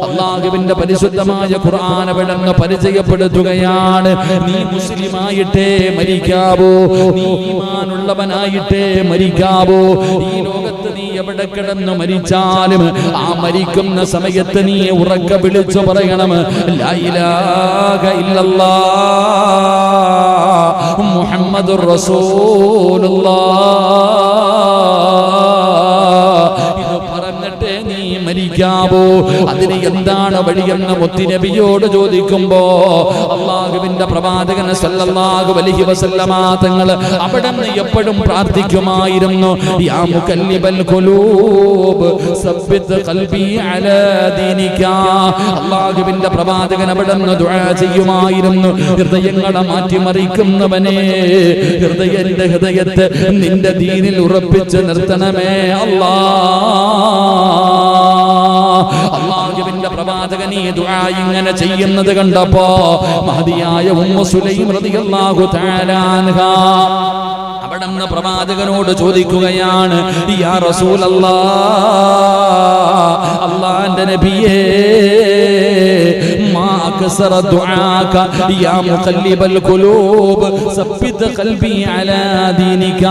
അല്ലാഹുവിന്റെ പരിശുദ്ധമായ ഖുർആൻ അവിടുന്ന് പരിചയപ്പെടുത്തുകയാണ്. നീ മുസ്ലിമായിട്ടേ മരിക്കാവൂ, നീ ഈമാനുള്ളവനായിട്ടേ മരിക്കാവൂ. ഈ ലോകത്ത് നീ എവിടെ കിടന്ന് മരിച്ചാലും ആ മരിക്കുന്ന സമയത്ത് നീ ഉറക്കെ വിളിച്ചു പറയണം, ലാ ഇലാഹ ഇല്ലല്ലാഹ് മുഹമ്മദുർ റസൂലുള്ളാഹ്. ഇത് പറഞ്ഞിട്ടേ നീ മരിക്കാവൂ. അതിന് എന്താണ് വഴിയെന്ന് മുത്തുനബിയോട് ചോദിക്കുമ്പോ അല്ലാഹുവിന്റെ പ്രവാചകൻ സല്ലല്ലാഹു അലൈഹി വസല്ലമ തങ്ങൾ അവിടുന്ന് എപ്പോഴും പ്രാർത്ഥിക്കുമായിരുന്നു, യാ മുകല്ലിബൽ ഖുലൂബ് സബ്ബിത് ഖൽബി അലാ ദീനിക. അല്ലാഹുവിന്റെ പ്രവാചകൻ അവിടുന്ന് ദുആ ചെയ്യുമായിരുന്നു, ഹൃദയങ്ങളെ മാറ്റിമറിക്കുന്നവനെ, ഹൃദയത്തെ നിന്റെ ദീനിൽ ഉറപ്പിച്ച് നിർത്തണമേ അല്ലാഹുവിന്റെ പ്രവാചകൻ ഈ ദുആ ഇങ്ങനെ ചെയ്യുന്നത് കണ്ടപ്പോ മഹദിയായ ഉമ്മു സുലൈം റളിയല്ലാഹു തആല അൻഹാ അവിടുന്ന് പ്രവാചകനോട് ചോദിക്കുകയാണ്, യാ റസൂലല്ലാഹ്, അല്ലാഹുവിന്റെ നബിയേ, മാ അക്സറ ദുആക യാ മുഖല്ലിബൽ ഖുലൂബ് സബ്ബിത് ഖൽബി അലാ ദീനിക.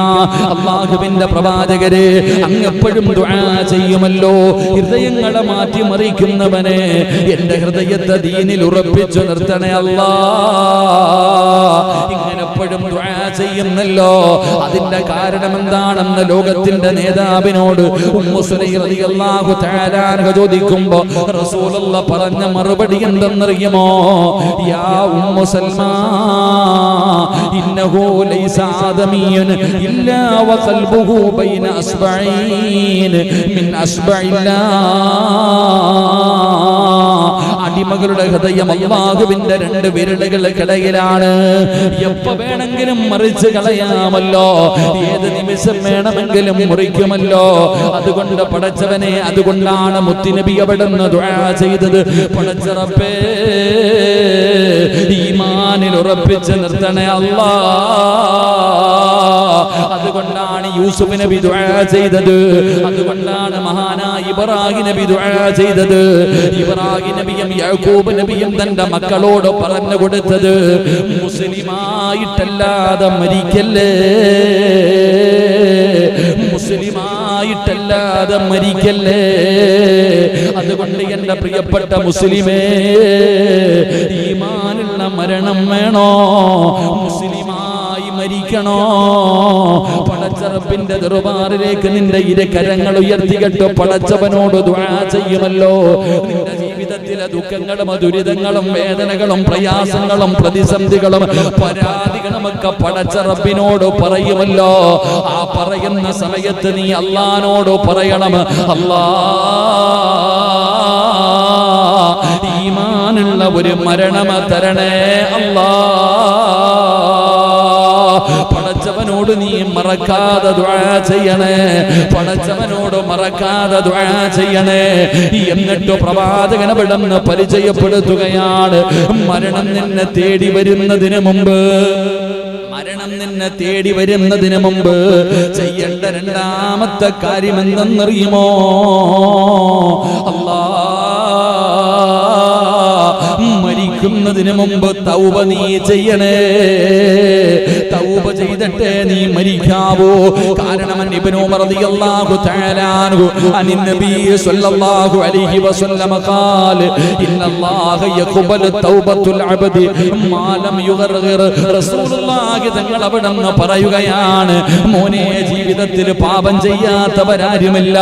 അല്ലാഹുവിന്റെ പ്രവാചകരെ, അങ്ങ് എപ്പോഴും ദുആ ചെയ്യുമല്ലോ, ഹൃദയങ്ങളെ മാറ്റി മറിക്കുന്നവനെ, എന്റെ ഹൃദയത്തെ ദീനിൽ ഉറപ്പിച്ചു നിർത്തണേ അല്ലാഹ്. ഇങ്ങനെ എപ്പോഴും ദുആ ചെയ്യുന്നല്ലോ. അതിന്റെ കാരണം എന്താണെന്ന് ലോകത്തിന്റെ നേതാവിനോട് ഉമ്മു സുലൈം റളിയല്ലാഹു തആല അൻഹ ചോദിക്കുമ്പോ റസൂലുള്ളാഹി പറഞ്ഞ മറുപടി എന്തെന്നറിയുമോ? യാ ഉമ്മു സൽമാ, ഇന്നഹു ലൈസ ആദമിയ്യുൻ ഇല്ലാ വഖൽബുഹു ബൈന അസ്ബഈൻ മിൻ അസ്ബഇല്ലാഹ്. അടിമകളുടെ ഹൃദയം അല്ലാഹുവിന്റെ രണ്ട് വിരലുകൾക്കിടയിലാണ്. എപ്പോ വേണമെങ്കിലും മറിച്ച് കളയാമല്ലോ, ഏത് നിമിഷം വേണമെങ്കിലും മുറിക്കുമല്ലോ. അതുകൊണ്ട് പടച്ചവനെ, അതുകൊണ്ടാണ് മുത്തുനബി അവിടുന്ന് ദുആ ചെയ്തത്, പടച്ച റബ്ബേ, ഈമാനിൽ ഉറപ്പിച്ച് നിർത്തണേ അല്ലാഹ്. അതുകൊണ്ടാണ് യൂസുഫ് നബി ദുആ ചെയ്തത്, അതുകൊണ്ടാണ് മഹാനായ ഇബ്രാഹിം നബി ദുആ ചെയ്തത്. ഇബ്രാഹിം നബിയും യാക്കൂബ് നബിയും തന്റെ മക്കളോട് പറഞ്ഞു കൊടുത്തത്, മുസ്ലിമായിട്ടല്ലാതെ മരിക്കല്ലേ, മുസ്ലിമായിട്ടല്ലാതെ മരിക്കല്ലേ. അതുകൊണ്ട് എന്റെ പ്രിയപ്പെട്ട മുസ്ലിമേ, ഈമാനുള്ള മരണം വേണോ, മുസ്ലിമായി മരിക്കണോ? പടച്ചറപ്പിന്റെ ദർബാറിലേക്ക് നിന്റെ ഇരകരങ്ങൾ ഉയർത്തികെട്ട് പടച്ചവനോട് ദുആ ചെയ്യുമല്ലോ. നിന്റെ ജീവിതത്തിലെ ദുഃഖങ്ങളും ദുരിതങ്ങളും വേദനകളും പ്രയാസങ്ങളും പ്രതിസന്ധികളും പരാതികളുമൊക്കെ പടച്ചറപ്പിനോട് പറയുമല്ലോ. ആ പറയുന്ന സമയത്ത് നീ അല്ലാഹുവോട് പറയണം, അല്ലാഹ്, ഈമാനുള്ള ഒരു മരണം തരണേ അല്ലാഹ്. പടച്ചവനോട് നീ മറക്കാതെ ദുആ ചെയ്യണേ, പടച്ചവനോട് മറക്കാതെ ദുആ ചെയ്യണേ. എന്നിട്ട് പ്രവാചകൻ അവിടുന്ന് പരിചയപ്പെടുത്തുകയാണ്, മരണം നിന്നെ തേടി വരുന്നതിന് മുമ്പ്, മരണം നിന്നെ തേടി വരുന്നതിന് മുമ്പ് ചെയ്യേണ്ട രണ്ടാമത്തെ കാര്യം എന്തെന്നറിയുമോ? അല്ലാഹ്, മരിക്കുന്നതിന് മുമ്പ് തൗബ നീ ചെയ്യണേ. തൗബ ചെയ്തിട്ടേ നീ മരിക്കാവൂ. കാരണം ഇബ്നു ഉമർ റളിയല്ലാഹു തആല അൻഹു അനി നബി സ്വല്ലല്ലാഹു അലൈഹി വസല്ലം ഖാല ഇന്നല്ലാഹ യഖ്ബലു തൗബത്തുൽ അബ്ദി മാ ലം യുഗർഗിർ. റസൂലുള്ളാഹി തങ്ങൾ അവിടുന്ന് പറയുകയാണ്, മോനെ, ജീവിതത്തിൽ പാപം ചെയ്യാത്തവരാരുമില്ല.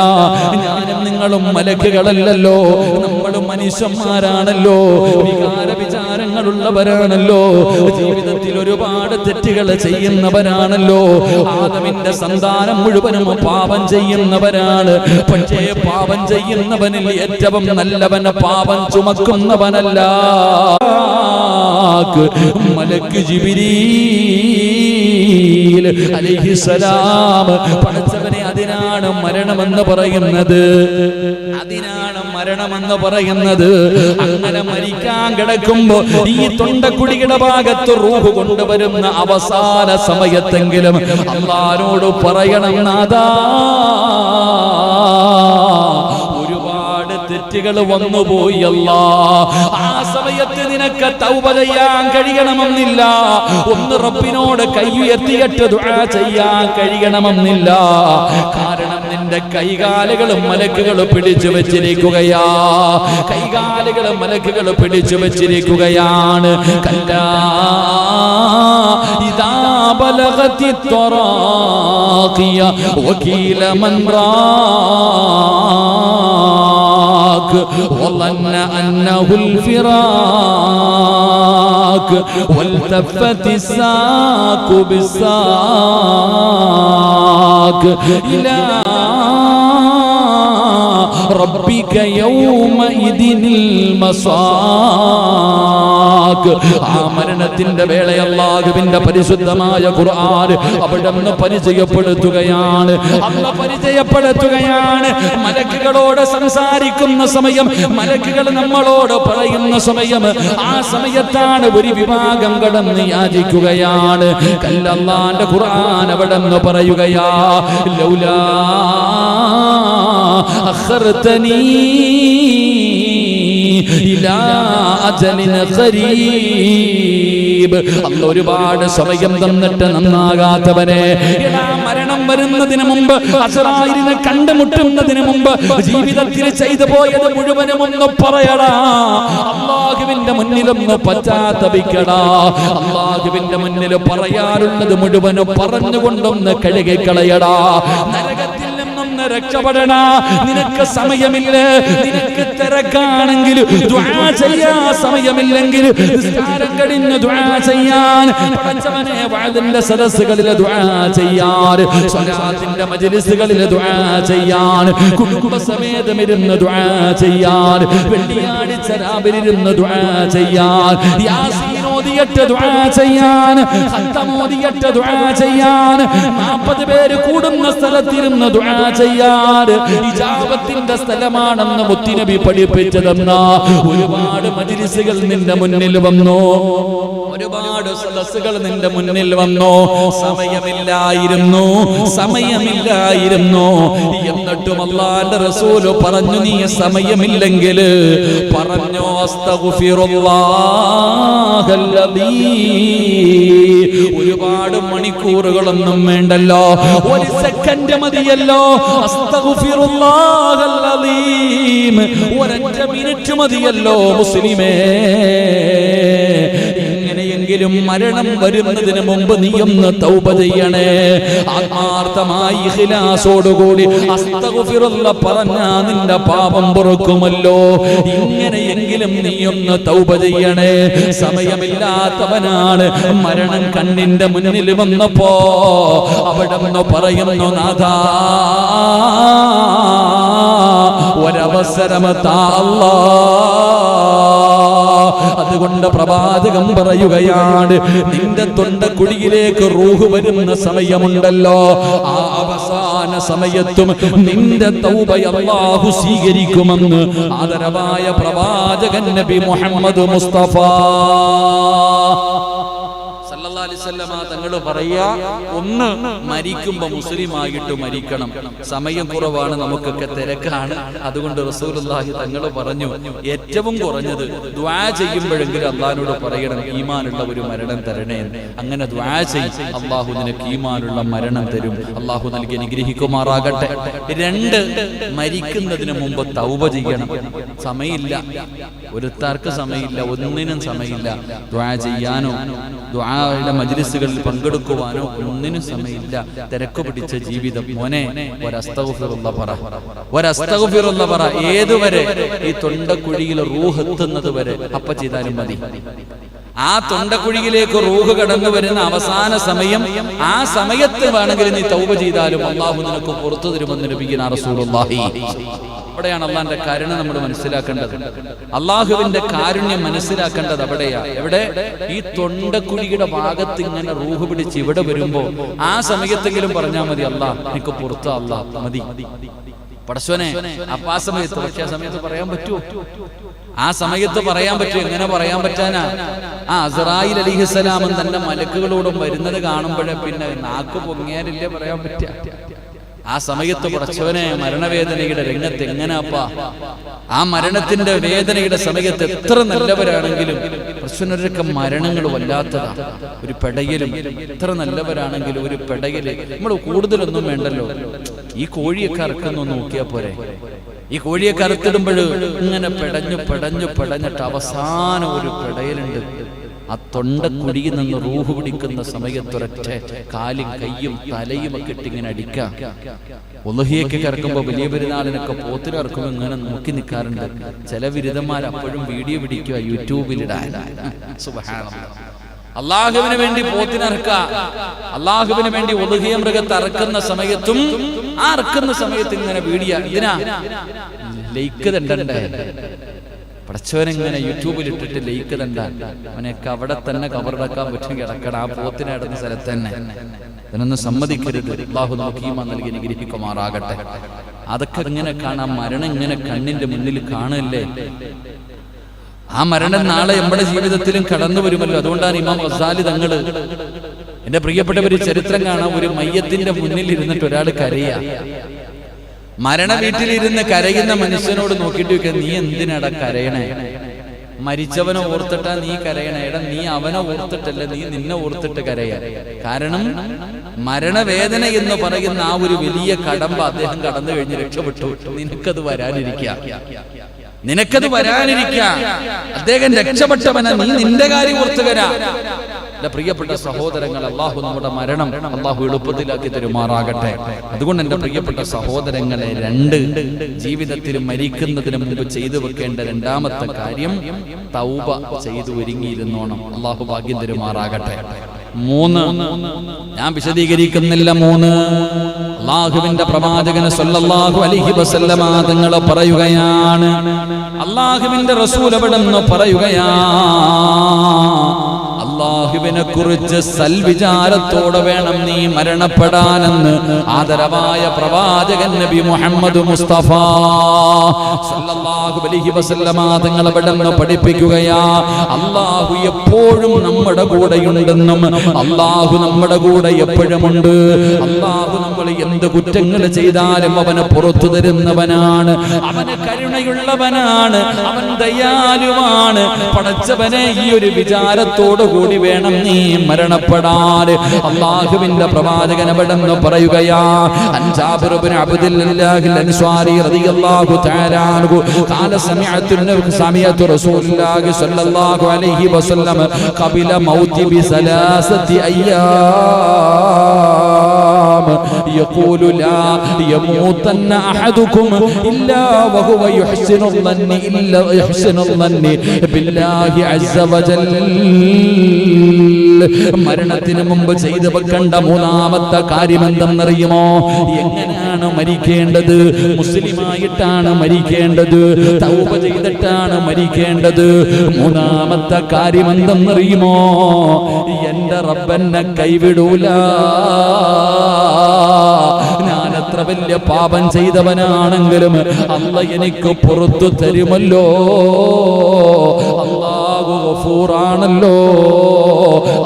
ഞാനും നിങ്ങളും മലക്കുകളല്ലല്ലോ, നമ്മളും മനുഷ്യന്മാരാണല്ലോ, വികാര വിചാരങ്ങളുള്ളവരാണല്ലോ, ജീവിതത്തിൽ ഒരുപാട് തെറ്റുകൾ ചെയ്യുന്നവരാണല്ലോ. ആദമിന്റെ സന്താനം മുഴുവനും പാപം ചെയ്യുന്നവരാണ്. പക്ഷേ പാപം ചെയ്യുന്നവനിൽ ഏറ്റവും നല്ലവൻ പാപം ചുമക്കുന്നവനല്ല, മലക്ക് ജിബ്രീൽ അലൈഹിസ്സലാം. പടച്ചവനെ, അതിനാണ് മരണമെന്ന് പറയുന്നത്, അതിനാണ് മരണമെന്ന് പറയുന്നത്. അങ്ങനെ മരിക്കാൻ കിടക്കുമ്പോ ഈ തൊണ്ടക്കുടിയുടെ ഭാഗത്ത് റൂഹ് കൊണ്ടുവരുന്ന അവസാന സമയത്തെങ്കിലും അല്ലാഹുവോട് പറയണം, നാഥാ, ഒരുപാട് തെറ്റ് തെറ്റുകൾ വന്നുപോയി അല്ലാ. ആ സമയത്ത് നിനക്ക് തൗബ ചെയ്യാൻ കഴിയണമെന്നില്ല. ഒന്ന് റബ്ബിനോട് കൈ ഉയർത്തിയിട്ട് ദുആ ചെയ്യാൻ കഴിയണമെന്നില്ല. കാരണം നിന്റെ കൈകാലുകൾ മലക്കുകൾ പിടിച്ചു വെച്ചിരിക്കുകയാ. കൈകാലുകൾ മലക്കുകൾ പിടിച്ചു വെച്ചിരിക്കുകയാണ്. കല്ലാ ഇദാ ബലഗതി ത്വറാഖിയ വകീല മൻ റാഖ വظن أنه الفراق والتفت الساق بالساق إلى ربك يومئذ المساق. ആ മരണത്തിന്റെ വേളയിൽ അല്ലാഹുവിന്റെ പരിശുദ്ധമായ ഖുർആൻ അവിടുന്ന് പരിചയപ്പെടുത്തുകയാണ്. അല്ലാഹു പരിചയപ്പെടുത്തുകയാണ്. മലക്കുകളോട് സംസാരിക്കുന്ന സമയം, മലക്കുകൾ നമ്മളോട് പറയുന്ന സമയം, ആ സമയത്താണ് ഒരു വിഭാഗം കടന്ന് യാചിക്കുകയാണ്. അല്ലാഹുവിന്റെ ഖുർആൻ അവിടുന്ന് പറയുകയാ ലൗലാ അഖർതനീ ഇലാ അജലിൻ ഖരീബ്. അല്ലാഹു ഒരുപാട് സമയം തന്നിട്ട് നന്നാകാത്തവനെ, മരണം വരുന്നതിന് മുമ്പ്, അസ്റായിലിനെ കണ്ടുമുട്ടുന്നതിന് മുമ്പ് ജീവിതത്തിൽ ചെയ്തു പോയത് മുഴുവനും ഒന്ന് പറയടാ. അല്ലാഹുവിന്റെ മുന്നിലൊന്ന് പശ്ചാത്തപിക്കടാ. അല്ലാഹുവിന്റെ മുന്നിൽ പറയാനുള്ളത് മുഴുവനും പറഞ്ഞുകൊണ്ടൊന്ന് കഴുകിക്കളയടാ. നരകത്തിൽ രക്ഷപ്പെടണ. നിനക്ക് സമയമില്ല, നിനക്ക് തിരക്കാണെങ്കിൽ ദുആ ചെയ്യാൻ സമയമില്ലെങ്കിൽ നിസ്കാരം കഴിഞ്ഞ് ദുആ ചെയ്യാൻ, പടച്ചവനെ വഅദിന്റെ സദസ്സുകളിൽ ദുആ ചെയ്യാൻ, സ്വലാത്തിന്റെ മജ്ലിസുകളിൽ ദുആ ചെയ്യാൻ, കുടുംബസമേതം ഇരുന്ന് ദുആ ചെയ്യാൻ, വെള്ളിയാഴ്ച രാവിലെ ഇരുന്ന് ദുആ ചെയ്യാൻ, യാസീൻ ഓതിയിട്ട് ദുആ ചെയ്യാൻ, ഖത്തം ഓതിയിട്ട് ദുആ ചെയ്യാൻ, 40 പേര് കൂടുന്ന സ്ഥലത്തിരുന്ന് ദുആ ഇജാബത്തിന്റെ സ്ഥലമാണെന്ന് മുത്തുനബി പഠിപ്പിച്ചതെന്ന ഒരുപാട് മജ്ലിസുകൾ നിന്റെ മുന്നിൽ വന്നു, ഒരുപാട് സദസ്സുകൾ നിന്റെ മുന്നിൽ വന്നു. സമയമില്ലായിരുന്നു, സമയമില്ലായിരുന്നു. എന്നിട്ടും അല്ലാഹുവിന്റെ റസൂല് പറഞ്ഞു, നീ സമയമില്ലെങ്കിൽ പറഞ്ഞു അസ്തഗ്ഫിറുല്ലാഹല്ലദീ. ഒരുപാട് മണിക്കൂറുകളൊന്നും വേണ്ടല്ലോ, ഒരു സെക്കൻഡ് മതിയല്ലോ. അസ്തഗ്ഫിറുല്ലാഹല്ലദീം, ഒരൊറ്റ മിനിറ്റ് മതിയല്ലോ മുസ്ലിമേ. എങ്ങനെയെങ്കിലും മരണം വരുന്നതിന് മുമ്പ് നീ ഒന്ന് തൗബ ചെയ്യണേ. ആത്മാർത്ഥമായി ഇഖ്ലാസോടുകൂടി അസ്തഗ്ഫിറുല്ലാഹ് പറഞ്ഞാ നിന്റെ പാപം പൊറുക്കുമല്ലോ. ഇങ്ങനെയെങ്കിലും നീ ഒന്ന് തൗബ ചെയ്യണേ. സമയമില്ലാത്തവനാണ്. മരണം കണ്ണിന്റെ മുന്നിൽ വന്നപ്പോ അവിടെ നിന്ന് പറയുന്നു, നാഥാ ഒരവസരം താ അല്ലാഹ്. അതുകൊണ്ട് പ്രവാചകൻ പറയുകയാണ്, നിന്റെ തൊണ്ടക്കുഴിയിലേക്ക് റൂഹ് വരുന്ന സമയമുണ്ടല്ലോ, ആ അവസാന സമയത്തും നിന്റെ തൗബ അല്ലാഹു സ്വീകരിക്കുമെന്ന് ആദരവായ പ്രവാചകൻ നബി മുഹമ്മദ് മുസ്തഫ തങ്ങൾ പറയാ, ഒന്ന് മരിക്കുമ്പോ മുസ്ലിമായിട്ട് മരിക്കണം. സമയം കുറവാണ്, നമുക്കൊക്കെ തിരക്കാണ്. അതുകൊണ്ട് റസൂലുള്ളാഹി തങ്ങൾ പറഞ്ഞു, ഏറ്റവും കുറഞ്ഞത് ദുആ ചെയ്യുമ്പോഴെങ്കിലും അല്ലാഹുവിനോട് പറയണം, ഈമാനുള്ള ഒരു മരണം തരണേ. അങ്ങനെ ദുആ ചെയ്യ്, അല്ലാഹു നിനക്ക് ഈമാനുള്ള മരണം തരും. അല്ലാഹു നൽകി അനുഗ്രഹിക്കുമാറാകട്ടെ. 2, മരിക്കുന്നതിന് മുമ്പ് തൗബ ചെയ്യണം. സമയമില്ല, ഒരുത്താർക്ക് സമയമില്ല, ഒന്നിനും സമയമില്ല. ദുആ ചെയ്യാനോ ദുആയുടെ മജ്ലിസുകളിൽ പങ്കെടുക്കുവാനോ ഒന്നിനും സമയമില്ല. തിരക്ക് പിടിച്ച ജീവിതം. മോനെ ഒരസ്തഗ്ഫിറുല്ലാഹ് പറ, ഒരസ്തഗ്ഫിറുല്ലാഹ് പറ. ഏതുവരെ? ഈ തൊണ്ടക്കുഴിയിൽ റൂഹ് എത്തുന്നത് വരെ. അപ്പ ചെയ്താലും മതി. ആ തൊണ്ടക്കുഴിയിലേക്ക് റൂഹ് കടന്നു വരുന്ന അവസാന സമയം, ആ സമയത്ത് വേണമെങ്കിൽ നീ തൗബ ചെയ്താലും അല്ലാഹു നിനക്ക് പുറത്തു തരുമെന്ന് നബിയുനാ റസൂലുള്ളാഹി. അവിടെയാണ് അല്ലാഹുവിന്റെ കരുണ നമ്മൾ മനസ്സിലാക്കേണ്ടത്. അല്ലാഹുവിന്റെ കാരുണ്യം മനസ്സിലാക്കേണ്ടത് അവിടെയാ. എവിടെ? ഈ തൊണ്ടക്കുഴിയുടെ ഭാഗത്ത് ഇങ്ങനെ റൂഹ് പിടിച്ച് ഇവിടെ വരുമ്പോ ആ സമയത്തെങ്കിലും പറഞ്ഞാൽ മതി, അല്ലാഹ് നിനക്ക് പുറത്ത്, അല്ലാഹ് മതി പടച്ചോനെ. അപ്പൊ ആ സമയത്ത്, പക്ഷെ ആ സമയത്ത് പറയാൻ പറ്റുമോ? ആ സമയത്ത് പറയാൻ പറ്റും. എങ്ങനെ പറയാൻ പറ്റാനാ? ആ അസ്റായിൽ അലൈഹിസ്സലാമും തന്റെ മലക്കുകളോടും വരുന്നത് കാണുമ്പോഴേ പിന്നെ നാക്ക് പൊങ്ങിയാലില്ലേ പറയാൻ പറ്റുക. ആ ആ സമയത്ത് പടച്ചവനെ മരണവേദനയുടെ രംഗത്ത് എങ്ങനാപ്പാ, ആ മരണത്തിന്റെ വേദനയുടെ സമയത്ത് എത്ര നല്ലവരാണെങ്കിലും പ്രശ്നരൊക്കെ മരണങ്ങൾ വല്ലാത്തതാ. ഒരു പെടയലും എത്ര നല്ലവരാണെങ്കിലും ഒരു പെടയല് നമ്മൾ കൂടുതലൊന്നും വേണ്ടല്ലോ. ഈ കോഴിയൊക്കെ അറക്കുന്നു നോക്കിയാ പോരെ. ഈ കോഴിയൊക്കെ അറുത്തിടുമ്പോൾ ഇങ്ങനെ പെടഞ്ഞിട്ട് അവസാനം ഒരു പെടയലുണ്ട്. ആ തൊണ്ടക്കുഴിയിൽ നിന്ന് റൂഹ് പിടിക്കുന്ന സമയത്തൊരൊറ്റ കാലും കയ്യും തലയും ഒക്കെ ഇട്ടിങ്ങനെ അടിക്കാം. ഉളുഹിയൊക്കെ ഇറക്കുമ്പോ വലിയ പെരുന്നാളിനൊക്കെ പോത്തിനിറക്കുമ്പോ ഇങ്ങനെ നോക്കി നിൽക്കാറുണ്ട്. ചില ബിരുദന്മാർ അപ്പോഴും വീഡിയോ പിടിക്കുക യൂട്യൂബിലിടാൻ. സുബ്ഹാനല്ലാഹ്. അള്ളാഹുവിന് വേണ്ടി പോത്തിനിറക്ക, അള്ളാഹുവിന് വേണ്ടി ഉളുഹിയ മൃഗത്തെ അറക്കുന്ന സമയത്തും ആ അറക്കുന്ന സമയത്ത് ഇങ്ങനെ വീഡിയോ. ഇതിനാ ലൈക്ക് തണ്ടണ്ടേ? പടച്ചവനിങ്ങനെ യൂട്യൂബിൽ ഇട്ടിട്ട് ലൈക്ക് തണ്ടാൻ അവനൊക്കെ അവിടെ തന്നെ കബറടക്കാൻ പറ്റും. കിടക്കണം ആ പോത്തിനെ ഇടുന്ന സ്ഥലത്ത് തന്നെ. ഇതിനൊന്നും സമ്മതിക്കരുത്. അല്ലാഹു നമുക്ക് ഈമാൻ നൽകി അനുഗ്രഹിക്കുമാറാകട്ടെ. അതൊക്കെ ഇങ്ങനെ കാണാം. മരണം ഇങ്ങനെ കണ്ണിന്റെ മുന്നിൽ കാണല്ലേ. ആ മരണം നാളെ നമ്മുടെ ജീവിതത്തിലും കടന്നു വരുമല്ലോ. അതുകൊണ്ടാണ് ഇമാം ഗസാലി തങ്ങള്, എന്റെ പ്രിയപ്പെട്ടവര്, ചരിത്രം കാണാം. ഒരു മയ്യത്തിന്റെ മുന്നിൽ ഇരുന്നിട്ട് ഒരാൾ കരയാ. മരണ വീട്ടിലിരുന്ന് കരയുന്ന മനുഷ്യനോട് നോക്കിയിട്ട് വെക്കുക, നീ എന്തിനാടാ കരയണേ? മരിച്ചവനെ ഓർത്തിട്ടാ നീ കരയണേ? എടാ, നീ അവനെ ഓർത്തിട്ടല്ല, നീ നിന്നെ ഓർത്തിട്ട് കരയാ. കാരണം മരണവേദന എന്ന് പറയുന്ന ആ ഒരു വലിയ കടമ്പ അദ്ദേഹം കടന്നു കഴിഞ്ഞ് രക്ഷപ്പെട്ടു. നിനക്കത് വരാനിരിക്കാം. അദ്ദേഹം രക്ഷപ്പെട്ടവനാ, നീ നിന്റെ കാര്യം ഓർത്തുകരാ. എന്റെ പ്രിയപ്പെട്ട സഹോദരങ്ങൾ, അള്ളാഹു നമ്മുടെ മരണം അള്ളാഹു എളുപ്പത്തിലാക്കി തരുമാറാകട്ടെ. അതുകൊണ്ട് എന്റെ പ്രിയപ്പെട്ട സഹോദരങ്ങളെ, ജീവിതത്തിൽ മരിക്കുന്നതിന് മുമ്പ് ചെയ്തു വെക്കേണ്ട രണ്ടാമത്തെ കാര്യം തൗബ ചെയ്തു ഒരുങ്ങിയിരുന്നോണം. അള്ളാഹു ഭാഗ്യം തരുമാറാകട്ടെ. 3 ഞാൻ വിശദീകരിക്കുന്നില്ല. 3 അള്ളാഹുവിന്റെ പ്രവാചകൻ സല്ലല്ലാഹു അലൈഹി വസല്ലമ തങ്ങൾ പറയുകയാണ്, അള്ളാഹുവിന്റെ റസൂൽ അവിടുന്ന് പറയുകയാണ്, അള്ളാഹുവിനെ കുറിച്ച് സൽവിചാരത്തോടെ വേണം നീ മരണപ്പെടാനെന്ന് ആദരവായ പ്രവാചകൻ നബി മുഹമ്മദ് മുസ്തഫ സല്ലല്ലാഹു അലൈഹി വസല്ലമ തങ്ങൾ അവിടുന്ന് പഠിപ്പിക്കുകയാ, അള്ളാഹു എപ്പോഴും നമ്മുടെ കൂടെയുണ്ടെന്നും അള്ളാഹു നമ്മുടെ കൂടെ എപ്പോഴുമുണ്ട്. അള്ളാഹു നമ്മൾ എന്ത് കുറ്റങ്ങൾ ചെയ്താലും അവന് പുറത്തു തരുന്നവനാണ്, അവന് കരുണയുള്ളവനാണ്, അവൻ ദയാലുവാണ്. പടച്ചവനെ, ഈ ഒരു വിചാരത്തോടു കൂടി വേണം നീ മരണപ്പെടാൻ. അള്ളാഹുവിന്റെ പ്രവാചകൻ അവിടുന്ന് പറയുകയാ, ജാബിർ ഇബ്നു അബ്ദുല്ലാഹിൽ അൻസ്വാരി റളിയല്ലാഹു തആല അൻഹു ഖാല സമിഅതു റസൂലുള്ളാഹി സ്വല്ലല്ലാഹു അലൈഹി വസല്ലം ഖബല മൗതി ബിസലാസതി അയ്യാം യഖൂലു ലാ യമൂതന്ന അഹദുകും ഇല്ലാ വഹുവ യുഹ്സിനു ളന്നി ബില്ലാഹി അസ്സ വജൽ. മരണത്തിന് മുമ്പ് ചെയ്തു വെക്കേണ്ട 3ാമത്തെ കാര്യം എന്തെന്നറിയുമോ? എങ്ങനെയാണ് മരിക്കേണ്ടത്? മുസ്ലിമായിട്ടാണ് മരിക്കേണ്ടത്, തൗബ ചെയ്തിട്ടാണ് മരിക്കേണ്ടത്. 3ാമത്തെ കാര്യം എന്തെന്നറിയുമോ? എന്റെ റബ്ബെന്നെ കൈവിടൂല. ഞാൻ എത്ര വലിയ പാപം ചെയ്തവനാണെങ്കിലും അല്ലാഹ് എനിക്ക് പുറത്തു തരുമല്ലോ. അല്ലാഹു ഗഫൂറാണല്ലോ,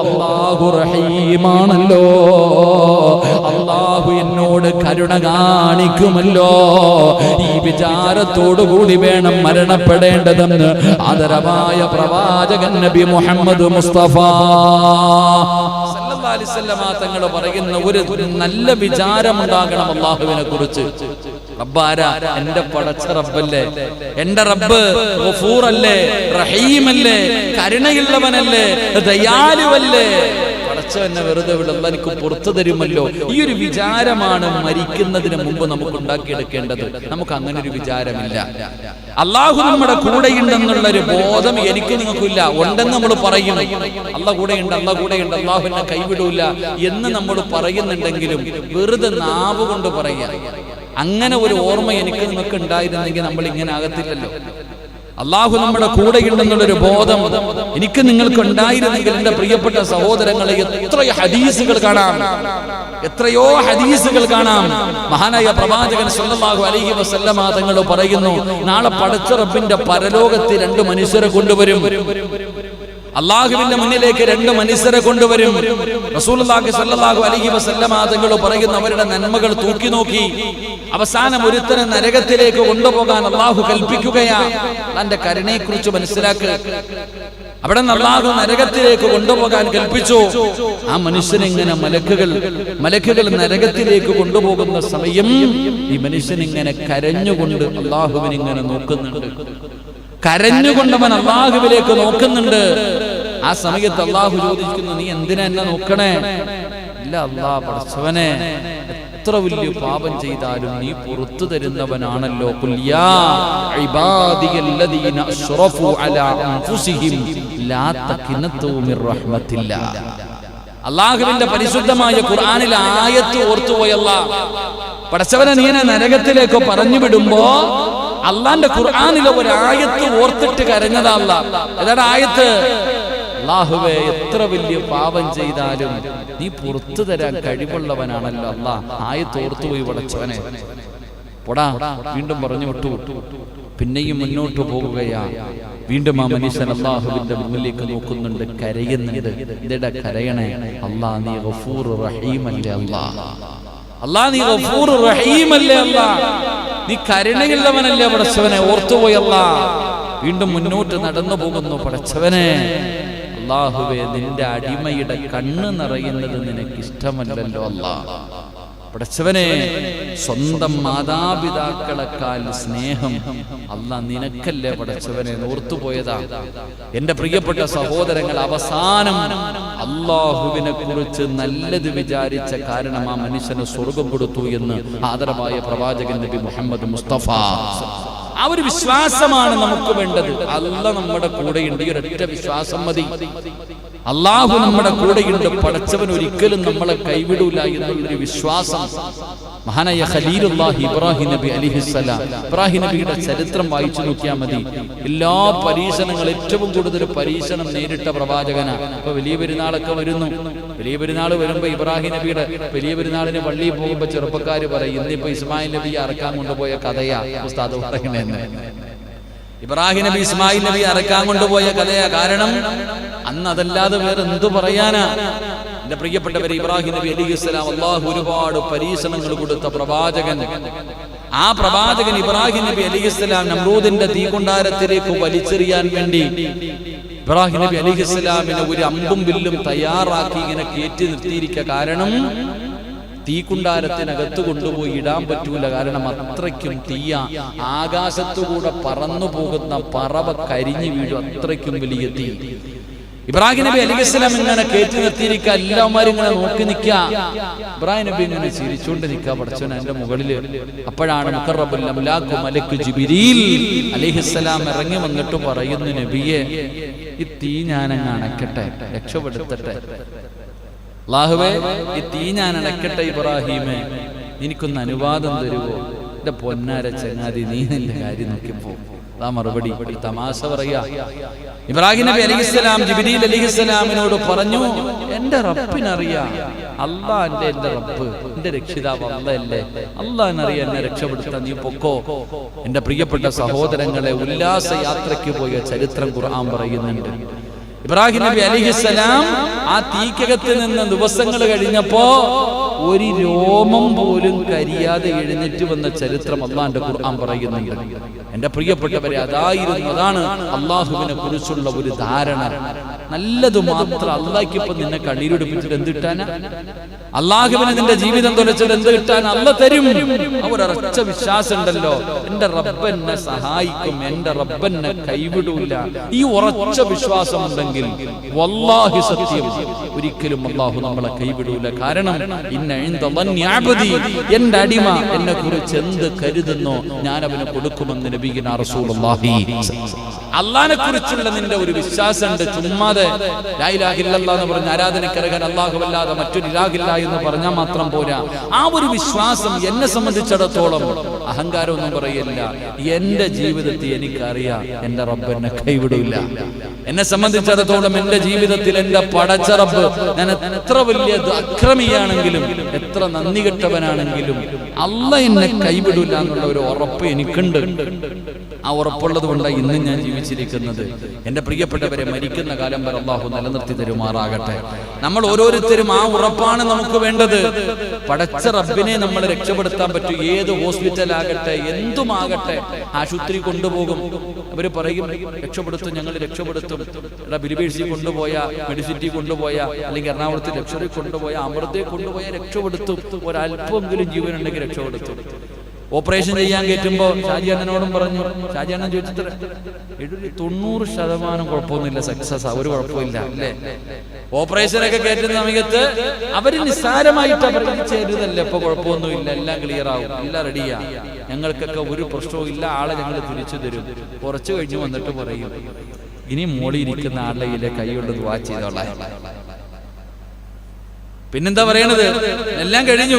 അല്ലാഹു റഹീമാണല്ലോ, അല്ലാഹു എന്നോട് കരുണ കാണിക്കുമല്ലോ. ഈ വിചാരത്തോടു കൂടി വേണം മരണപ്പെടേണ്ടതെന്ന് ആദരവായ പ്രവാചകൻ നബി മുഹമ്മദ് മുസ്തഫ സല്ലല്ലാഹു അലൈഹി വസല്ലമ തങ്ങൾ പറയുന്ന ഒരു നല്ല വിചാരമുണ്ടാകണം അല്ലാഹുവിനെ കുറിച്ച്. റബ്ബാരാ? എന്റെ പടച്ച റബ്ബല്ലേ, എന്റെ റബ്ബ് ഗഫൂറല്ലേ, റഹീമല്ലേ, കരുണയുള്ളവനല്ലേ, ദയാലുവല്ലേ. പടച്ചവനെ വെറുതെ വിടുള്ള എനിക്ക് പുറത്തു തരുമല്ലോ. ഈ ഒരു വിചാരമാണ് മരിക്കുന്നതിന് മുമ്പ് നമുക്ക് ഉണ്ടാക്കിയെടുക്കേണ്ടത്. നമുക്ക് അങ്ങനെ ഒരു വിചാരമില്ല. അള്ളാഹു നമ്മുടെ കൂടെയുണ്ടെന്നുള്ളൊരു ബോധം എനിക്ക് നിങ്ങൾക്കില്ല. ഉണ്ടെന്ന് നമ്മൾ പറയും, അള്ളാഹ് കൂടെയുണ്ട്, അള്ളാഹ് കൂടെയുണ്ട്, അള്ളാഹു എന്നെ കൈവിടൂല എന്ന് നമ്മൾ പറയുന്നുണ്ടെങ്കിലും വെറുതെ നാവ് കൊണ്ട് പറയാ. അങ്ങനെ ഒരു ഓർമ്മ എനിക്ക് നിങ്ങൾക്ക് ഉണ്ടായിരുന്നെങ്കിൽ നമ്മൾ ഇങ്ങനെ ആകത്തില്ലല്ലോ. അള്ളാഹു നമ്മുടെ കൂടെയുണ്ടെന്നുള്ളൊരു ബോധം എനിക്ക് നിങ്ങൾക്ക് ഉണ്ടായിരുന്നെങ്കിൽ എന്റെ പ്രിയപ്പെട്ട സഹോദരങ്ങളെ, എത്രയോ ഹദീസുകൾ കാണാം. മഹാനായ പ്രവാചകൻ സല്ലല്ലാഹു അലൈഹി വസല്ലമ തങ്ങൾ പറയുന്നു, നാളെ പടച്ച റബ്ബിന്റെ പരലോകത്തിൽ 2 മനുഷ്യരെ കൊണ്ടുവരും. അള്ളാഹുവിന്റെ മുന്നിലേക്ക് രണ്ട് മനുഷ്യരെ കൊണ്ടുവരും. റസൂലുള്ളാഹി സ്വല്ലല്ലാഹു അലൈഹി വസല്ലമ തങ്ങൾ പറയുന്ന അവരുടെ നന്മകൾ തൂക്കി നോക്കി അവസാനം ഒരുത്തനെ നരകത്തിലേക്ക് കൊണ്ടുപോകാൻ അള്ളാഹു കൽപ്പിക്കുകയാണ്. തന്റെ കരുണയെക്കുറിച്ച് മനസ്സിലാക്കുക. അവിടെ നിന്ന് അള്ളാഹു നരകത്തിലേക്ക് കൊണ്ടുപോകാൻ കൽപ്പിച്ചു. ആ മനുഷ്യനെ ഇങ്ങനെ മലക്കുകൾ നരകത്തിലേക്ക് കൊണ്ടുപോകുന്ന സമയം ഈ മനുഷ്യൻ ഇങ്ങനെ കരഞ്ഞുകൊണ്ട് അള്ളാഹുവിനിങ്ങനെ നോക്കുന്നുണ്ട്. കരഞ്ഞുകൊണ്ടവൻ അള്ളാഹുവിലേക്ക് നോക്കുന്നുണ്ട്. ആ സമയത്ത് അള്ളാഹു ചോദിക്കുന്നു, നീ എന്തിനാ എന്നെ നോക്കണേ? ഇല്ല അല്ലാഹ് പടച്ചവനെ, എത്ര വലിയ പാപം ചെയ്താലും നീ പുറത്തു തരുന്നവനാണല്ലോ. ഖുൽ യാ ഇബാദിയല്ലദീന അശ്റഫു അലാ അൻഫുസിഹിം ലാ തഖ്നതു മിർ റഹ്മത്തില്ലാ. അല്ലാഹുവിന്റെ പരിശുദ്ധമായ ഖുർആനിലെ ആയത്ത് ഓർത്തുപോയല്ല. പടച്ചവനെ നീ എന്നെ നരകത്തിലേക്ക് പറഞ്ഞു വിടുമ്പോ അള്ളാന്റെ ഖുർആനിലെ ഒരു ആയത്ത് ഓർത്തിട്ട് കരഞ്ഞതാ അല്ലാഹ്. ഏതാണ് ആയത്ത്? അല്ലാഹുവേ, എത്ര വലിയ പാപം ചെയ്താലും നീ പുറത്തു തരാൻ കഴിവുള്ളവനാണല്ലോ അല്ലാഹ്. ആയത്ത് ഓർത്തുപോയി പടച്ചവനെ. പൊടാ, വീണ്ടും പറഞ്ഞു വിട്ടു. പിന്നെയും മുന്നോട്ട് പോകുകയാ. വീണ്ടും ആ മനുഷ്യൻ അല്ലാഹുവിന്റെ മുന്നിലേക്ക് നോക്കുന്നുണ്ട്, കരയുന്നുണ്ട്. ഇതെടാ കരയണേ? അല്ലാഹ് നീ ഗഫൂർ റഹീമല്ലേ അല്ലാഹ്. അല്ലാഹ് നീ ഗഫൂർ റഹീമല്ലേ അല്ലാഹ്. നീ കരുണയുള്ളവനല്ലേ പടച്ചവനെ. ഓർത്തുപോയല്ല. വീണ്ടും മുന്നോട്ട് നടന്നു പോകുന്നു. പടച്ചവനെ, അല്ലാഹുവേ, നിന്റെ അടിമയുടെ കണ്ണ് നിറയുന്നത് നിനക്ക് ഇഷ്ടമല്ലല്ലോ അല്ലാഹ്. പടച്ചവനെ, സ്വന്തം മാതാപിതാക്കളെക്കാൾ സ്നേഹം അല്ലാഹ് നിനക്കല്ലേ പടച്ചവനെ. ഓർത്തുപോയതാ. എന്റെ പ്രിയപ്പെട്ട സഹോദരങ്ങൾ, അവസാനം അല്ലാഹുവിനെ കുറിച്ച് നല്ലത് വിചാരിച്ച കാരണം ആ മനുഷ്യന് സ്വർഗം കൊടുത്തു എന്ന് ആദരവായ പ്രവാചകൻ നബി മുഹമ്മദ് മുസ്തഫ. ആ ഒരു വിശ്വാസമാണ് നമുക്ക് വേണ്ടത്. അല്ലാഹ് നമ്മുടെ കൂടെയുണ്ട്. ഈ ഒരൊറ്റ വിശ്വാസം മതി. അല്ലാഹു നമ്മുടെ കൂടെയുണ്ട്. പടച്ചവൻ ഒരിക്കലും നമ്മളെ കൈവിടൂല എന്നുള്ളൊരു വിശ്വാസം. മഹാനായ ഖലീലുല്ലാഹി ഇബ്രാഹിം നബി അലൈഹിസ്സലാം, ഇബ്രാഹിം നബിയുടെ ചരിത്രം വായിച്ചു നോക്കിയാൽ മതി. എല്ലാ പരീക്ഷണങ്ങൾ, ഏറ്റവും കൂടുതൽ പരീക്ഷണം നേരിട്ട പ്രവാചകനാണ്. ഇപ്പൊ വലിയ പെരുന്നാളൊക്കെ വരുന്നു. വലിയ പെരുന്നാൾ വരുമ്പോ ഇബ്രാഹിം നബിയുടെ വലിയ പെരുന്നാളിന് പള്ളിയിൽ പോകുമ്പോ ചെറുപ്പക്കാര് പറയും, ഇന്നിപ്പോ ഇസ്മായിൽ നബി അറക്കാൻ കൊണ്ടുപോയ കഥയാ ഉസ്താദ് പറയുന്നത്. ഇബ്രാഹിം നബി ഇസ്മായിൽ നബി അറക്കാൻ കൊണ്ടുപോയ കഥയാ. കാരണം അന്ന് അതല്ലാതെ വേറെ എന്തു പറയാനാ? എന്റെ പ്രിയപ്പെട്ടവരെ, ഇബ്രാഹിം നബി അലൈഹിസ്സലാം അല്ലാഹു ഒരുപാട് പരീക്ഷണങ്ങൾ കൊടുത്ത പ്രവാചകൻ. ആ പ്രവാചകൻ ഇബ്രാഹിം നബി അലൈഹിസ്സലാം നമ്രൂദിന്റെ തീകൊണ്ടാരത്തിലേക്ക് വലിച്ചെറിയാൻ വേണ്ടി ഇബ്രാഹിം നബി അലൈഹിസ്സലാമിനെ ഒരു അമ്പും വില്ലും തയ്യാറാക്കി ഇങ്ങനെ കയറ്റി നിർത്തിയിരിക്കുക. കാരണം തീക്കുണ്ടാരത്തിനകത്ത് കൊണ്ടുപോയി ഇടാൻ പറ്റൂല. കാരണം അത്രയ്ക്കും തീയ. ആകാശത്തുകൂടെ പറന്നു പോകുന്ന പറവ കരിഞ്ഞു വീഴും. അത്രയ്ക്കും വലിയ തീ. ഇബ്രാഹിം നബി അലൈഹിസ്സലാം ഇങ്ങനെ കയറ്റി നിർത്തിയിരിക്കുക. എല്ലാവരും ഇങ്ങനെ നോക്കി നിൽക്കുക. ഇബ്രാഹിം നബി ഇങ്ങനെ ചിരിച്ചുകൊണ്ട് നിൽക്കുക. പടച്ചവൻ എന്റെ മുകളില്. അപ്പോഴാണ് മുഖറബുൽ അംലാഖു മലക്ക് ജിബ്രീൽ അലൈഹിസ്സലാം ഇറങ്ങി വന്നിട്ട് പറയുന്നു, നബിയെ, ഈ തീ ഞാനങ്ങ് അണക്കട്ടെ, രക്ഷപ്പെടുത്തട്ടെ. അല്ലാഹുവേ, ഈ തീ ഞാൻ അണക്കട്ടെ. ഇബ്രാഹിമേ, എനിക്കൊന്ന് അനുവാദം തരുവോ? എന്റെ പൊന്നാര ചങ്ങാതി, നീ നിന്റെ കാര്യം നോക്കിപ്പോ. അതാ മറുപടി. തമാശ പറയാ. ഇബ്രാഹിം നബി അലൈഹിസ്സലാം ജിബ്രീൽ അലൈഹിസ്സലാമിനോട് പറഞ്ഞു, എന്റെ റബ്ബിനറിയാം. അല്ലാഹ് എന്റെ റബ്ബ്, എന്റെ രക്ഷിതാവ് അല്ലാഹല്ലേ. അല്ലാഹ്നറിയാം എന്നെ രക്ഷപ്പെടുത്താൻ. നീ പൊക്കോ. എന്റെ പ്രിയപ്പെട്ട സഹോദരങ്ങളെ, ഉല്ലാസ യാത്രയ്ക്ക് പോയ ചരിത്രം ഖുർആൻ പറയുന്നുണ്ട്. ഇബ്രാഹിം നബി അലൈഹിസ്സലാം ആ തീക്കകത്ത് നിന്ന് ദിവസങ്ങൾ കഴിഞ്ഞപ്പോ ഒരു രോമം പോലും കരിയാതെ എഴുന്നേറ്റ് വന്ന ചരിത്രം അല്ലാഹുവിന്റെ ഖുർആൻ പറയുന്നുണ്ട്. എന്റെ പ്രിയപ്പെട്ടവരെ, അതാണ് അല്ലാഹുവിനെ കുറിച്ചുള്ള ഒരു ധാരണ. നല്ലത് മാത്രം. അല്ലാഹ്ക്ക് ഇപ്പൊ നിന്നെ കണ്ണീരൊടുപ്പിച്ചിട്ട് എന്ത് കിട്ടാനാ? അല്ലാഹുവിനെ നിന്റെ ജീവിതം തൊലച്ചിട്ട് എന്ത് കിട്ടാൻ? അല്ലാഹ് തരും. ആ ഒരൊറ്റ വിശ്വാസം ഉണ്ടല്ലോ, എന്റെ റബ്ബ് എന്നെ സഹായിക്കും, എന്റെ റബ്ബ് എന്നെ കൈവിടൂല. ഈ ഉറച്ച വിശ്വാസം ഉണ്ടെങ്കിൽ വല്ലാഹി സത്യം, ഒരിക്കലും അല്ലാഹു നമ്മളെ കൈവിടൂല. കാരണം എന്റെ അടിമ എന്നെ കുറിച്ച് എന്ത് കരുതുന്നോ ഞാൻ അവന് കൊടുക്കുമെന്ന് നബിയുനാ റസൂലുള്ളാഹി. അല്ലാഹനെ കുറിച്ചുള്ള നിന്റെ ഒരു വിശ്വാസം ഉണ്ട്. ചുമ്മാതെ ലാ ഇലാഹ ഇല്ലല്ലാഹ് എന്ന് പറഞ്ഞ ആരാധനക്കർഹൻ അല്ലാഹുവല്ലാതെ മറ്റൊരു ഇലാഹില്ല എന്ന് പറഞ്ഞാൽ മാത്രം പോരാ. ആ ഒരു വിശ്വാസം എന്നെ സംബന്ധിച്ചിടത്തോളം അഹങ്കാരമൊന്നും പറയില്ല. എന്റെ ജീവിതത്തിൽ എനിക്കറിയാം എന്റെ റബ്ബ് എന്നെ കൈവിടില്ല. എന്നെ സംബന്ധിച്ചിടത്തോളം എന്റെ ജീവിതത്തിൽ എന്റെ പടച്ച റബ്ബ്, ഞാൻ എത്ര വലിയ അക്രമിയാണെങ്കിലും എത്ര നന്ദി കെട്ടവനാണെങ്കിലും അല്ലാഹ് എന്നെ കൈവിടില്ല എന്നുള്ള ഒരു ഉറപ്പ് എനിക്കുണ്ട്. ആ ഉറപ്പുള്ളത് കൊണ്ടാണ് ഇന്നും ഞാൻ ജീവിച്ചിരിക്കുന്നത്. എൻ്റെ പ്രിയപ്പെട്ടവരെ, മരിക്കുന്ന കാലം വരെ അല്ലാഹു നിലനിർത്തി തരുമാറാകട്ടെ. നമ്മൾ ഓരോരുത്തരും ആ ഉറപ്പാണ് നമുക്ക് വേണ്ടത്. പടച്ച റബ്ബിനെ നമ്മൾ രക്ഷപ്പെടുത്താൻ പറ്റും. ഏത് ഹോസ്പിറ്റലാകട്ടെ, എന്തുമാകട്ടെ, ആശുപത്രി കൊണ്ടുപോകും. അവർ പറയും രക്ഷപ്പെടുത്തും, ഞങ്ങൾ രക്ഷപ്പെടുത്തും. ബിലിബേഴ്സി കൊണ്ടുപോയ, മെഡിസിറ്റി കൊണ്ടുപോയ, അല്ലെങ്കിൽ എറണാകുളത്ത് ലക്ഷറി കൊണ്ടുപോയ, അമൃതയെ കൊണ്ടുപോയ രക്ഷപ്പെടുത്തും. ഒരല്പമെങ്കിലും ജീവനുണ്ടെങ്കിൽ രക്ഷപ്പെടുത്തും. ഓപ്പറേഷൻ ചെയ്യാൻ കയറ്റുമ്പോൾ ഷാജിയണ്ണനോടും പറഞ്ഞു. ഷാജിയണ്ണൻ ചോദിച്ചിട്ട് 90% കുഴപ്പമൊന്നുമില്ല, സക്സസ്, ഒരു കുഴപ്പമില്ല അല്ലേ? ഓപ്പറേഷനൊക്കെ കയറ്റുന്ന സമയത്ത് അവര് നിസ്സാരമായിട്ട് അവർക്ക് ചെയ്തതല്ല, ഇപ്പൊ കുഴപ്പമൊന്നുമില്ല, എല്ലാം ക്ലിയർ ആവും, എല്ലാം റെഡിയാ, ഞങ്ങൾക്കൊക്കെ ഒരു പ്രശ്നവും ഇല്ല, ആളെ ഞങ്ങൾ തിരിച്ചു തരും. കുറച്ച് കഴിഞ്ഞ് വന്നിട്ട് പറയും ഇനി മോളിയിരിക്കുന്ന ആളുടെ കൈകൊണ്ട് ദുആ ചെയ്തോളാം. പിന്നെന്താ പറയണത്? എല്ലാം കഴിഞ്ഞു,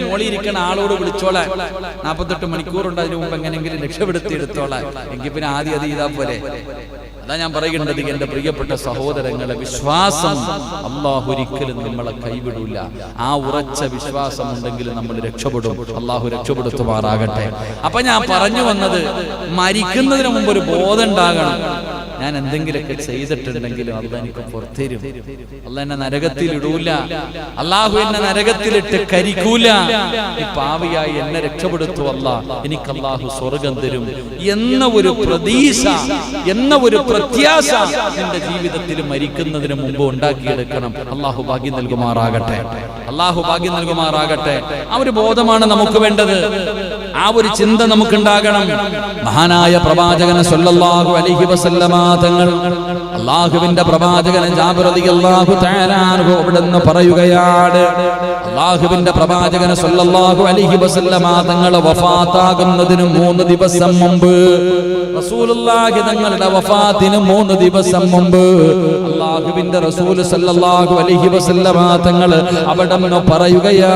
മോളിയിരിക്കുന്ന ആളോട് വിളിച്ചോളാൻ, 48 മണിക്കൂറുണ്ട്, അതിനു മുമ്പ് എങ്ങനെങ്കിലും രക്ഷപ്പെടുത്തി എടുത്തോളാൻ. എങ്കിൽ പിന്നെ ആദ്യം അത് ചെയ്താ പോലെ. അതാ ഞാൻ പറയുന്നത്, എന്റെ പ്രിയപ്പെട്ട സഹോദരങ്ങളെ, വിശ്വാസം അല്ലാഹു ഒരിക്കലും നമ്മളെ കൈവിടൂല. ആ ഉറച്ച വിശ്വാസം ഉണ്ടെങ്കിൽ നമ്മൾ രക്ഷപ്പെടും. അല്ലാഹു രക്ഷപ്പെടുത്തുമാറാകട്ടെ. അപ്പൊ ഞാൻ പറഞ്ഞു വന്നത്, മരിക്കുന്നതിന് മുമ്പ് ഒരു ബോധം ഉണ്ടാകണം. ഞാൻ എന്തെങ്കിലുമൊക്കെ ചെയ്തിട്ടുണ്ടെങ്കിലും അള്ളാഹ് എനിക്ക് പുറത്തരും. അള്ളാഹ് എന്നെ നരകത്തിൽ ഇടൂല, അള്ളാഹു എന്നെ നരകത്തിലിട്ട് കരിക്കൂല. ഈ പാവിയായി എന്നെ രക്ഷപ്പെടുത്തു അല്ലാഹ്, എനിക്ക് അള്ളാഹു സ്വർഗം തരും എന്ന ഒരു പ്രതീക്ഷ, എന്ന ഒരു പ്രത്യാശ നിന്റെ ജീവിതത്തിൽ മരിക്കുന്നതിന് മുമ്പ് ഉണ്ടാക്കിയെടുക്കണം. അള്ളാഹു ഭാഗ്യം നൽകുമാറാകട്ടെ. അള്ളാഹു ഭാഗ്യം നൽകുമാറാകട്ടെ. ആ ഒരു ബോധമാണ് നമുക്ക് വേണ്ടത്. ആ ഒരു ചിന്ത നമുക്കുണ്ടാകണം. മഹാനായ പ്രവാചകൻ സല്ലല്ലാഹു അലൈഹി വസല്ലമ തങ്ങൾ, അല്ലാഹുവിന്റെ പ്രവാചകൻ ജാബിർ റളിയല്ലാഹു തആല അൻഹു അവിടുന്ന് പറയുകയാണ്, അല്ലാഹുവിന്റെ പ്രവാചകൻ സല്ലല്ലാഹു അലൈഹി വസല്ലമ തങ്ങൾ വഫാത്താകുന്നതിന് 3 ദിവസം മുമ്പ്, റസൂലുള്ളാഹി തങ്ങളുടെ വഫാത്തിന് 3 ദിവസം മുമ്പ് അല്ലാഹുവിന്റെ റസൂൽ സല്ലല്ലാഹു അലൈഹി വസല്ലമ തങ്ങൾ അവിടുന്ന് പറയുകയാ,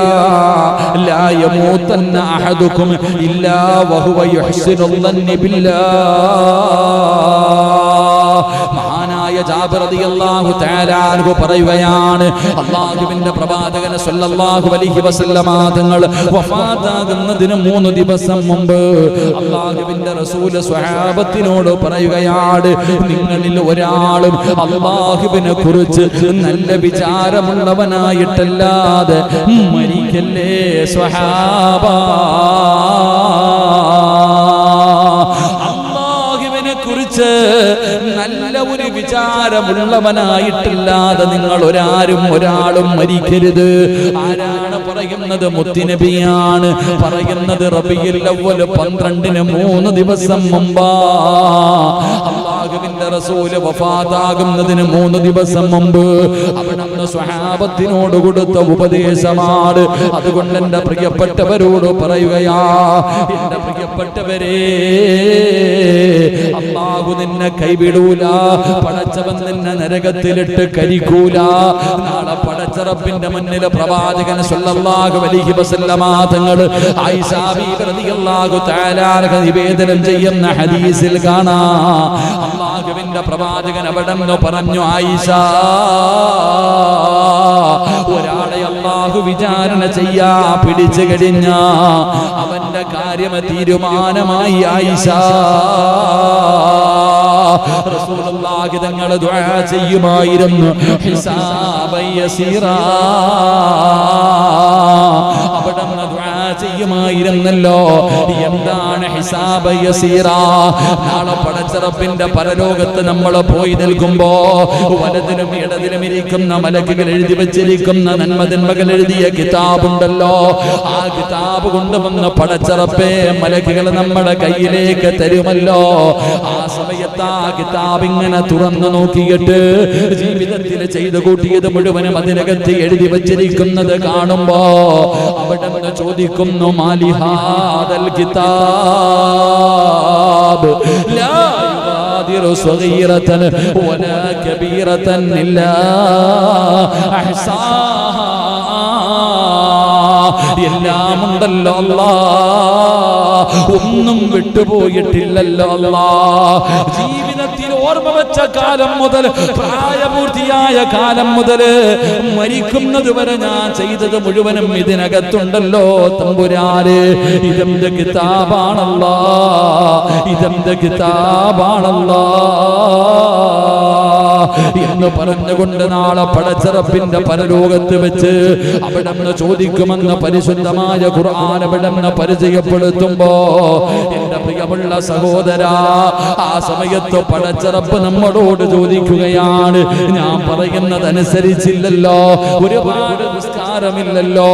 ലാ യമൂതന്ന അഹദുകും ഇല്ലാ വഹുവ യുഹ്സിനുൽ ദന്നി ബില്ലാഹ്. മഹാനായ ജാബിർ റളിയല്ലാഹു തആല അൻഹു പറയുകയാണ്, അല്ലാഹുവിന്റെ പ്രവാചകൻ സല്ലല്ലാഹു അലൈഹി വസല്ലമ തങ്ങൾ വഫാത്താകുന്നതിന് 3 ദിവസം മുമ്പ് അല്ലാഹുവിന്റെ റസൂൽ സ്വഹാബത്തിനോട് പറയുകയാണ്, നിങ്ങളിൽ ഒരാളും അല്ലാഹുവിനെ കുറിച്ച് നല്ല വിചാരമുള്ളവനായിട്ടല്ലാതെ മരിക്കല്ലേ സ്വഹാബ. കുറിച്ച് നല്ല ഒരു വിചാരമുള്ളവനായിട്ടില്ലാതെ നിങ്ങൾ ഒരാളും മരിക്കരുത്. ആരാണ് പറയുന്നത്? മുത്തുനബിയാണ് പറയുന്നത്. റബീഉൽ അവ്വൽ 12-ന് 3 ദിവസം മുമ്പാ അല്ലാഹുവിന്റെ റസൂൽ വഫാത്താകുന്നതിന് 3 ദിവസം മുമ്പ് അവിടുന്ന് സ്വഹാബത്തിനോട് കൊടുത്ത ഉപദേശമാണ്. അതുകൊണ്ട് എന്റെ പ്രിയപ്പെട്ടവരോട് പറയുകയാ, എന്റെ പ്രിയപ്പെട്ടവരെ, അല്ലാഹു നിന്നെ കൈവിടൂല. പടച്ചവൻ നിന്നെ നരകത്തിലിട്ട് കരിക്കൂല. നാളെ പടച്ച റബ്ബിന്റെ മുന്നിൽ പ്രവാചകൻ സല്ലല്ലാഹു അലൈഹി വസല്ലമ തങ്ങൾ ആയിഷ ബീവി റളിയല്ലാഹു തആല അൻഹ നിവേദനം ചെയ്യുന്ന ഹദീസിൽ കാണാം, അല്ലാഹുവിന്റെ പ്രവാചകൻ അവിടെന്ന് പറഞ്ഞു, ആയിഷ, ഒരാളെ അല്ലാഹു വിചാരണ ചെയ്യാ പിടിച്ചു കഴിഞ്ഞ അവന്റെ കാര്യം തീരുമാനമായി. ആയിഷ, റസൂലുള്ളാഹി തങ്ങൾ ദുആ ചെയ്യുമായിരുന്നു, ഹിസാബൻ യസീറാ. അവിടുന്ന് ദുആ ചെയ്യുമായിരുന്നല്ലോ. എന്താണ് ഹിസാബൻ യസീറാ? നാളെ പടച്ച റബ്ബിന്റെ പരലോകത്ത് നമ്മൾ പോയി നിൽക്കുമ്പോ വലതിലും ഇടതിലും ഇരിക്കുന്ന മലക്കുകൾ എഴുതി വെച്ചിരിക്കുന്ന നന്മകൾ എഴുതിയ കിതാബുണ്ടല്ലോ, ആ കിതാബ് കൊണ്ടുവന്ന് പടച്ച റബ്ബേ മലക്കുകൾ നമ്മുടെ കയ്യിലേക്ക് തരുമല്ലോ. ആ സമയത്ത് ആ കിതാബ് ഇങ്ങനെ തുറന്നു നോക്കിയിട്ട് ജീവിതത്തിൽ ചെയ്തു കൂട്ടിയത് മുഴുവനും അതിനകത്ത് എഴുതി വച്ചിരിക്കുന്നത് കാണുമ്പോ അവിടെ നിന്ന് ചോദിക്കുന്നു, മാലിഹാദൽ കിതാബ് ലാ യുഗാദിറു സഗീറതൻ വലാ കബീറതൻ ഇല്ലാ അഹ്സാഹാ. എല്ലാം ഉണ്ടല്ലോ അല്ലാ, ഒന്നും വിട്ടുപോയിട്ടില്ലല്ലോ അല്ലാ. ജീവിതത്തിൽ ഓർമ്മ വെച്ച കാലം മുതൽ പ്രായപൂർത്തിയായ കാലം മുതൽ മരിക്കുന്നത് വരെ ഞാൻ ചെയ്തത് മുഴുവനും ഇതിനകത്തുണ്ടല്ലോ തമ്പുരാനെ. ഇതെന്റെ കിതാബാണല്ലാ, ഇതെന്റെ കിതാബാണല്ലാ എന്ന് പറഞ്ഞുകൊണ്ട് നാളെ പടച്ചറപ്പിന്റെ പരലോകത്ത് വെച്ച് അവിടെന്ന് ചോദിക്കുമെന്ന് പരിശുദ്ധമായ ഖുർആൻ അവിടെന്ന് പരിചയപ്പെടുത്തുമ്പോ എന്റെ പ്രിയമുള്ള സഹോദരാ, ആ സമയത്ത് പടച്ചറപ്പ് നമ്മളോട് ചോദിക്കുകയാണ്, ഞാൻ പറയുന്നതനുസരിച്ചില്ലല്ലോ, ഒരുപാട് നിസ്കാരമില്ലല്ലോ.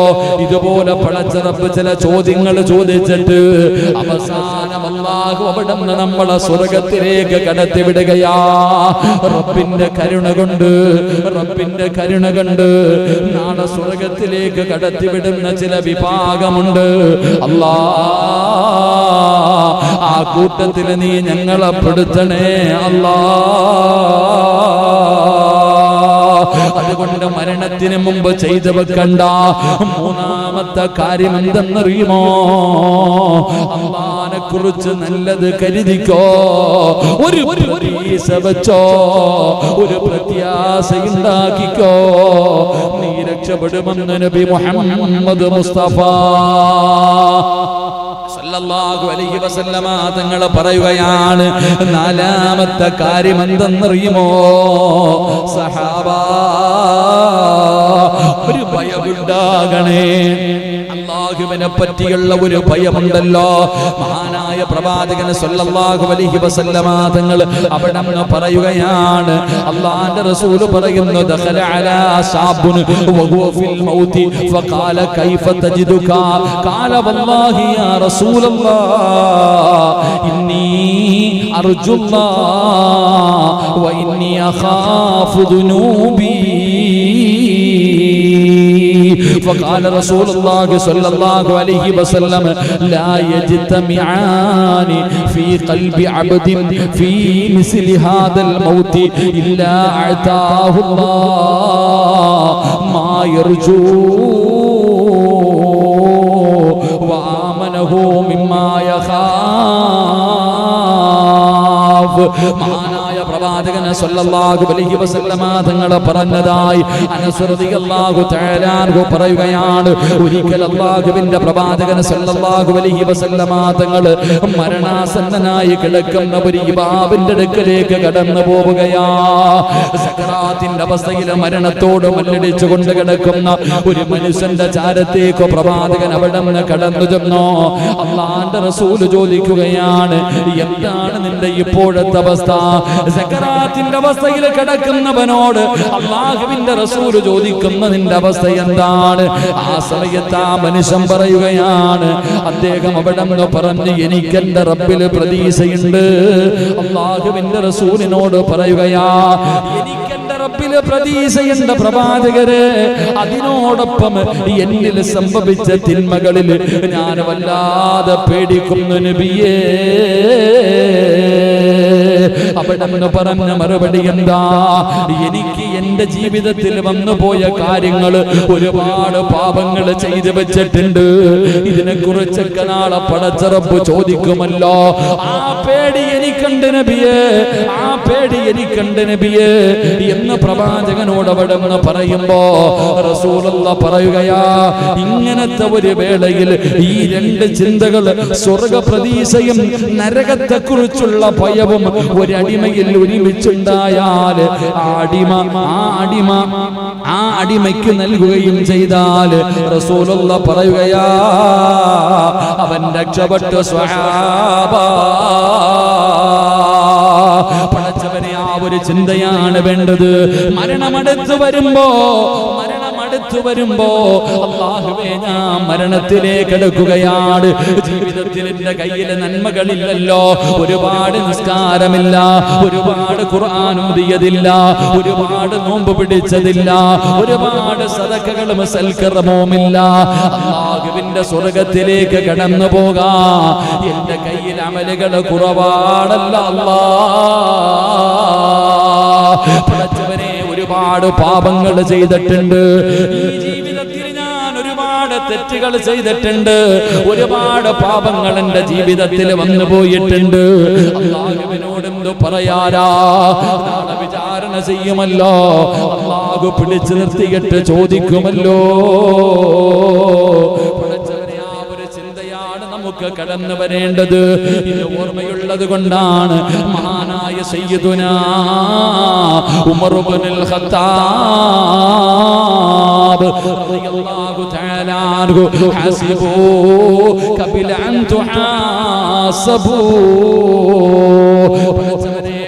ഇതുപോലെ പടച്ചറപ്പ് ചില ചോദ്യങ്ങൾ ചോദിച്ചിട്ട് അവസാനം അല്ലാഹു അവിടെന്ന് നമ്മളെ സ്വർഗത്തിലേക്ക് കടത്തിവിടുകയാ. റബ്ബിന്റെ കരുണ കൊണ്ട്, റബ്ബിന്റെ കരുണ കൊണ്ട് നാളെ സ്വർഗത്തിലേക്ക് കടത്തിവിടുന്ന ചില വിഭാഗമുണ്ട്. അല്ലാ, ആ കൂട്ടത്തിൽ നീ ഞങ്ങളെ പെടുത്തണേ അല്ലാ. അതുകൊണ്ട് മരണത്തിന് മുമ്പ് ചെയ്തു വെക്കണ്ട മൂന്നാമത്തെ കാര്യം എന്തെന്നറിയുമോ? അല്ലാഹുവിനെ കുറിച്ച് നല്ലത് കരുതിക്കോ, ഒരു പ്രതീക്ഷ വെച്ചോ, ഒരു പ്രത്യാശ ഉണ്ടാക്കിക്കോ, നീ രക്ഷപ്പെടുമെന്ന് നബി മുഹമ്മദ് മുസ്തഫ സല്ലല്ലാഹു അലൈഹി വസല്ലമ തങ്ങൾ പറയുകയാണ്. നാലാമത്തെ കാര്യം എന്തെന്നറിയുമോ സഹാബാ? ഒരു ഭയമുണ്ടാകണേ. അല്ലാഹുവിനെ പറ്റിയുള്ള ഒരു ഭയമുണ്ടല്ലോ. മഹാനായ പ്രവാചകൻ സല്ലല്ലാഹു അലൈഹി വസല്ലമ തങ്ങൾ അവിടെ പറയുകയാണ്, അല്ലാഹുവിന്റെ റസൂൽ പറയുന്നു, ദഖല അലാ ശാബുൻ വഹുവ ഫിൽ മൗതി ഫഖാല കൈഫ തജിദുക ഖാല വല്ലാഹി യാ റസൂലല്ലാഹ് ഇന്നി അർജുല്ലാഹ് വ ഇന്നി അഖാഫു ദുനൂബി. فقال رسول الله صلى الله عليه وسلم لا يجتمعان في قلب عبد في مثل هذا الموت إلا أعطاه الله ما يرجو وآمنه مما يخاف. മഹാനായ പ്രവാചകൻ സല്ലല്ലാഹു അലൈഹി വസല്ലമ തങ്ങൾ പറഞ്ഞതായി അനസ് റളിയല്ലാഹു തആല അൻഹു പറയുകയാണ്. ഒരിക്കൽ അല്ലാഹുവിന്റെ പ്രവാചകൻ സല്ലല്ലാഹു അലൈഹി വസല്ലമ തങ്ങൾ മരണാസന്നനായി കിടക്കുന്ന ഒരു ഇമാമിന്റെ അടുക്കലേക്ക് കടന്നു പോവുകയാ. സക്കറാത്തിന്റെ അവസ്ഥയിൽ മരണത്തോട് മല്ലടിച്ചുകൊണ്ട് കിടക്കുന്ന ഒരു മനുഷ്യന്റെ ചാരത്തേക്ക് പ്രവാചകൻ അവിടെ നിന്ന് കടന്നു ചെന്നു. അല്ലാഹുവിന്റെ റസൂൽ ചോദിക്കുകയാണ്, എന്താണ് നിന്റെ ഇപ്പോഴത്തെ അവസ്ഥ? സക്കറാത്തിന്റെ അവസ്ഥയിൽ കിടക്കുന്നവനോട് അല്ലാഹുവിന്റെ റസൂൽ ചോദിക്കുന്ന നിന്റെ അവസ്ഥ എന്താണ്? ആ സമയത്ത് ആ മനുഷ്യൻ പറയുകയാണ്, അദ്ദേഹം അവിടെ നിന്ന് പറഞ്ഞു, എനിക്കെന്റെ റബ്ബിൽ പ്രതീക്ഷയുണ്ട്. അല്ലാഹുവിന്റെ റസൂലിനോട് പറയുകയാ, എനിക്കെന്റെ റബ്ബിൽ പ്രതീക്ഷയുണ്ട് പ്രവാചകരെ. അതിനോടൊപ്പം എന്നിൽ സംഭവിച്ച തിന്മകളിൽ ഞാൻ വല്ലാതെ പേടിക്കുന്നു നബിയേ. അവിടെ പറഞ്ഞ മറുപടി എന്താ? എനിക്ക് എന്റെ ജീവിതത്തിൽ വന്നുപോയ കാര്യങ്ങൾ, ഒരുപാട് പാപങ്ങൾ ചെയ്തു വെച്ചിട്ടുണ്ട്. ഇതിനെ കുറിച്ചൊക്കെ നാളെ പടച്ചറപ്പ് ചോദിക്കുമല്ലോ. ആ പേടി എനിക്കുണ്ട് നബിയേ, ആ പേടി എനിക്കുണ്ട് നബിയേ എന്ന് പ്രവാചകനോട് അവിടെ പറയുമ്പോ റസൂലുള്ളാഹി പറയുകയാ, ഇങ്ങനത്തെ ഒരു വേളയിൽ ഈ രണ്ട് ചിന്തകൾ, സ്വർഗപ്രതീക്ഷയും നരകത്തെ കുറിച്ചുള്ള ഭയവും ഒരടിമയിൽ ഒരുമിച്ചുണ്ടായാൽ ആ അടിമയ്ക്ക് നൽകുകയും ചെയ്താൽ റസൂലുള്ളാഹി പറയുകയാ, അവൻ രക്ഷപ്പെട്ടു സ്വഹാബാ. പടച്ചവനെ, ആ ഒരു ചിന്തയാണ് വേണ്ടത്. മരണമടുത്തു വരുമ്പോ അല്ലാഹുവേ, ഞാൻ മരണത്തിലേക്ക് അടുക്കുകയാണ്. ജീവിതത്തിൽ എന്റെ കയ്യിൽ നന്മകളില്ലല്ലോ. ഒരുപാട് നിസ്കാരമില്ല, ഒരുപാട് ഖുർആൻ ഓതിയതില്ല, ഒരുപാട് നോമ്പ് പിടിച്ചതില്ല, ഒരുപാട് സദഖകളും സൽക്കർമ്മവുമില്ല. അല്ലാഹുവിന്റെ സ്വർഗത്തിലേക്ക് കടന്നു പോകാൻ എന്റെ കയ്യിൽ അമലുകൾ കുറവാണല്ലോ അല്ലാഹ്. പടച്ചവനെ, ഒരുപാട് പാപങ്ങൾ ചെയ്തിട്ടുണ്ട്. ഈ ജീവിതത്തിൽ ഞാൻ ഒരുപാട് തെറ്റുകൾ ചെയ്തിട്ടുണ്ട്, ഒരുപാട് പാപങ്ങൾ എന്റെ ജീവിതത്തിൽ വന്നു പോയിട്ടുണ്ട്. അല്ലാഹുവിനോട് എന്തു പറയാരാ? നാളെ വിചാരണ ചെയ്യുമല്ലോ, അല്ലാഹു പിടിച്ചു നിർത്തിയിട്ട് ചോദിക്കുമല്ലോ. നമുക്ക് കടന്നു വരേണ്ടത്. ഇത് ഓർമ്മയുള്ളത് കൊണ്ടാണ് മഹാനായ സയ്യിദുനാ ഉമർ ഇബ്നുൽ ഖത്താബ് റളിയല്ലാഹു തആല അൻഹു ഹസിബൂ ഖബല അൻ തുഹാസബൂ,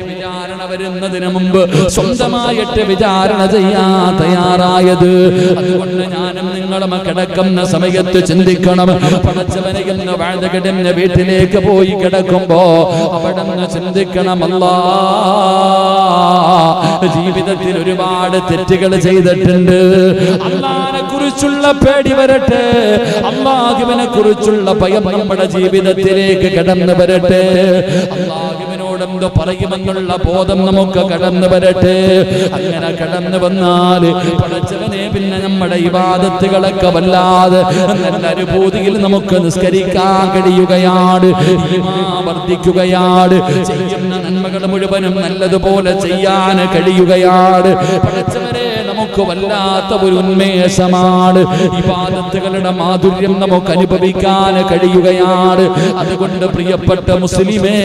വിചാരണ വരുന്നതിന് മുമ്പ് സ്വന്തമായിട്ട് വിചാരണ ചെയ്യാൻ തയ്യാറായത്. അതുകൊണ്ട് ഞാനും നിങ്ങളും കിടക്കുന്ന സമയത്ത് ചിന്തിക്കണം, പടച്ചവനെ എന്ന് വാഴകടന്റെ വീട്ടിലേക്ക് പോയി കിടക്കുമ്പോ അവിടെ നിന്ന് ചിന്തിക്കണം, അല്ലാഹ് ജീവിതത്തിൽ ഒരുപാട് തെറ്റുകൾ ചെയ്തിട്ടുണ്ട്, അല്ലാഹുവിനെ കുറിച്ചുള്ള പേടി വരട്ടെ, അല്ലാഹുവിനെ കുറിച്ചുള്ള ഭയം നമ്മുടെ ജീവിതത്തിലേക്ക് കടന്നു വരട്ടെ, അല്ലാഹുവിനോട് എന്ത് പറയുമെന്നുള്ള ബോധം നമുക്ക് കടന്നു വരട്ടെ. അങ്ങനെ കടന്നു വന്നാൽ പടച്ചവനെ പിന്നെ നമ്മുടെ ഇബാദത്തുകളൊക്കെ വല്ലാതെ നല്ല അനുഭൂതിയിൽ നമുക്ക് നിസ്കരിക്കാൻ കഴിയുകയാണ്, ഈമാൻ വർദ്ധിക്കുകയാണ്, ചെയ്യുന്ന നന്മകൾ മുഴുവനും നല്ലതുപോലെ ചെയ്യാൻ കഴിയുകയാണ്. പടച്ചവനെ നമുക്ക് വല്ലാത്ത ഒരു ഉന്മേഷമാണ്, ഇബാദത്തുകളുടെ മാധുര്യം നമുക്ക് അനുഭവിക്കാൻ കഴിയുകയാണ്. അതുകൊണ്ട് പ്രിയപ്പെട്ട മുസ്ലിമേ,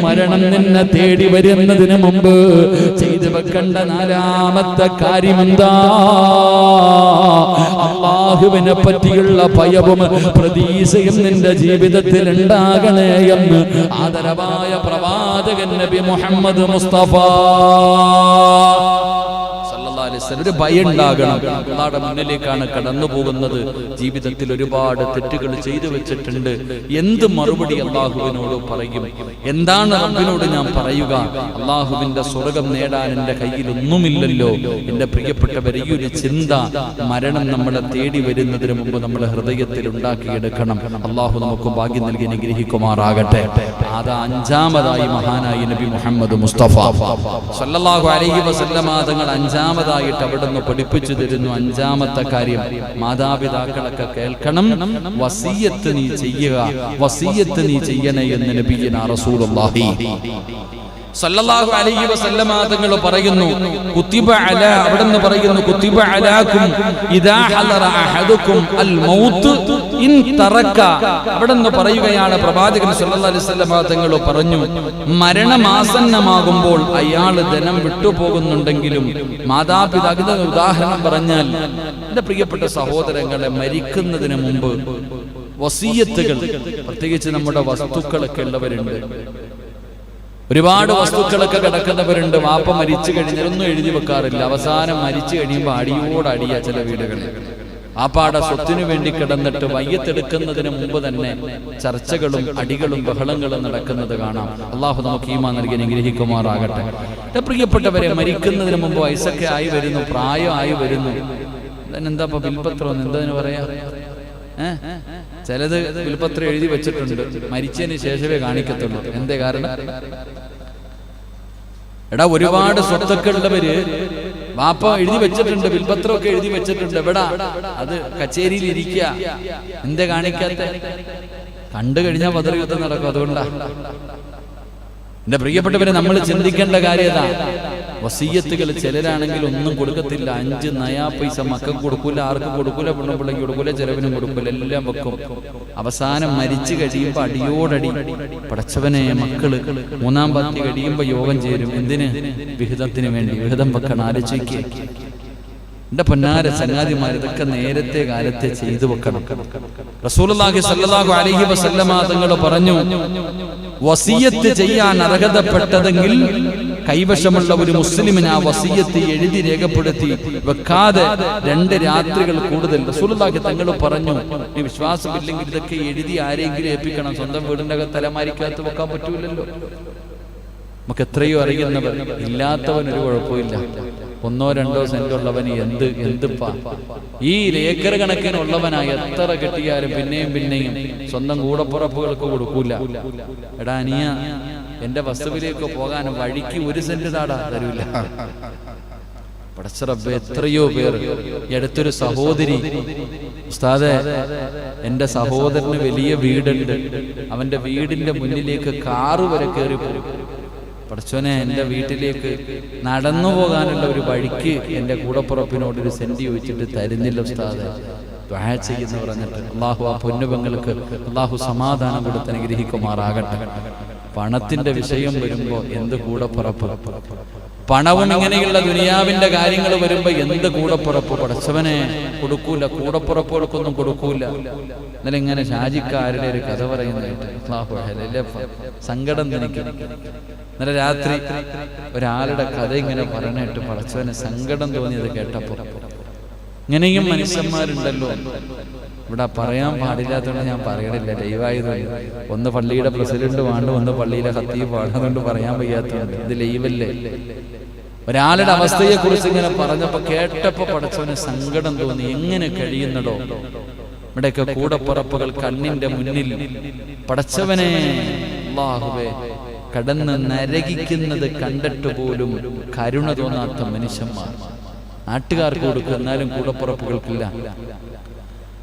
മരണം നിന്നെ തേടി വരുന്നതിന് മുമ്പ് ചെയ്തു വെക്കേണ്ട നാലാമത്തെ കാര്യമെന്താ? അല്ലാഹുവിനെ പറ്റിയുള്ള ഭയവും പ്രതീക്ഷയും നിന്റെ ജീവിതത്തിൽ ഉണ്ടാകണേ എന്ന് ആദരവായ പ്രവാചകൻ നബി മുഹമ്മദ് മുസ്തഫ ഒരു ഭയം ഉണ്ടാകണം. അല്ലാഹുവിന്റെ മുന്നിലേക്കാണ് കടന്നു പോകുന്നത്, ജീവിതത്തിൽ ഒരുപാട് തെറ്റുകൾ ചെയ്തു വെച്ചിട്ടുണ്ട്, എന്ത് മറുപടി അല്ലാഹുവിനോട് പറയും? എന്താണ് റബ്ബിനോട് ഞാൻ പറയുക? അല്ലാഹുവിന്റെ സ്വർഗം നേടാൻ എന്റെ കയ്യിൽ ഒന്നുമില്ലല്ലോ. എന്റെ പ്രിയപ്പെട്ടവരെ, ഈ ഒരു ചിന്ത മരണം നമ്മളെ തേടി വരുന്നതിന് മുമ്പ് നമ്മുടെ ഹൃദയത്തിൽ ഉണ്ടാക്കിയെടുക്കണം. അല്ലാഹു നമുക്ക് ഭാഗ്യം നൽകി അനുഗ്രഹിക്കുമാറാകട്ടെ. അത് അഞ്ചാമതായി മഹാനായ നബി മുഹമ്മദ് മുസ്തഫ സല്ലല്ലാഹു അലൈഹി വസല്ലമ തങ്ങൾ അഞ്ചാമതായിട്ട് അവിടുന്ന് പഠിപ്പിച്ചു തരുന്നു. അഞ്ചാമത്തെ കാര്യം, മാതാപിതാക്കളൊക്കെ കേൾക്കണം, വസിയ്യത്ത് നീ ചെയ്യുക, വസിയ്യത്ത് നീ ചെയ്യണേ എന്ന് നബിയുനാ റസൂലുള്ളാഹി സല്ലല്ലാഹു അലൈഹി വസല്ലമ തങ്ങൾ പറയുന്നു. കുതിബ അലാ, അവിടുന്ന് പറയുന്നു, കുതിബ അലാകും ഇദാ ഹദറ അഹദുകും അൽ മൗത്ത് ഇൻ തറക. അവിടുന്ന് പറയുകയാണ്, പ്രവാചകൻ സല്ലല്ലാഹു അലൈഹി വസല്ലമ തങ്ങൾ പറഞ്ഞു, മരണമാസന്നമാകുമ്പോൾ അയാൾ ധനം വിട്ടുപോകുന്നുണ്ടെങ്കിലും മാതാപിതാക്കളുടെ ഉദാഹരണം പറഞ്ഞാൽ, എന്റെ പ്രിയപ്പെട്ട സഹോദരങ്ങളെ, മരിക്കുന്നതിന് മുമ്പ് വസിയ്യത്തുകൾ, പ്രത്യേകിച്ച് നമ്മുടെ വസ്തുക്കളൊക്കെ ഉള്ളവരുണ്ട്, ഒരുപാട് വസ്തുക്കളൊക്കെ കിടക്കുന്നവരുണ്ട്. വാപ്പ മരിച്ചു കഴിഞ്ഞാൽ ഒന്നും എഴുതി വെക്കാറില്ല, അവസാനം മരിച്ചു കഴിയുമ്പോൾ അടിയോടടിയ ചില വീടുകളിൽ വാപ്പാടെ സ്വത്തിനു വേണ്ടി കിടന്നിട്ട് വയ്യത്തെടുക്കുന്നതിന് മുമ്പ് തന്നെ ചർച്ചകളും അടികളും ബഹളങ്ങളും നടക്കുന്നത് കാണാം. അള്ളാഹു നമുക്ക് ഈമാൻ നൽകി അനുഗ്രഹിക്കുമാറാകട്ടെ. പ്രിയപ്പെട്ടവരെ, മരിക്കുന്നതിന് മുമ്പ് വയസ്സൊക്കെ ആയി വരുന്നു, പ്രായമായി വരുന്നു, എന്താ ഇപ്പൊ ബിൽപത്രം എന്താ പറയാ, ചിലത് വിൽപത്രം എഴുതി വെച്ചിട്ടുണ്ട്, മരിച്ചതിന് ശേഷമേ കാണിക്കത്തുള്ളൂ. എന്തേ കാരണം? എടാ, ഒരുപാട് സ്വത്തൊക്കെ ഉള്ളവര് വാപ്പ എഴുതി വെച്ചിട്ടുണ്ട്, വിൽപത്രമൊക്കെ എഴുതി വെച്ചിട്ടുണ്ട്, എവിടാ? അത് കച്ചേരിയിൽ ഇരിക്കുക, എന്തേ കാണിക്കാത്ത? കണ്ടു കഴിഞ്ഞാൽ പതർയുദ്ധം നടക്കും. അതുകൊണ്ടാ എന്റെ പ്രിയപ്പെട്ടവരെ, നമ്മൾ ചിന്തിക്കേണ്ട കാര്യതാ. വസിയ്യത്തുകൾ ചിലരാണെങ്കിൽ ഒന്നും കൊടുക്കത്തില്ല, 5 നയാ പൈസ മക്കൾക്ക് കൊടുക്കൂല, ആർക്കും കൊടുക്കൂല, പെണ്ണുപിള്ളക്ക് കൊടുക്കൂല, ചെലവിനും കൊടുക്കൂല, എല്ലാം വെക്കും. അവസാനം മരിച്ചു കഴിയുമ്പോ അടിയോടടി, പടച്ചവനെ, മക്കള് 3-ാം പത്തി കഴിയുമ്പോ യോഗം ചേരും. എന്തിന്? വിഹിതത്തിന് വേണ്ടി. വിഹിതം വെക്കണം. ആലോചിക്കുക എന്റെ പൊന്നാര ചങ്ങാതിമാർ, ഇതൊക്കെ നേരത്തെ കാലത്തെ ചെയ്തു വെക്കണം. റസൂലുള്ളാഹി സ്വല്ലല്ലാഹു അലൈഹി വസല്ലമ തങ്ങൾ പറഞ്ഞു, വസിയ്യത്ത് ചെയ്യാൻ അർഹതപ്പെട്ടതെങ്കിൽ കൈവശമുള്ള ഒരു മുസ്ലിമിന് ആ വസിയ്യത്ത് എഴുതി രേഖപ്പെടുത്തി വെക്കാതെ 2 രാത്രികൾ കൂടുതൽ. റസൂലുള്ളാഹി തങ്ങൾ പറഞ്ഞു, ഈ വിശ്വാസമില്ലെങ്കിൽ ഇതൊക്കെ എഴുതി ആരെങ്കിലും ഏൽപ്പിക്കണം. സ്വന്തം വീടിന്റെ തലമാരിക്കകത്ത് വെക്കാൻ പറ്റൂലല്ലോ. നമുക്ക് എത്രയോ അറിയുന്നവർ, ഇല്ലാത്തവൻ ഒരു കുഴപ്പമില്ല, 1-2 സെന്റ് ഉള്ളവന് എന്തിപ്പാ. ഈ ഏക്കർ കണക്കിനുള്ളവനായി എത്ര കിട്ടിയാലും പിന്നെയും സ്വന്തം കൂടപ്പുറപ്പുകൾക്ക് കൊടുക്കൂല. എടാ അനിയ, എന്റെ വസ്തുവിലേക്ക് പോകാൻ വഴിക്ക് 1 സെന്റ് താടാ, തരൂല. പടച്ച റബ്ബേ, എത്രയോ പേർ. ഈ അടുത്തൊരു സഹോദരി, ഉസ്താദേ, എൻ്റെ സഹോദരന് വലിയ വീടുണ്ട്, അവന്റെ വീടിന്റെ മുന്നിലേക്ക് കാറ് വരെ കയറി പോകും. പടച്ചോനെ, എൻ്റെ വീട്ടിലേക്ക് നടന്നു പോകാനുള്ള ഒരു വഴിക്ക് എൻ്റെ കൂടപ്പുറപ്പിനോട് ഒരു സെന്റ് ചോദിച്ചിട്ട് തരുന്നില്ല ഉസ്താദേ, ദുആ ചെയ്യുന്നു പറഞ്ഞിട്ട്. അള്ളാഹു ആ പൊന്നുപെങ്ങൾക്ക് അള്ളാഹു സമാധാനം കൊടുത്ത് അനുഗ്രഹിക്കുമാറാകട്ടെ. പണത്തിന്റെ വിഷയം വരുമ്പോ എന്ത് കൂടപ്പുറപ്പ്, പണവും ഇങ്ങനെയുള്ള ദുനിയാവിന്റെ കാര്യങ്ങൾ വരുമ്പോ എന്ത് കൂടപ്പുറപ്പ്. പടച്ചവനെ കൊടുക്കൂല, കൂടപ്പുറപ്പുകൾക്കൊന്നും കൊടുക്കൂല. എന്നാലും ഇങ്ങനെ ഷാജിക്കാരുടെ ഒരു കഥ പറയുന്നതായിട്ട് സങ്കടം എനിക്ക്. ഇന്നലെ രാത്രി ഒരാളുടെ കഥ ഇങ്ങനെ പറഞ്ഞിട്ട് പടച്ചവനെ സങ്കടം തോന്നിയത് കേട്ടപ്പോ. ഇങ്ങനെയും മനുഷ്യന്മാരുണ്ടല്ലോ. ഇവിടെ പറയാൻ പാടില്ലാത്തതുകൊണ്ട് ഞാൻ പറയണില്ല, ലൈവായതുകൊണ്ട്. ഒന്ന് പള്ളിയുടെ പ്രസിഡന്റ് വേണ്ട, ഒന്ന് പള്ളിയിലെ ഖത്തീബ് വേണ്ടതുകൊണ്ട് പറയാൻ വയ്യാത്തതുകൊണ്ട്. ഇത് ലൈവല്ലേ. ഒരാളുടെ അവസ്ഥയെ കുറിച്ച് ഇങ്ങനെ പറഞ്ഞപ്പോ കേട്ടപ്പോ പടച്ചവന് സങ്കടം തോന്നി. എങ്ങനെ കഴിയുന്നടോ ഇവിടെയൊക്കെ കൂടപ്പുറപ്പുകൾ കണ്ണിന്റെ മുന്നിൽ പടച്ചവനെ അല്ലാഹുവേ കടന്ന് നരകിക്കുന്നത് കണ്ടിട്ട് പോലും കരുണ തോന്നാത്ത മനുഷ്യന്മാർ. നാട്ടുകാർക്ക് കൊടുക്കുക, എന്നാലും കൂടപ്പുറപ്പുകൾക്കില്ല.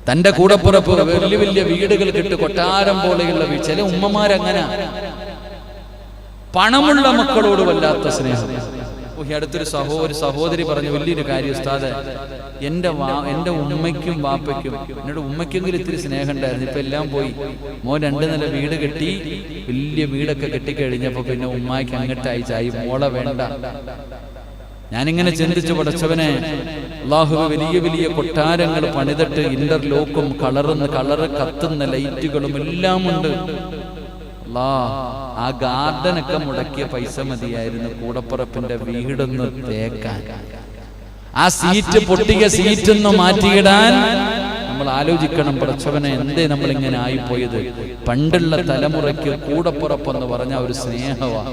തന്റെ കൂടപ്പുറപ്പ് വലിയ വലിയ വീടുകൾ കിട്ട്, കൊട്ടാരം പോലെയുള്ള വീട്. ചില ഉമ്മമാരങ്ങനെ പണമുള്ള മക്കളോട് വല്ലാത്ത സ്നേഹം. ഈ അടുത്തൊരു സഹോദരി പറഞ്ഞു വലിയൊരു കാര്യം, ഉസ്താദേ, എന്റെ ഉമ്മയ്ക്കും വാപ്പയ്ക്കും, എന്നോട് ഉമ്മയ്ക്കെങ്കിലും ഇത്തിരി സ്നേഹം ഉണ്ടായിരുന്നു, ഇപ്പൊ എല്ലാം പോയി. മോൻ 2 നില വീട് കെട്ടി, വലിയ വീടൊക്കെ കെട്ടിക്കഴിഞ്ഞപ്പോ പിന്നെ ഉമ്മായ്ക്ക് അങ്ങോട്ടായി ചായി, മോളെ വേണ്ട. ഞാനിങ്ങനെ ചിന്തിച്ചു, പടച്ചവനെ അല്ലാഹു വലിയ വലിയ കൊട്ടാരങ്ങൾ പണിതിട്ട് ഇന്റർലോക്കും കളറ് കത്തുന്ന ലൈറ്റുകളും എല്ലാം ഉണ്ട്. ആ ഗാർഡനൊക്കെ മുടക്കിയ പൈസ മതിയായിരുന്നു കൂടപ്പുറപ്പിന്റെ വീടൊന്ന് തേക്കാൻ, ആ സീറ്റ് പൊട്ടിയ സീറ്റൊന്ന് മാറ്റിയിടാൻ. നമ്മൾ ആലോചിക്കണം, പടച്ചവനെ എന്തേ നമ്മളിങ്ങനെ ആയിപ്പോയത്. പണ്ടുള്ള തലമുറയ്ക്ക് കൂടപ്പുറപ്പെന്ന് പറഞ്ഞ ഒരു സ്നേഹമാ,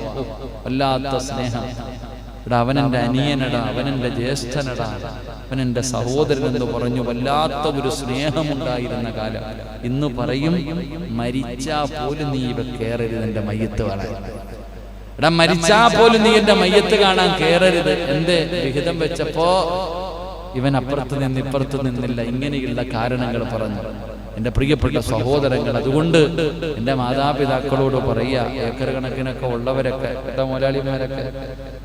വല്ലാത്ത സ്നേഹം. ഇവിടെ അവനെന്റെ അനിയനടാ, അവനെന്റെ ജ്യേഷ്ഠനടാ, അവനെന്റെ സഹോദരൻ എന്ന് പറഞ്ഞു വല്ലാത്ത ഒരു സ്നേഹമുണ്ടായിരുന്ന കാലം. ഇന്ന് പറയും മരിച്ചാ പോലും നീ ഇവ കയറരുത് എന്റെ മയ്യത്ത് കാണാൻ. എടാ, മരിച്ചാ പോലും നീ എന്റെ മയ്യത്ത് കാണാൻ കയറരുത്. എന്തേ? വിഹിതം വെച്ചപ്പോ ഇവൻ അപ്പുറത്ത് നിന്ന് ഇപ്പുറത്ത് നിന്നില്ല. ഇങ്ങനെയുള്ള കാരണങ്ങൾ പറഞ്ഞു. എന്റെ പ്രിയപ്പെട്ട സഹോദരങ്ങൾ, അതുകൊണ്ട് എന്റെ മാതാപിതാക്കളോട് പറയുക, ഏക്കർ കണക്കിനൊക്കെ ഉള്ളവരൊക്കെ, എന്റെ മുതലാളിമാരൊക്കെ,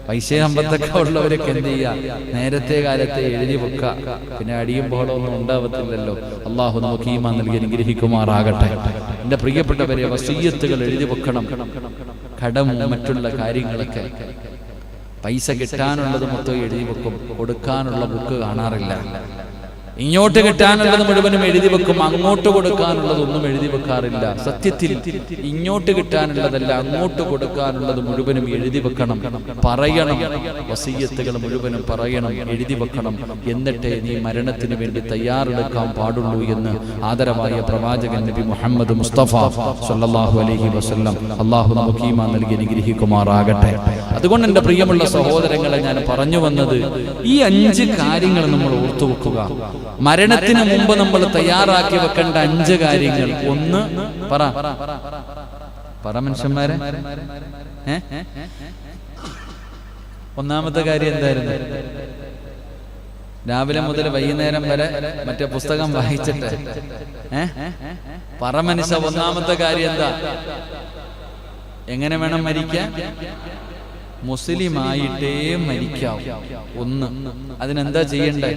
പൈസ സമ്പത്തൊക്കെ ഉള്ളവരൊക്കെ എന്ത് ചെയ്യുക, നേരത്തെ കാലത്തെ എഴുതി വെക്കുക. പിന്നെ അടിയും ബഹളമൊന്നും ഉണ്ടാവത്തില്ലല്ലോ. അള്ളാഹു നമുക്ക് ഈമാൻ നൽകി അനുഗ്രഹിക്കുമാറാകട്ടെ. എന്റെ പ്രിയപ്പെട്ടവരെ, വസിയ്യത്തുകൾ എഴുതി വെക്കണം. കടം മറ്റുള്ള കാര്യങ്ങളൊക്കെ, പൈസ കിട്ടാനുള്ളത് മൊത്തം എഴുതി വെക്കും, കൊടുക്കാനുള്ള ബുക്ക് കാണാറില്ല. ഇങ്ങോട്ട് കിട്ടാനുള്ളത് മുഴുവനും എഴുതി വെക്കും, അങ്ങോട്ട് കൊടുക്കാനുള്ളതൊന്നും എഴുതി വെക്കാറില്ല. സത്യത്തിൽ ഇങ്ങോട്ട് കിട്ടാനുള്ളതല്ല, അങ്ങോട്ട് കൊടുക്കാനുള്ളത് മുഴുവനും എഴുതി വെക്കണം, പറയണം. വസിയ്യത്തുകൾ മുഴുവനും പറയണം, എഴുതി വെക്കണം. എന്നിട്ടേ നീ മരണത്തിന് വേണ്ടി തയ്യാറെടുക്കാൻ പാടുള്ളൂ എന്ന് ആദരവായ പ്രവാചകൻ നബി മുഹമ്മദ് മുസ്തഫ സ്വല്ലല്ലാഹു അലൈഹി വസല്ലം. അല്ലാഹു നമുക്ക് ഈമാൻ നൽകി അനുഗ്രഹിക്കുമാറാകട്ടെ. അതുകൊണ്ട് എൻ്റെ പ്രിയമുള്ള സഹോദരങ്ങളെ, ഞാൻ പറഞ്ഞു വന്നത് ഈ 5 കാര്യങ്ങൾ നമ്മൾ ഓർത്തു വെക്കുക. മരണത്തിന് മുമ്പ് നമ്മൾ തയ്യാറാക്കി വെക്കേണ്ട 5 കാര്യങ്ങൾ. ഒന്ന് പറ മനുഷ്യന്മാരെ, ഒന്നാമത്തെ കാര്യം എന്തായിരുന്നു? രാവിലെ മുതൽ വൈകുന്നേരം വരെ മറ്റേ പുസ്തകം വായിച്ചിട്ട് പറ മനുഷ്യ, ഒന്നാമത്തെ കാര്യം എന്താ? എങ്ങനെ വേണം മരിക്കാൻ? മുസ്ലിമായിട്ടേ മരിക്കാവൂ. ഒന്ന്. അതിനെന്താ ചെയ്യണ്ടേ?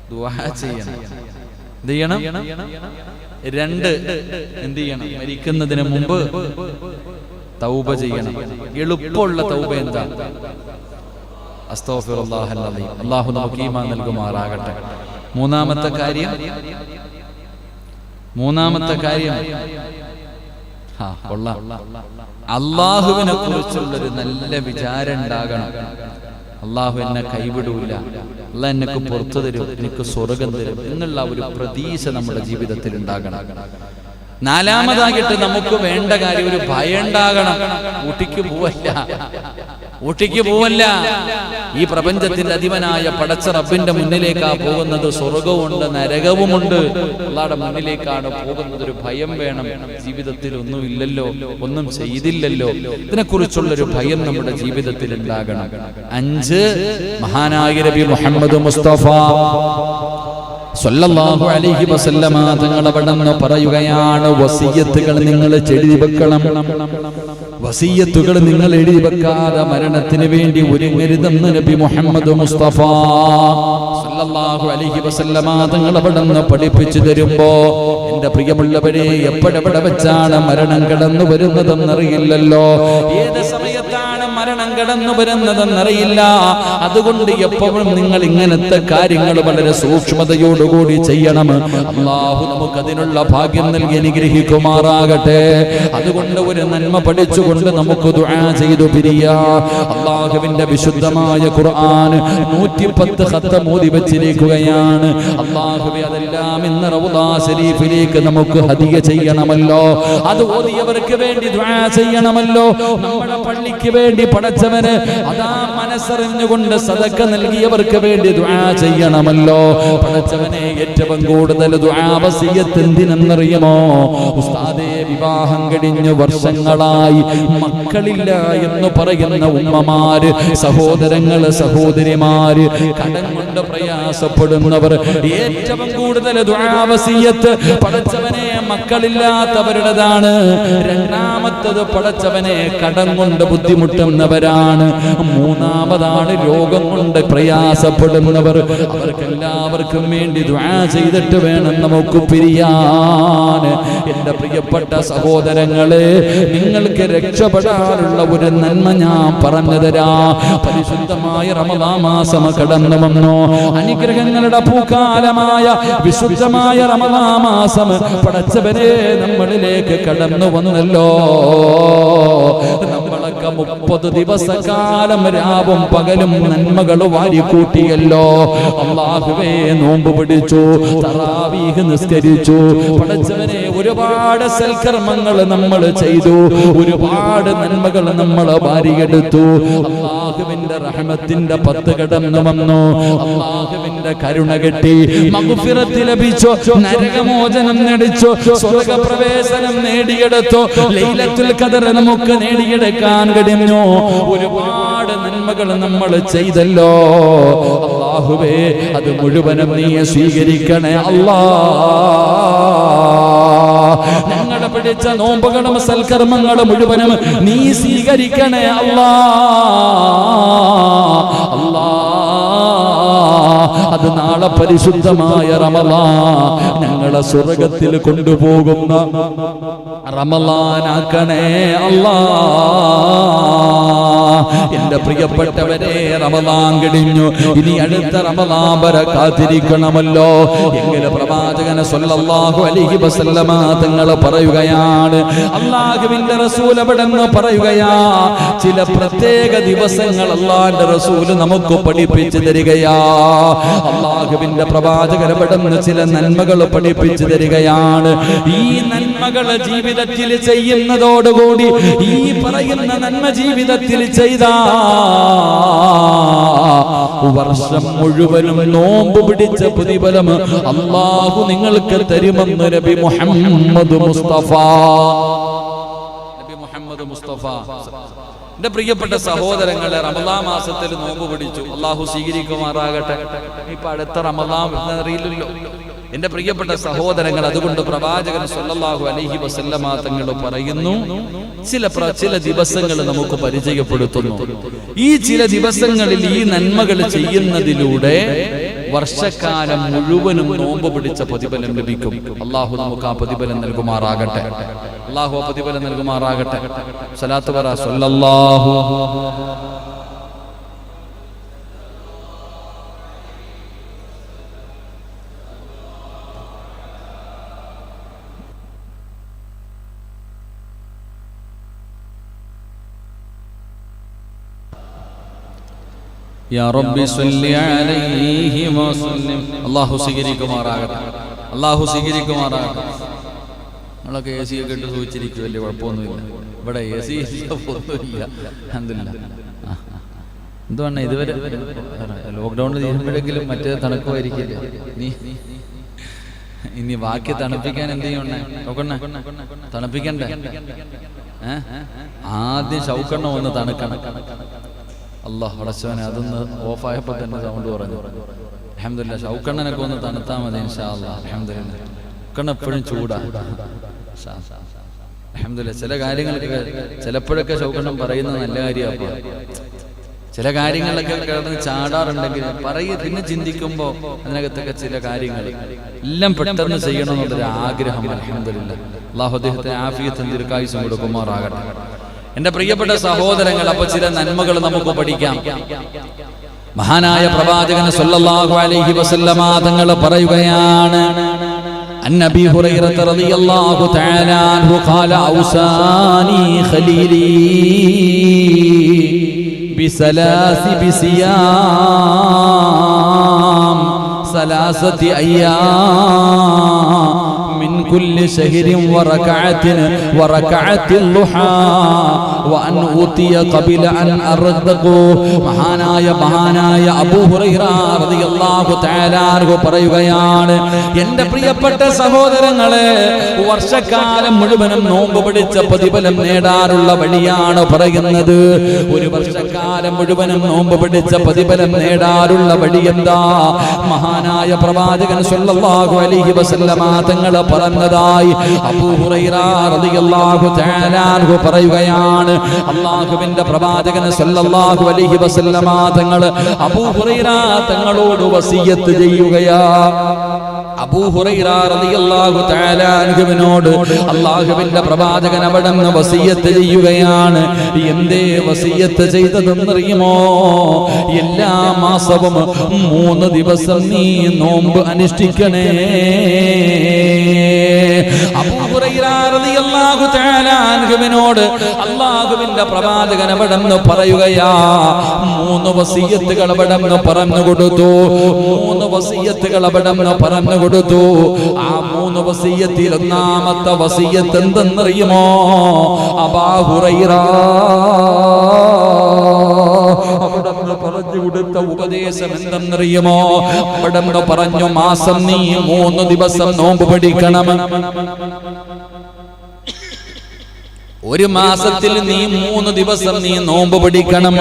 ദുആ ചെയ്യണം. എന്ത് ചെയ്യണം? 2, എന്ത് ചെയ്യണം? മരിക്കുന്നതിന് മുമ്പ് തൗബ ചെയ്യണം. എളുപ്പമുള്ള തൗബ എന്താ? അസ്തഗ്ഫിറുല്ലാഹൽ അലീം. അല്ലാഹു നമുക്ക് ഈമാൻ നൽകുമാറാകട്ടെ. മൂന്നാമത്തെ കാര്യം അള്ളാഹുവിനെ കുറിച്ചുള്ളൊരു നല്ല വിചാരം ഉണ്ടാകണം. അള്ളാഹു എന്നെ കൈവിടൂല, അള്ളാഹ് എന്നെ പുറത്തു തരും, എനിക്ക് സ്വർഗം തരും എന്നുള്ള ഒരു പ്രതീക്ഷ നമ്മുടെ ജീവിതത്തിൽ ഉണ്ടാകണം. 4മതായിട്ട് നമുക്ക് വേണ്ട കാര്യം ഒരു ഭയം ഉണ്ടാകണം. ഊട്ടിക്ക് പോവല്ല, ഊട്ടിക്ക് പോവല്ല, ഈ പ്രപഞ്ചത്തിന്റെ അധിപനായ പടച്ച റബ്ബിന്റെ മുന്നിലേക്കാ പോകുന്നത്. സ്വർഗവുമുണ്ട്, നരകവുമുണ്ട്. അല്ലാഹുവിന്റെ മുന്നിലേക്കാണ് പോകുന്നത്. ഒരു ഭയം വേണം. ജീവിതത്തിൽ ഒന്നും ഇല്ലല്ലോ, ഒന്നും ചെയ്തില്ലല്ലോ, ഇതിനെക്കുറിച്ചുള്ളൊരു ഭയം നമ്മുടെ ജീവിതത്തിൽ ഉണ്ടാകണം. 5 മഹാനായ നബി മുഹമ്മദ് മുസ്തഫ സല്ലല്ലാഹു അലൈഹി വസല്ലമ തങ്ങൾ അവിടുന്ന് പറയുകയാണ്, വസിയ്യത്തുകൾ നിങ്ങൾ എഴുതി വെക്കണം. വസിയ്യത്തുകൾ നിങ്ങൾ എഴുതി വെക്കാതെ മരണത്തിന് വേണ്ടി ഒരുങ്ങരുതെന്ന് നബി മുഹമ്മദ് മുസ്തഫ സല്ലല്ലാഹു അലൈഹി വസല്ലമ തങ്ങൾ അവിടുന്ന് പഠിപ്പിച്ചു തരുമ്പോ, എന്റെ പ്രിയമുള്ളവരെ, എപ്പോഴെവിടെ വെച്ചാണ് മരണം കടന്നു വരുന്നതെന്നറിയില്ലല്ലോ. ഏത് സമയത്താണ് മരണം കടന്നു വരുന്നതെന്നറിയില്ല. അതുകൊണ്ട് എപ്പോഴും നിങ്ങൾ ഇങ്ങനത്തെ കാര്യങ്ങൾ വളരെ സൂക്ഷ്മതയോടുകൂടി ചെയ്യണം. അല്ലാഹു നമുക്കതിനുള്ള ഭാഗ്യം നൽകി അനുഗ്രഹിക്കുമാറാകട്ടെ. അതുകൊണ്ട് ഒരു നന്മ പഠിച്ചുകൊണ്ട് നമുക്ക് ദുആ ചെയ്തു പിരിയാ. അല്ലാഹുവിന്റെ വിശുദ്ധമായ ഖുർആൻ 110 ഖത്തം ഓതി വെച്ചിരിക്കുകയാണ്. അല്ലാഹുവേ, അതെല്ലാം ഇന്ന് റൗളാ ശരീഫിലേക്ക് നമുക്ക് ഹദിയ ചെയ്യണമല്ലോ. അത് ഓതിയവർക്ക് വേണ്ടി ദുആ ചെയ്യണമല്ലോ. നമ്മുടെ പള്ളിക്ക് വേണ്ടി പടച്ചവന് അതാ മനസ്സറിഞ്ഞുകൊണ്ട് സദക്ക നൽകിയവർക്ക് വേണ്ടി ദുആ ചെയ്യണമല്ലോ. പടച്ചവനെ, ഏറ്റവും കൂടുതൽ ദുആ വസിയ്യത്ത് എന്തിനെന്നറിയുമോ? ഉസ്താദേ, വിവാഹം കഴിഞ്ഞ് വർഷങ്ങളായി മക്കളില്ല എന്ന് പറയുന്ന ഉമ്മമാര്, സഹോദരങ്ങള്, സഹോദരിമാര്, കടം കൊണ്ട് പ്രയാസപ്പെടുന്നവർ, ഏറ്റവും കൂടുതൽ ദുആ വസിയ്യത്ത് പടച്ചവനെ മക്കളില്ലാത്തവരുടേതാണ്. രണ്ടാമത്തത് പടച്ചവനെ കടം കൊണ്ട് ബുദ്ധിമുട്ടുന്നവരാണ്. മൂന്നാമതാണ് രോഗം കൊണ്ട് പ്രയാസപ്പെടുന്നവർ. അവർക്കെല്ലാവർക്കും വേണ്ടി ദുആ ചെയ്തിട്ട് വേണം നമുക്ക് പിരിയാൻ. എന്റെ പ്രിയപ്പെട്ട സഹോദരങ്ങളെ, നിങ്ങൾക്ക് രക്ഷപ്പെടാനുള്ള ഒരു നന്മ ഞാൻ പറഞ്ഞു തരാ. പരിശുദ്ധമായ റമദാൻ മാസം കടന്നു വന്നു. അനുഗ്രഹങ്ങളുടെ പൂക്കാലമായ വിശുദ്ധമായ റമദാൻ മാസം പടച്ചവനെ നമ്മളിലേക്ക് കടന്നു വന്നല്ലോ. നമ്മളൊക്കെ 30 ദിവസക്കാലം രാവും പകലും നന്മകൾ വാരിക്കൂട്ടിയല്ലോ. അല്ലാഹുവേ, നോമ്പ് പിടിച്ചു, തറാവീഹ് നിസ്കരിച്ചു. പടച്ചവനെ, ഒരുപാട് സൽക്കർമ്മങ്ങൾ നമ്മൾ ചെയ്തു, ഒരുപാട് നന്മകൾ നമ്മൾ വാരിയെടുത്തു. അല്ലാഹുവിന്റെ റഹ്മത്തിന്റെ 10 കടന്നു വന്നു. അല്ലാഹുവിന്റെ കരുണ കിട്ടി, മഗ്ഫിറത്ത് ലഭിച്ചു, നരകമോചനം നേടിച്ചു, സ്വർഗ്ഗപ്രവേശനം നേടിയെടുത്തു, ലൈലത്തുൽ ഖദർ നമുക്ക് നേടിയെടുക്കാൻ കഴിഞ്ഞു. ഒരുപാട് നന്മകൾ നമ്മൾ ചെയ്തല്ലോ. അല്ലാഹുവേ, അത് മുഴുവനും നീ സ്വീകരിക്കണേ അല്ലാ. ഞങ്ങളെ പിടിച്ച നോമ്പുകളും സൽക്കർമ്മങ്ങളും മുഴുവനും നീ സ്വീകരിക്കണേ അല്ലാ. അല്ലാ, അത് നാളെ പരിശുദ്ധമായ റമളാൻ ഞങ്ങളെ സ്വർഗ്ഗത്തിൽ കൊണ്ടുപോകുന്ന റമളാനാക്കണേ അല്ലാ. എന്റെ പ്രിയപ്പെട്ടവരെ, റമളാൻ കഴിഞ്ഞു, ഇനി അടുത്ത റമളാൻ വരെ കാത്തിരിക്കണമല്ലോ. എങ്കിലും പ്രവാചകൻ സല്ലല്ലാഹു അലൈഹി വസല്ലമ തങ്ങൾ പറയുകയാണ്, അല്ലാഹുവിന്റെ റസൂൽ അവിടെന്ന് പറയുകയാ, ചില പ്രത്യേക ദിവസങ്ങൾ അല്ലാഹുവിന്റെ റസൂൽ നമുക്ക് പഠിപ്പിച്ചു തരികയാ. അല്ലാഹുവിന്റെ പ്രവാചകൻ അവിടെന്ന് ചില നന്മകൾ പഠിപ്പിച്ചു തരികയാണ്. ഈ നന്മകൾ ജീവിതത്തിൽ ചെയ്യുന്നതോടുകൂടി, ഈ പറയുന്ന നന്മ ജീവിതത്തിൽ ചെയ്ത വർഷം മുഴുവനും നോമ്പ് പിടിച്ച പ്രതിഫലം അല്ലാഹു നിങ്ങൾക്ക് തരുമെന്ന് നബി മുഹമ്മദ് മുസ്തഫ. നബി മുഹമ്മദ് മുസ്തഫ. എന്റെ പ്രിയപ്പെട്ട സഹോദരങ്ങളെ, റമളാൻ മാസത്തിൽ നോമ്പ് പിടിച്ചു, അല്ലാഹു സ്വീകരിക്കുമാറാകട്ടെ. ഇപ്പൊ അടുത്ത റമളാൻ അറിയില്ലല്ലോ എന്റെ പ്രിയപ്പെട്ട സഹോദരങ്ങൾ. അതുകൊണ്ട് പ്രവാചകൻ സല്ലല്ലാഹു അലൈഹി വസല്ലമ തങ്ങൾ പറയുന്നു, ചില ദിവസങ്ങൾ നമുക്ക് പരിചയപ്പെടുത്തുന്നു. ഈ ചില ദിവസങ്ങളിൽ ഈ നന്മകൾ ചെയ്യുന്നതിലൂടെ വർഷക്കാലം മുഴുവനും നോമ്പ് പിടിച്ച പ്രതിഫലം ലഭിക്കും. അല്ലാഹു നമുക്ക് ആ പ്രതിഫലം നൽകുമാറാകട്ടെ. അല്ലാഹു ആ പ്രതിഫലം നൽകുമാറാകട്ടെ. സ്വലാത്ത് പറ, സല്ലല്ലാഹു. യാ റബ്ബി സ്വല്ലി അലൈഹി വസല്ലം. അല്ലാഹു സ്വീകരിക്കുമാറാകട്ടെ. അല്ലാഹു സ്വീകരിക്കുമാറാകട്ടെ. നമ്മളൊക്കെ AC ഒക്കെ ഇട്ട് സൂചിച്ചിരിക്കും, വലിയ കുഴപ്പമൊന്നുമില്ല. ഇവിടെ AC ഒന്നുമില്ല, അൽഹംദുലില്ലാഹ്. എന്തുവാണ് ഇതുവരെ ലോക്ക്ഡൗണിൽ തീരുമ്പോഴെങ്കിലും മറ്റേ തണുക്കുമായിരിക്കില്ല. ഇനി ബാക്കി തണുപ്പിക്കാൻ എന്ത് ചെയ്യണേ? നോക്കണേ, തണുപ്പിക്കണ്ടേ? ആദ്യം ഷൗക്കണ്ണ ഒന്ന് തണുക്കണം. അല്ലാഹ് അടച്ചവനെ, അതൊന്ന് ഓഫായപ്പോ തന്നെ സൗണ്ട് പറഞ്ഞു. അൽഹംദുലില്ലാഹ്, ഷൗക്കണ്ണനൊക്കെ ഒന്ന് തണുത്താ മതി ഇൻഷാ അല്ലാഹ്. അൽഹംദുലില്ലാഹ്, ഷൗക്കണ്ണ എപ്പോഴും ചൂടാ. അൽഹംദുലില്ലാഹ്, ചില കാര്യങ്ങളൊക്കെ ചിലപ്പോഴൊക്കെ ഷൗക്കണ്ണൻ പറയുന്നത് നല്ല കാര്യമാണ്. ചില കാര്യങ്ങളൊക്കെ കിടന്ന് ചാടാറുണ്ടെങ്കിൽ പിന്നെ ചിന്തിക്കുമ്പോൾ അതിനകത്തൊക്കെ ചില കാര്യങ്ങൾ എല്ലാം പെട്ടെന്ന് ചെയ്യണമെന്നുള്ളൊരു ആഗ്രഹം. അൽഹംദുലില്ലാഹ്, അല്ലാഹു അദ്ദേഹത്തിന് ആഫിയത്തും ദീർഘായുസ്സും കൊടുക്കുമാറാകട്ടെ. എന്റെ പ്രിയപ്പെട്ട സഹോദരങ്ങൾ, അപ്പൊ ചില നന്മകൾ നമുക്ക് പഠിക്കാം. മഹാനായ പ്രവാചകൻ സല്ലല്ലാഹു അലൈഹി വസല്ലമ തങ്ങൾ പറയുകയാണ്, അന്നബി ഹുറൈറ റളിയല്ലാഹു തആല അൻഹു ഖാല ഔസാനി ഖലീലി ബിസലാസി ബിസിയാം സലാസതി അയ്യാം من كل شهر وركعة الضحى وأن أوتي قبل أن أرزق. മഹാനായ അബൂ ഹുറൈറ റളിയല്ലാഹു തആല അൻഹു പറയുകയാണ്, എന്റെ പ്രിയപ്പെട്ട സഹോദരങ്ങളെ, വർഷക്കാലം മുഴുവനും നോമ്പ് പിടിച്ച പ്രതിഫലം നേടാനുള്ള വഴിയാണ് പറയുന്നത്. ഒരു വർഷക്കാലം മുഴുവനും നോമ്പ് പിടിച്ച പ്രതിഫലം നേടാനുള്ള വഴി എന്താ? മഹാനായ പ്രവാചകൻ സല്ലല്ലാഹു അലൈഹി വസല്ലമ തങ്ങൾ പറഞ്ഞതായി അബൂ ഹുറൈറ റളിയല്ലാഹു തആല അൻഹു പറയുകയാണ്. അല്ലാഹുവിന്റെ പ്രവാചകൻ സല്ലല്ലാഹു അലൈഹി വസല്ലമ തങ്ങൾ അബൂ ഹുറൈറ തങ്ങളോട് വസിയത്ത് ചെയ്യുകയാ. അബൂ ഹുറൈറ റളിയല്ലാഹു തആല അൻഹുവിനോട് അല്ലാഹുവിന്റെ പ്രവാചകൻ അവിടുന്ന് വസിയത്ത് ചെയ്യുകയാണ്. എന്തേ വസിയത്ത് ചെയ്തതെന്നറിയുമോ? എല്ലാ മാസവും 3 ദിവസം നീ നോമ്പ് അനുഷ്ഠിക്കണേ. അബൂ ഹുറൈറ റളിയല്ലാഹു തആല അൻഹുവിനോട് അല്ലാഹുവിന്റെ പ്രവാചകൻ അവിടുന്ന് പറയുകയാ, 3 വസിയത്തുകൾ അവിടുന്ന് പറഞ്ഞു കൊടുത്തു. 3 വസിയത്തുകൾ അവിടുന്ന് പറഞ്ഞു കൊടുത്തു. ആ 3 വസിയത്തിൽ ഒന്നാമത്തെ വസിയത്ത് എന്തെന്നറിയുമോ? അബൂ ഹുറൈറ അവിടുന്ന് പറഞ്ഞു കൊടുത്ത ഉപദേശം എന്തെന്നറിയുമോ? അവിടുന്ന് പറഞ്ഞു, മാസം നീ 3 ദിവസം നോമ്പ് പിടിക്കണം. ഒരു മാസത്തിൽ നീ 3 ദിവസം നീ നോമ്പ് പിടിക്കണം.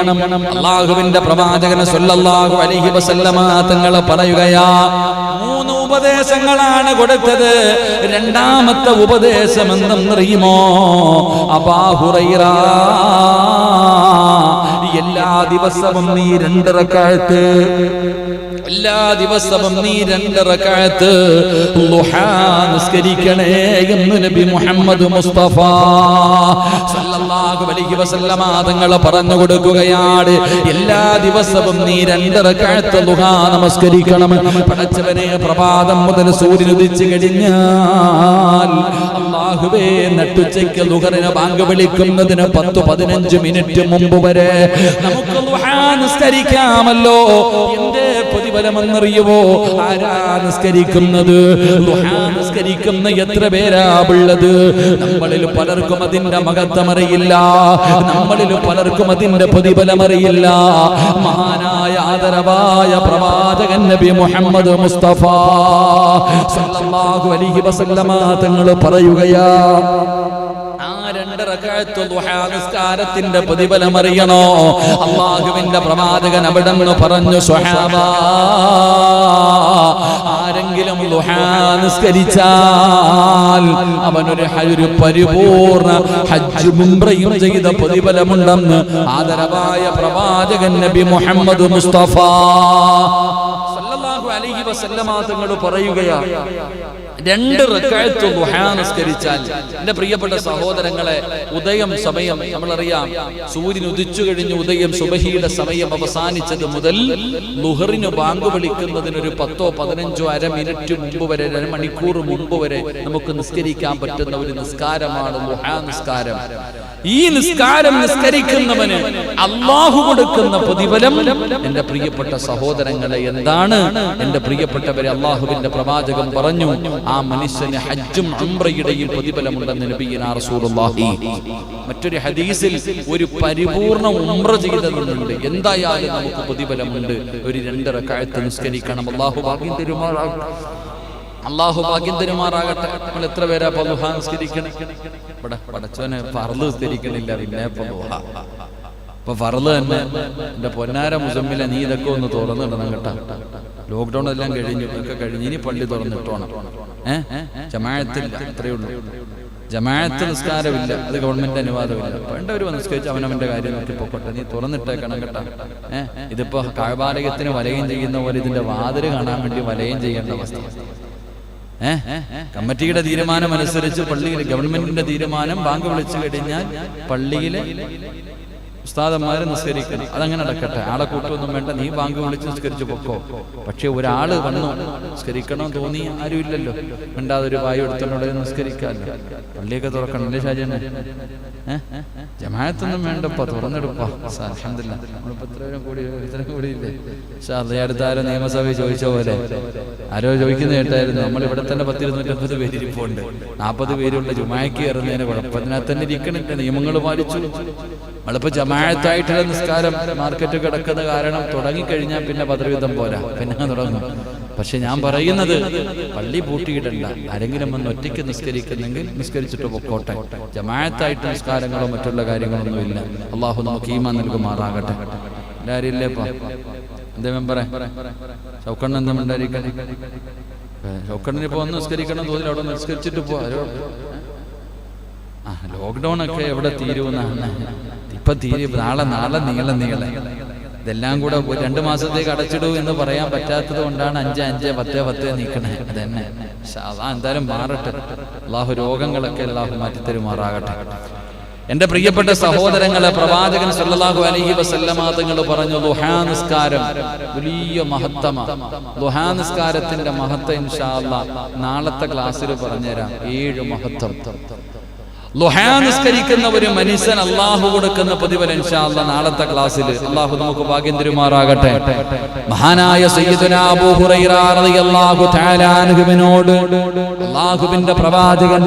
അല്ലാഹുവിന്റെ പ്രവാചകൻ സല്ലല്ലാഹു അലൈഹി വസല്ലമ തങ്ങൾ പറയുകയാ, 3 ഉപദേശങ്ങളാണ് കൊടുത്തത്. രണ്ടാമത്തെ ഉപദേശം എന്തെന്നറിയുമോ? അബൂ ഹുറൈറ, എല്ലാ ദിവസവും നീ 2 റക്അത്ത്, എല്ലാ ദിവസവും നീ 2 റക്അത്ത് ളുഹാ നിസ്കരിക്കണേ എന്ന് നബി മുഹമ്മദ് മുസ്തഫ സല്ലല്ലാഹു അലൈഹി വസല്ലമ തങ്ങൾ പറഞ്ഞു കൊടുക്കുകയാണ്. എല്ലാ ദിവസവും നീ 2 റക്അത്ത് ളുഹാ നമസ്കരിക്കണം. പടച്ചവനെ, പ്രഭാതം മുതൽ സൂര്യൻ ഉദിച്ചു കഴിഞ്ഞാൽ അല്ലാഹുവേ, നട്ടുച്ചയ്ക്ക് ളുഹറിനെ ബാങ്ക് വിളിക്കുന്നതിന് 10-15 മിനിറ്റ് മുമ്പ് വരെ നമുക്ക് ളുഹാ നിസ്കരിക്കാമല്ലോ. എന്റെ പ്രതിഫലമെന്നറിയുമോ? ആരാ നിസ്കരിക്കുന്നത്? ളുഹാ നിസ്കരിക്കുന്ന എത്ര പേരാ ഉള്ളത്? നമ്മളിൽ പലർക്കും അതിന്റെ മഹത്വമറിയില്ല, നമ്മളിൽ പലർക്കും അതിന്റെ പ്രതിഫലമറിയില്ല. മഹാനായ ആദരവായ പ്രവാചകൻ നബി മുഹമ്മദ് മുസ്തഫ സല്ലല്ലാഹു അലൈഹി വസല്ലമ തങ്ങൾ പറയുകയാ, 2 റക്അത്ത് ളുഹാ നിസ്കാരത്തിന്റെ പ്രതിഫലം അറിയണോ? അല്ലാഹുവിന്റെ പ്രവാചകൻ അവിടുന്ന് പറഞ്ഞു, സ്വഹാബാ, ആരെങ്കിലും ളുഹാ നിസ്കരിച്ചാൽ അവനൊരു പരിപൂർണ ഹജ്ജും ഉംറയും ചെയ്ത പ്രതിഫലമുണ്ടെന്ന് ആദരവായ പ്രവാചകൻ നബി മുഹമ്മദ് മുസ്തഫ സല്ലല്ലാഹു അലൈഹി വസല്ലമ തങ്ങൾ പറയുകയാണ്, 2 റക്അത്ത് ളുഹാ നിസ്കരിച്ചാൽ. എന്റെ പ്രിയപ്പെട്ട സഹോദരങ്ങളെ, ഉദയം സമയം നമ്മളറിയാം, സൂര്യൻ ഉദിച്ചു കഴിഞ്ഞ് ഉദയം സുബഹിയുടെ സമയം അവസാനിച്ചത് മുതൽ ളുഹറിന് ബാങ്ക് വിളിക്കുന്നതിന് ഒരു 10-15 അര മിനിറ്റ് മുമ്പ് വരെ, 1 മണിക്കൂർ മുമ്പ് വരെ നമുക്ക് നിസ്കരിക്കാൻ പറ്റുന്ന ഒരു നിസ്കാരമാണ് ളുഹാ നിസ്കാരം. ഈ നിസ്കാരം നിസ്കരിക്കുന്നവന് അല്ലാഹു കൊടുക്കുന്ന പ്രതിഫലം എന്റെ പ്രിയപ്പെട്ട സഹോദരങ്ങളെ എന്താണ്? എന്റെ പ്രിയപ്പെട്ടവരെ, അല്ലാഹുവിന്റെ പ്രവാചകൻ പറഞ്ഞു, ആ മനുഷ്യന് ഹജ്ജും ഉംറയുടെയും പ്രതിഫലമുണ്ടെന്ന് നബിയുനാ റസൂലുള്ളാഹി. മറ്റൊരു ഹദീസിൽ ഒരു പരിപൂർണ്ണ ഉംറ ചെയ്തതുണ്ട്, എന്തായാലും നമുക്ക് പ്രതിഫലമുണ്ട്. ഒരു 2 റക്അത്ത് നിസ്കരിക്കണം. അല്ലാഹു ഭാഗ്യം തരുമാറാകട്ടെ. അല്ലാഹു ഭാഗ്യം തരുമാറാകട്ടെ. നമ്മൾ എത്ര പേരാ ളുഹാ നിസ്കരിക്കണം? ഇവിടെ പടച്ചോനെ ഫർള് നിസ്കരിക്കണില്ല, പിന്നെ ഇപ്പൊ ഫർള് തന്നെ. എന്റെ പൊന്നാര മുസമ്മിലെ നീ ഇതൊക്കെ ഒന്ന് തുറന്നിടണം കേട്ടോ. ലോക്ക്ഡൌൺ എല്ലാം കഴിഞ്ഞു, ഒക്കെ കഴിഞ്ഞ് ഇനി പള്ളി തുറന്നിട്ടോണം. ജമാഅത്തില്ല, അത്രയേ ഉള്ളൂ. ജമാഅത്ത് നിസ്കാരമില്ല, അത് ഗവൺമെന്റ് അനുവാദമില്ല. വേണ്ടവർ നിസ്കരിച്ച് അവനവന്റെ കാര്യം നോക്കി പൊക്കോട്ടെ, നീ തുറന്നിട്ടേക്കണം കേട്ടോ. ഇതിപ്പോ കഅബാലയത്തിന് വലയം ചെയ്യുന്ന പോലെ ഇതിന്റെ വാതില് കാണാൻ വേണ്ടി വലയം ചെയ്യേണ്ട അവസ്ഥ. കമ്മിറ്റിയുടെ തീരുമാനം അനുസരിച്ച് പള്ളിയിൽ ഗവൺമെന്റിന്റെ തീരുമാനം, ബാങ്ക് വിളിച്ചു കഴിഞ്ഞാൽ പള്ളിയിലെ ഉസ്താദന്മാരെ നിസ്കരിക്കണം. അതങ്ങനെ നടക്കട്ടെ, ആളെ കൂട്ടൊന്നും വേണ്ട, നീ ബാങ്ക് വിളിച്ച് നിസ്കരിച്ചു പൊക്കോ. പക്ഷെ ഒരാള് വന്നു നിസ്കരിക്കണോ തോന്നി, ആരും ഇല്ലല്ലോ, മിണ്ടാതെ ഒരു വായു എടുത്തോടെ നിസ്കരിക്കാമല്ലോ. പള്ളിയൊക്കെ തുറക്കണല്ലേ ഷാജനെ? ജമാഅത്തൊന്നും വേണ്ടപ്പ, തുറന്നെടുപ്പാ. അൽഹംദുലില്ലാഹ് നമ്മളിപ്പോ ഇത്രയും കൂടിയില്ലേ. അടുത്താരോ നിയമസഭയിൽ ചോദിച്ച പോലെ ആരോ ചോദിക്കുന്ന കേട്ടായിരുന്നു, നമ്മൾ ഇവിടെ തന്നെ 10-250 പേര് ഇരിപ്പുണ്ട്, 40 പേരുള്ള ജുമാക്ക് കയറുന്നതിന് കുഴപ്പത്തിനകത്ത് തന്നെ ഇരിക്കണില്ല, നിയമങ്ങൾ പാലിച്ചു. നമ്മളിപ്പോ ജമാഅത്തായിട്ടുള്ള നിസ്കാരം മാർക്കറ്റ് കിടക്കുന്ന കാരണം തുടങ്ങിക്കഴിഞ്ഞാൽ പിന്നെ പദവിധം പോരാ, പിന്നെ തുടങ്ങും. പക്ഷെ ഞാൻ പറയുന്നത് പള്ളി പൂട്ടിയിടണ്ട. ആരെങ്കിലും വന്ന് ഒറ്റയ്ക്ക് നിസ്കരിക്കുന്നെങ്കിൽ നിസ്കരിച്ചിട്ട് പൊക്കോട്ടെ. ജമാഅത്തായിട്ട് നിസ്കാരങ്ങളോ മറ്റുള്ള കാര്യങ്ങളൊന്നും ഇല്ല. അള്ളാഹു നമുക്ക് ഈമാൻ നൽകുമാറാകട്ടെ. എല്ലാവരും ഇല്ലേപ്പാ? എന്തേ മെമ്പറെ ഷൗക്കണ്ണൻ എന്താ ഉണ്ടായിരിക്കണേ? ഷൗക്കണ്ണിന് ഇപ്പൊ ഒന്ന് നിസ്കരിക്കണം തോന്നില്ല, അവിടെ നിസ്കരിച്ചിട്ട് പോ. ലോക്ക്ഡൗൺ ഒക്കെ എവിടെ തീരുമെന്നാണ് ഇപ്പൊ നാളെ നീളെ ഇതെല്ലാം കൂടെ 2 മാസത്തേക്ക് അടച്ചിടൂ എന്ന് പറയാൻ പറ്റാത്തത് കൊണ്ടാണ് 5-5-10 നീക്കണേ. അതന്നെ എന്തായാലും മാറട്ടെ. അള്ളാഹു രോഗങ്ങളൊക്കെ അള്ളാഹു മാറ്റിത്തരുമാറാകട്ടെ. എന്റെ പ്രിയപ്പെട്ട സഹോദരങ്ങളെ, പ്രവാചകൻ സല്ലല്ലാഹു അലൈഹി വസല്ലമ തങ്ങൾ പറഞ്ഞു, ദുഹാ നിസ്കാരം വലിയ മഹത്വമാണ്. ദുഹാ നിസ്കാരത്തിന്റെ മഹത്വം ഇൻഷാ അല്ലാഹ് നാളത്തെ ക്ലാസ്സിൽ പറഞ്ഞുതരാം. 7 മഹത്വം. ളുഹാ നിസ്കരിക്കുന്ന ഒരു മനുഷ്യൻ അല്ലാഹു കൊടുക്കുന്ന പ്രതിഫലം ഇൻഷാ അല്ലാഹ് നാളത്തെ ക്ലാസ്സിൽ അല്ലാഹു നമുക്ക് ഭാഗ്യം തരുമാറാകട്ടെ. മഹാനായ സയ്യിദുനാ അബൂ ഹുറൈറ റളിയല്ലാഹു തആല അൻഹുവിനോട് അല്ലാഹുവിന്റെ പ്രവാചകൻ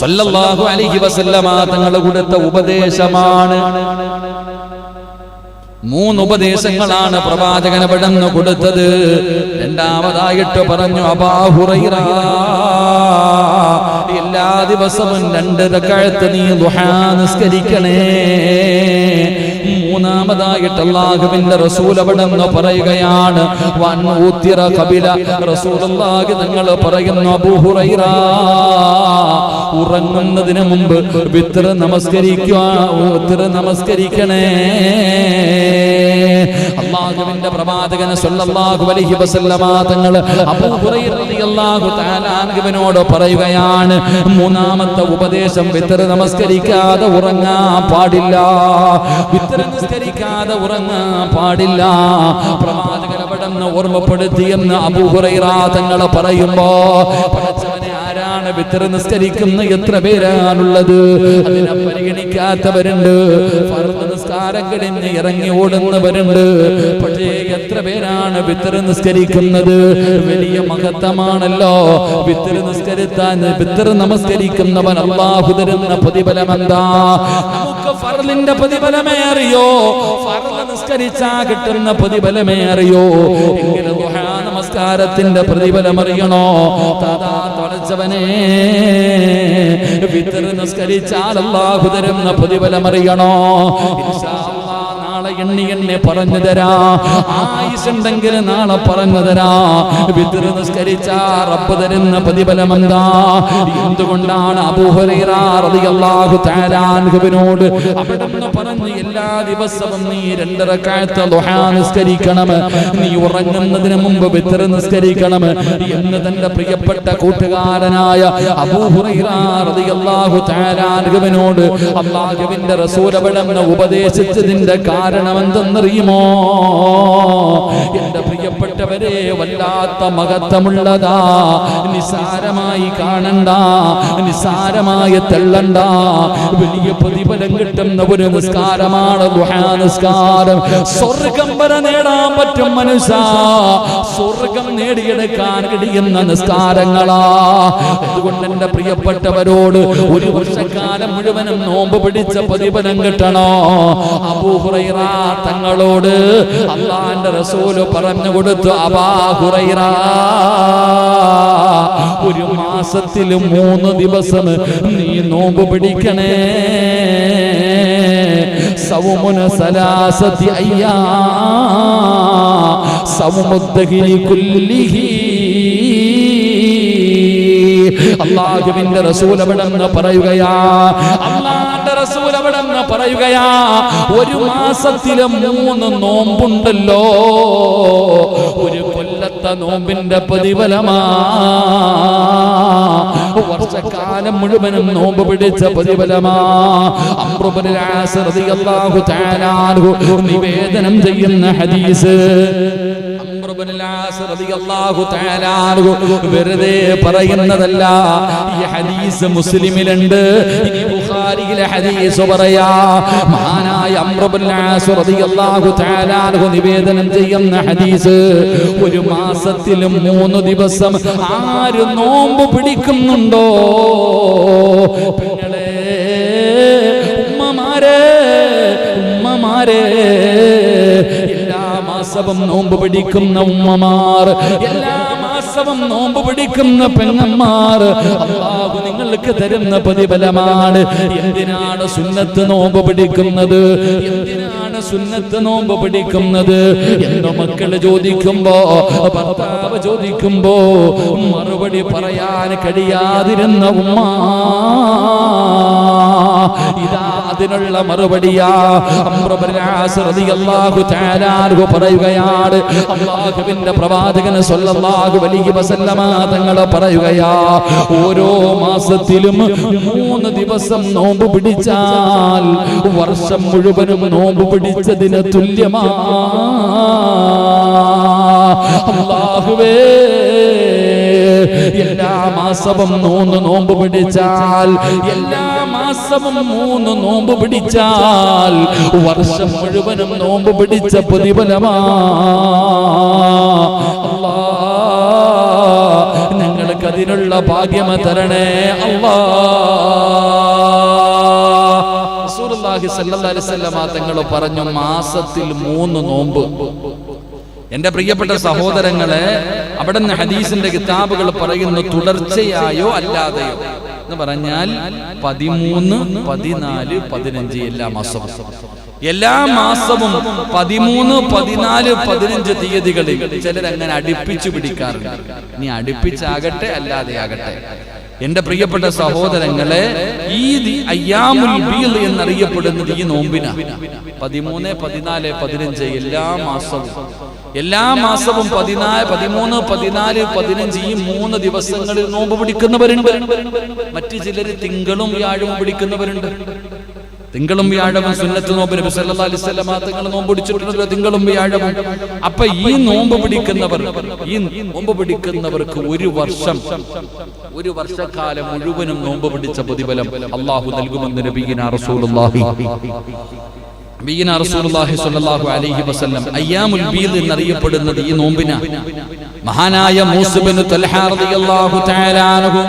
സല്ലല്ലാഹു അലൈഹി വസല്ലമ തങ്ങൾ കൊടുത്ത ഉപദേശമാണ്. 3 ഉപദേശങ്ങളാണ് പ്രവാചകൻ അവിടുന്ന് കൊടുത്തത്. രണ്ടാമതായിട്ട് പറഞ്ഞു, അബൂ ഹുറൈറ എല്ലാ ദിവസവും 2 റക്അത്ത് നീ ദുഹാ നിസ്കരിക്കണേ. മൂന്നാമതായിട്ട് അല്ലാഹുവിന്റെ റസൂൽ അവിടുന്ന് പറയുകയാണ്, വൻ ഉത്തിറ ഖബില റസൂലുള്ളാഹി തങ്ങൾ പറയുന്നു, അബൂ ഹുറൈറ ഉറങ്ങുന്നതിന് മുമ്പ് വിത്ർ നമസ്കരിക്കണേ. അല്ലാഹുവിന്റെ പ്രവാചകൻ സല്ലല്ലാഹു അലൈഹി വസല്ലമ തങ്ങൾ അബൂ ഹുറൈറ റളിയല്ലാഹു തആല അൻഹുവിനോട് പറയുകയാണ്, മൂന്നാമത്തെ ഉപദേശം, വിത്ർ നമസ്കരിക്കാതെ ഉറങ്ങാൻ പാടില്ല. വിത്ർ നിസ്കരിക്കാതെ ഉറങ്ങാൻ പാടില്ല. പ്രവാചകൻ അവിടുന്ന് ഓർമ്മപ്പെടുത്തിയെന്ന് അബൂ ഹുറൈറ തങ്ങൾ പറയുമ്പോ, പടച്ചവനെ ആരാണ് വിത്ർ നിസ്കരിക്കുന്ന എത്ര പേരാണുള്ളത്? അതിനെ പരിഗണിക്കാത്തവരുണ്ട്. ഫർദ് നിസ്കാരം കഴിഞ്ഞ് ഇറങ്ങി ഓടുന്നവരുണ്ട്. പക്ഷേ എത്ര പേരാണ് വിത്ർ നിസ്കരിക്കുന്നത്? വലിയ മഹത്വമാണല്ലോ വിത്ർ നമസ്കരിക്കുന്നവൻ അല്ലാഹു തരുന്ന പ്രതിഫലം എന്താ? നമുക്ക് ഫർളിന്റെ പ്രതിഫലമേറിയോ? ഫർള് നിസ്കരിച്ചാ കിട്ടുന്ന പ്രതിഫലമേറിയോ? എങ്കിലും ദുഹാ നമസ്കാരത്തിന്റെ പ്രതിഫലം അറിയണോ? തടച്ചവനെ, വിത്ർ നിസ്കരിച്ചാൽ അല്ലാഹു തരുന്ന പ്രതിഫലം അറിയണോ? ഇൻഷാ അല്ലാഹ് നാളെ എണ്ണി പറഞ്ഞു തരാ. ആയുസുണ്ടെങ്കിൽ നാളെ പറഞ്ഞു തരാ. വിത്ർ നിസ്കരിച്ചാ റബ്ബ് തരുന്ന പ്രതിഫലം എന്താ? എന്തുകൊണ്ടാണ് അബൂ ഹുറൈറ റളിയല്ലാഹു തആല അൻഹുവിനോട് അവിടുന്ന് പറഞ്ഞു, എല്ലാ ദിവസവും നീ 2 റക്അത്ത് ദുഹാ നിസ്കരിക്കണം, നീ ഉറങ്ങുന്നതിന് മുമ്പ് വിത്ർ നിസ്കരിക്കണം എന്ന് തന്റെ പ്രിയപ്പെട്ട കൂട്ടുകാരനായ അബൂ ഹുറൈറ റളിയല്ലാഹു തആല അൻഹുവിനോട് അല്ലാഹുവിന്റെ റസൂൽ അവിടുന്ന് ഉപദേശിച്ചതിന്റെ കാരണം എന്തെന്നറിയുമോ? എന്റെ പ്രിയപ്പെട്ടവരെ, വല്ലാത്ത മഹത്വമുള്ളതാ. നിസാരമായി കാണണ്ട, നിസാരമായി തള്ളണ്ട. വലിയ പ്രതിഫലം കിട്ടുന്ന ഒരു നിസ്കാരമാണ് ദുഹാ നിസ്കാരം. സ്വർഗം വരെ നേടാൻ പറ്റും മനുഷ്യ, സ്വർഗം നേടിയെടുക്കാൻ കഴിയുന്ന നിസ്കാരങ്ങളാ. അതുകൊണ്ട് എന്റെ പ്രിയപ്പെട്ടവരോട്, ഒരു വർഷക്കാലം മുഴുവനും നോമ്പ് പിടിച്ച പ്രതിഫലം കിട്ടണോ? അബൂ ഹുറൈറ തങ്ങളോട് അല്ലാഹുവിന്റെ റസൂൽ പറഞ്ഞു കൊടുത്തു, അബൂ ഹുറൈറ, ഒരു മാസത്തിൽ 3 ദിവസം നീ നോമ്പ് പിടിക്കണേ. സൗമുന സലാസതി അയ്യാം സൗമുദ്ദഹിരി കുല്ലിഹി. അല്ലാഹുവിന്റെ റസൂൽ അവിടെന്ന് പറയുകയാ, അല്ലാഹുവിന്റെ റസൂൽ അവിടെന്ന് പറയുകയാ, ഒരു മാസത്തിൽ 3 നോമ്പുണ്ടല്ലോ, ഒരു കൊല്ലത്തെ നോമ്പിന്റെ പ്രതിഫലമാ. വർഷക്കാലം മുഴുവനും നോമ്പ് പിടിച്ച പ്രതിഫലമാ. അംർ ഇബ്നുൽ ആസ് റളിയല്ലാഹു തആല അൻഹു നിവേദനം ചെയ്യുന്ന ഹദീസ്. അംർ ഇബ്നുൽ ആസ് റളിയല്ലാഹു തആല അൻഹു വെറുതെ പറയുന്നതല്ല. ഈ ഹദീസ് മുസ്ലിമിലുണ്ട്, ഇനി ബുഖാരിയിലെ ഹദീസ് പറയാ. മഹാനായ അംർ ഇബ്നുൽ ആസ് റളിയല്ലാഹു തആല അൻഹു നിവേദനം ചെയ്യുന്ന ഹദീസ്, ഒരു മാസത്തിൽ 3 ദിവസം ആര് നോമ്പ് പിടിക്കുന്നുണ്ടോ, പെങ്ങളെ, ഉമ്മമാരെ, എല്ലാ മാസവും നോമ്പ് പിടിക്കുന്ന ഉമ്മമാർ, എല്ലാ മാസവും നോമ്പ് പിടിക്കുന്ന പെങ്ങന്മാർ, അല്ലാഹു നിങ്ങൾക്ക് തരുന്ന പ്രതിഫലമാണ്. എന്തിനാണ് സുന്നത്ത് നോമ്പ് പിടിക്കുന്നത്? എന്തിനാണ് സുന്നത്ത് നോമ്പ് പിടിക്കുന്നത് എന്ന് മക്കള് ചോദിക്കുമ്പോ, ഭർത്താവ് ചോദിക്കുമ്പോ മറുപടി പറയാൻ കഴിയാതിരുന്ന ഉമ്മ, ഇതാ അതിനുള്ള മറുപടിയാ. അംർ ഇബ്നുൽ ആസ് റളിയല്ലാഹു തആല അൻഹു പറയുകയാണ്, അല്ലാഹുവിന്റെ പ്രവാചകൻ സ്വല്ലല്ലാഹു അലൈഹി വസല്ലമ തങ്ങൾ പറയുകയാ, ഓരോ മാസത്തിലും 3 ദിവസം നോമ്പ് പിടിച്ചാൽ വർഷം മുഴുവനും നോമ്പ് പിടിച്ചതിന് തുല്യമാ. അല്ലാഹുവേ, എല്ലാ മാസവും 3 നോമ്പ് പിടിച്ചാൽ, എല്ലാ മാസവും 3 നോമ്പ് പിടിച്ചാൽ വർഷം മുഴുവനും നോമ്പ് പിടിച്ച പ്രതിഫലമാ. അല്ലാഹ് ഞങ്ങൾക്ക് അതിനുള്ള ഭാഗ്യം തരണേ അല്ലാഹ്. റസൂലുള്ളാഹി സ്വല്ലല്ലാഹു അലൈഹി വസല്ലം തങ്ങൾ പറഞ്ഞു, മാസത്തിൽ 3 നോമ്പ്. എന്റെ പ്രിയപ്പെട്ട സഹോദരങ്ങളെ, അവിടെ നിന്ന് ഹദീസിന്റെ കിതാബുകൾ പറയുന്നു, തുടർച്ചയായോ അല്ലാതെയോ എന്ന് പറഞ്ഞാൽ 13, 14, 15 എല്ലാ മാസവും 13, 14, 15 തീയതികളിൽ ചിലരങ്ങനെ അടുപ്പിച്ചു പിടിക്കാറുണ്ട്. ഇനി അടുപ്പിച്ചാകട്ടെ അല്ലാതെ ആകട്ടെ, എന്റെ പ്രിയപ്പെട്ട സഹോദരങ്ങളെ, ഈ അയ്യാമുൽ ബീദ് എന്നറിയപ്പെടുന്നത് ഈ നോമ്പിനാ. 13, 14, 15 എല്ലാ മാസവും 13, 14, 15 ഈ 3 ദിവസങ്ങളിൽ നോമ്പ് പിടിക്കുന്നവരുണ്ട്. മറ്റു ചിലര് തിങ്കളും വ്യാഴവും പിടിക്കുന്നവരുണ്ട്. തിങ്കളും വ്യാഴവും സുന്നത്ത് നോമ്പ് നബി സല്ലല്ലാഹു അലൈഹി വസല്ലം തങ്ങൾ നോമ്പ് പിടിച്ചിട്ടുണ്ടല്ലോ, തിങ്കളും വ്യാഴവും. അപ്പൊ ഈ നോമ്പ് പിടിക്കുന്നവർക്ക് ഒരു വർഷക്കാലം മുഴുവനും നോമ്പ് പിടിച്ച പ്രതിഫലം അല്ലാഹു നൽകുമെന്ന് നബിയിനാ റസൂലുള്ളാഹി സ്വല്ലല്ലാഹു അലൈഹി വസല്ലം. അയ്യാമുൽ ബീദ് എന്നറിയപ്പെടുന്നത് ഈ നോമ്പിനാ. മഹാനായ മൂസ ബിൻ തൽഹ റളിയല്ലാഹു തആല അൻഹു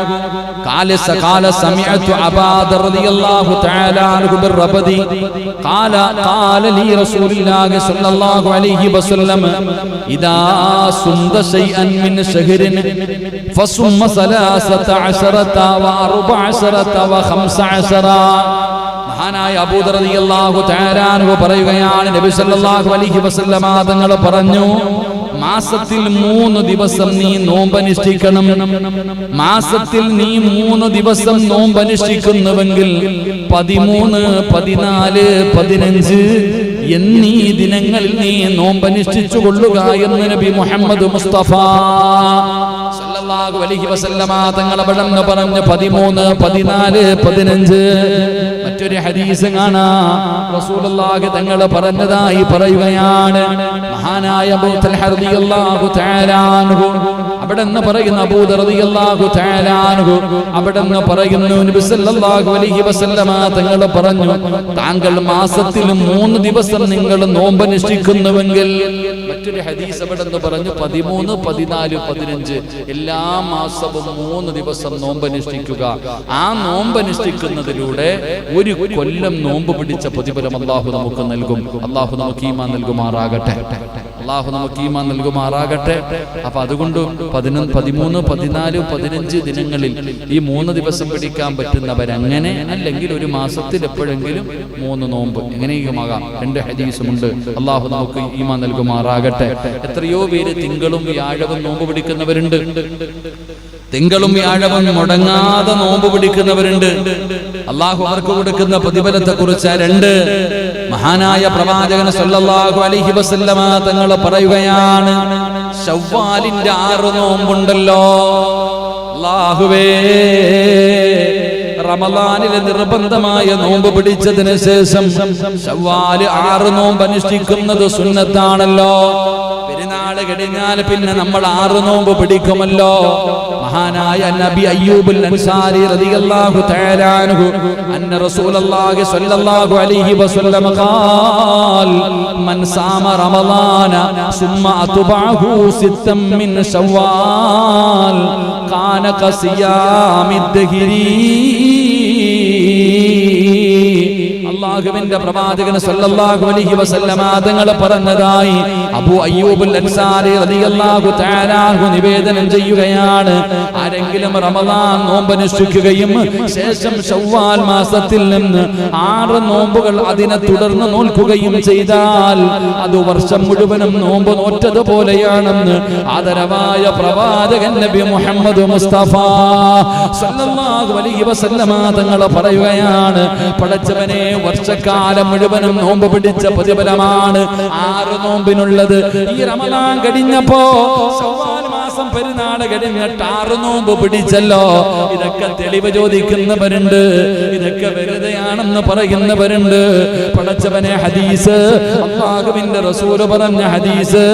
قال سمعت عباد رضي الله تعالى عنه بالربدي قال لي رسول الله صلى الله عليه وسلم إذا صمت شيئا من شهر فصم 13 و14 و15. മഹാനായ അബൂ ദർ റളിയല്ലാഹു തആല അൻഹു പറയുകയാണ്, നബി സല്ലല്ലാഹു അലൈഹി വസല്ലം തങ്ങൾ പറഞ്ഞു, മാസത്തിൽ 3 ദിവസം നീ നോമ്പനുഷ്ഠിക്കണം. മാസത്തിൽ നീ 3 ദിവസം നോമ്പനുഷ്ഠിക്കുന്നുവെങ്കിൽ 13, 14, 15 എന്നീ ദിനങ്ങളിൽ നീ നോമ്പനുഷ്ഠിച്ചു കൊള്ളുക എന്ന് നബി മുഹമ്മദ് മുസ്തഫ സല്ലല്ലാഹു അലൈഹി വസല്ലമ തങ്ങൾ അവിടെന്ന് പറഞ്ഞു 13, 14, 15. മറ്റൊരു ഹദീസ് കാണാം റസൂലുള്ളാഹി തങ്ങൾ പറഞ്ഞതായി പറയുകയാണ്. മഹാനായ അബൂ തൽഹ റളിയല്ലാഹു തആല അൻഹു അവിടെന്ന് പറയുന്ന അബൂ ദർ റളിയല്ലാഹു തആല അൻഹു അവിടെന്ന് പറയുന്നു നബി സല്ലല്ലാഹു അലൈഹി വസല്ലമ തങ്ങൾ പറഞ്ഞു, താങ്കൾ മാസത്തിൽ 3 ദിവസം നിങ്ങൾ നോമ്പ് അനുഷ്ഠിക്കുന്നുവെങ്കിൽ. മറ്റൊരു ഹദീസ് അവിടെന്ന് പറഞ്ഞു 13, 14, 15 എല്ലാ മാസവും 3 ദിവസം നോമ്പ് അനുഷ്ഠിക്കുക. ആ നോമ്പ് അനുഷ്ഠിക്കുന്നതിലൂടെ ഒരു കൊല്ലം നോമ്പ് പിടിച്ച പ്രതിഫലം അല്ലാഹു നമുക്ക് നൽകും. അല്ലാഹു നമുക്ക് ഈമാൻ നൽകുമാറാകട്ടെ. അല്ലാഹു നമുക്ക് ഈമാൻ നൽകുമാറാകട്ടെ. അപ്പൊ അതുകൊണ്ട് 13, 14, 15 ദിനങ്ങളിൽ ഈ 3 ദിവസം പിടിക്കാൻ പറ്റുന്നവരങ്ങനെ, അല്ലെങ്കിൽ ഒരു മാസത്തിൽ എപ്പോഴെങ്കിലും 3 നോമ്പ് എങ്ങനെയുമാകാം. 2 ഹദീസുമുണ്ട്. അല്ലാഹു നമുക്ക് ഈമാൻ നൽകുമാറാകട്ടെ. എത്രയോ പേര് തിങ്കളും വ്യാഴവും നോമ്പ് പിടിക്കുന്നവരുണ്ട്. തിങ്കളും വ്യാഴവും മുടങ്ങാതെ നോമ്പ് പിടിക്കുന്നവരുണ്ട്. അല്ലാഹു അവർക്ക് കൊടുക്കുന്ന പ്രതിഫലത്തെ കുറിച്ച് 2 മഹാനായ പ്രവാചകൻ സല്ലല്ലാഹു അലൈഹി വസല്ലമ തങ്ങൾ പറയുകയാണ്, ശവ്വാലിന്റെ 6 നോമ്പുണ്ടല്ലോ, അല്ലാഹുവേ റമളാനിലെ നിർബന്ധമായ നോമ്പ് പിടിച്ചതിന് ശേഷം ശവ്വാല് 6 നോമ്പ് അനുഷ്ഠിക്കുന്നത് സുന്നത്താണല്ലോ. പെരുന്നാൾ കഴിഞ്ഞാൽ പിന്നെ നമ്മൾ 6 നോമ്പ് പിടിക്കുമല്ലോ. മഹാനായ നബി അയ്യൂബുൽ അൻസാരി റളിയല്ലാഹു തആല അൻഹു അന്ന റസൂലുള്ളാഹി സ്വല്ലല്ലാഹു അലൈഹി വസല്ലം ഖാൽ മൻ സാമ റമളാന സുമ്മ അത്ബഅഹു 6 മിൻ ശവ്വാൽ കാന ഖസിയാമിദ് ദഹരി. അല്ലാഹുവിന്റെ പ്രവാചകൻ സല്ലല്ലാഹു അലൈഹി വസല്ലമ തങ്ങൾ പറഞ്ഞതായി അബൂ അയ്യൂബുൽ അൻസാരി റളിയല്ലാഹു തആല അൻഹു നിവേദനം ചെയ്യുകയാണ്. ആരെങ്കിലും റമളാൻ നോമ്പ് അനുഷ്ഠിക്കുകയും ശേഷം ശവ്വാൽ മാസത്തിൽ നിന്ന് 6 നോമ്പുകൾ അതിനെ തുടർന്ന് നോൽക്കുകയും ചെയ്താൽ അത് വർഷം മുഴുവനും നോമ്പ് നോറ്റതുപോലെയാണെന്ന് ആദരവായ പ്രവാചകൻ നബി മുഹമ്മദ് മുസ്തഫ സല്ലല്ലാഹു അലൈഹി വസല്ലമ തങ്ങൾ പറയുകയാണ്, പടച്ചവനെ വർഷക്കാലം മുഴുവനും നോമ്പ് പിടിച്ച പ്രതിഫലമാണ് 6 നോമ്പിനുള്ളത്. ഈ റമളാൻ കഴിഞ്ഞപ്പോ ശവ്വാൽ മാസം പെരുന്നാൾ കഴിഞ്ഞിട്ട് 6 നോമ്പ് പിടിച്ചല്ലോ. ഇതൊക്കെ തെളിവ് ചോദിക്കുന്നവരുണ്ട്, ഇതൊക്കെ വെറുതെയാണെന്ന് പറയുന്നവരുണ്ട്. പടച്ചവനെ ഹദീസ് അല്ലാഹുവിന്റെ റസൂൽ പറഞ്ഞ ഹദീസ്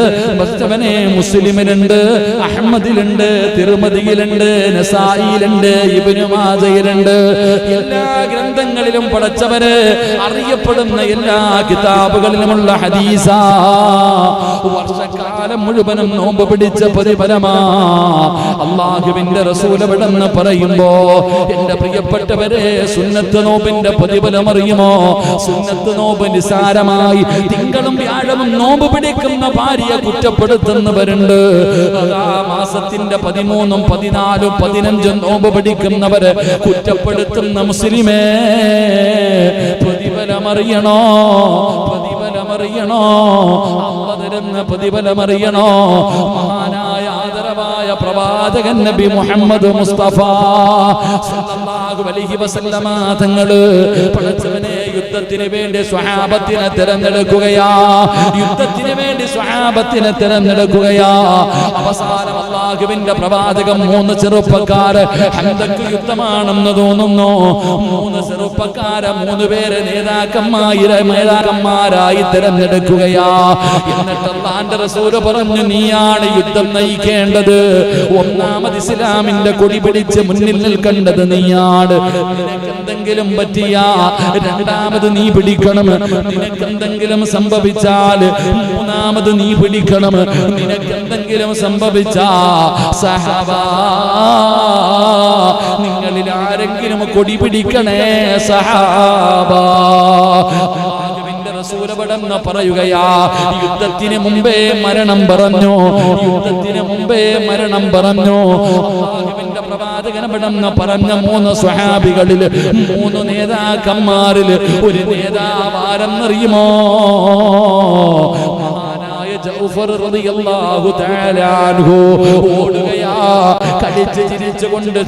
പടച്ചവനെ മുസ്ലിമിലുണ്ട്, അഹ്മദിലുണ്ട്, തിർമിദിയിലുണ്ട്, നസായിലുണ്ട്, ഇബ്നു മാജയിലുണ്ട്. എല്ലാ ഗ്രന്ഥങ്ങളിലും പടച്ചവന് അറിയപ്പെടുന്ന എല്ലാ കിതാബുകളിലുമുള്ള ഹദീസാ. വർഷക്കാലം മുഴുവനും നോമ്പ് പിടിച്ച പ്രതിഫലമാ അല്ലാഹുവിന്റെ റസൂൽ എവിടെന്ന് പറയുമ്പോ, എന്റെ പ്രിയപ്പെട്ടവരെ, സുന്നത്ത് നോമ്പിന്റെ പ്രതിഫലം അറിയുമോ? സുന്നത്ത് നോമ്പ് നിസാരമായി തിങ്കളും വ്യാഴവും നോമ്പ് പിടിക്കുന്ന ഭാര്യയെ കുറ്റപ്പെടുത്തുന്നവരുണ്ട്. ആ മാസത്തിന്റെ 13, 14, 15 നോമ്പ് പിടിക്കുന്നവരെ കുറ്റപ്പെടുത്തുന്ന മുസ്ലിമേ, പ്രതിഫലമറിയണോ? പ്രതിഫലമറിയണോ? അല്ലാഹു തരുന്ന പ്രതിഫലമറിയണോ? മഹാനായ ആദരവായ പ്രവാചകൻ നബി മുഹമ്മദ് മുസ്തഫ സല്ലല്ലാഹു അലൈഹി വസല്ലമ തങ്ങള് പടച്ചവനെ യുദ്ധത്തിന് വേണ്ടി സ്വഹാബത്തിനെ തിരഞ്ഞെടുക്കുകയാ. യുദ്ധത്തിന് വേണ്ടി സ്വഹാബത്തിനെ തിരഞ്ഞെടുക്കുകയാ. അവസാനം അല്ലാഹുവിന്റെ പ്രവാചകൻ 3 ചെറുപ്പക്കാര്, ഹന്തക്ക് യുദ്ധമാണെന്ന് തോന്നുന്നു, 3 ചെറുപ്പക്കാരെ 3 പേരെ നേതാക്കന്മാരായി തിരഞ്ഞെടുക്കുകയാ. എന്നിട്ട് അല്ലാഹുവിന്റെ റസൂൽ പറഞ്ഞു, നീയാണ് യുദ്ധം നയിക്കേണ്ടത്. ഒന്നാമത് ഇസ്ലാമിന്റെ കൊടി പിടിച്ച് മുന്നിൽ നിൽക്കേണ്ടത് നീയാണ്. നിനക്കെന്തെങ്കിലും പറ്റിയാ രണ്ടാമത് നീ പിടിക്കണം. നിനക്കെന്തെങ്കിലും സംഭവിച്ചാൽ മൂന്നാമത് നീ പിടിക്കണം. നിനക്കെന്തെങ്കിലും സംഭവിച്ചാ സഹബാ, നിങ്ങളിൽ ആരെങ്കിലും കൊടി പിടിക്കണേ സഹാബാ. റസൂലപടന്ന് പറയുകയാ, യുദ്ധത്തിന് മുമ്പേ മരണം പറഞ്ഞു, യുദ്ധത്തിന് മുമ്പേ മരണം പറഞ്ഞു. അല്ലാഹുവിന്റെ പ്രവാചകനപടന്ന് പറഞ്ഞ 3 സ്വഹാബികളിൽ 3 നേതാക്കന്മാരിൽ ഒരു നേതാവ് ആരെന്നറിയുമോ? ജൗഫർ റളിയല്ലാഹു തആല അൻഹു ഓടുകയാ. കളിച്ച് ചിരിച്ചുകൊണ്ട്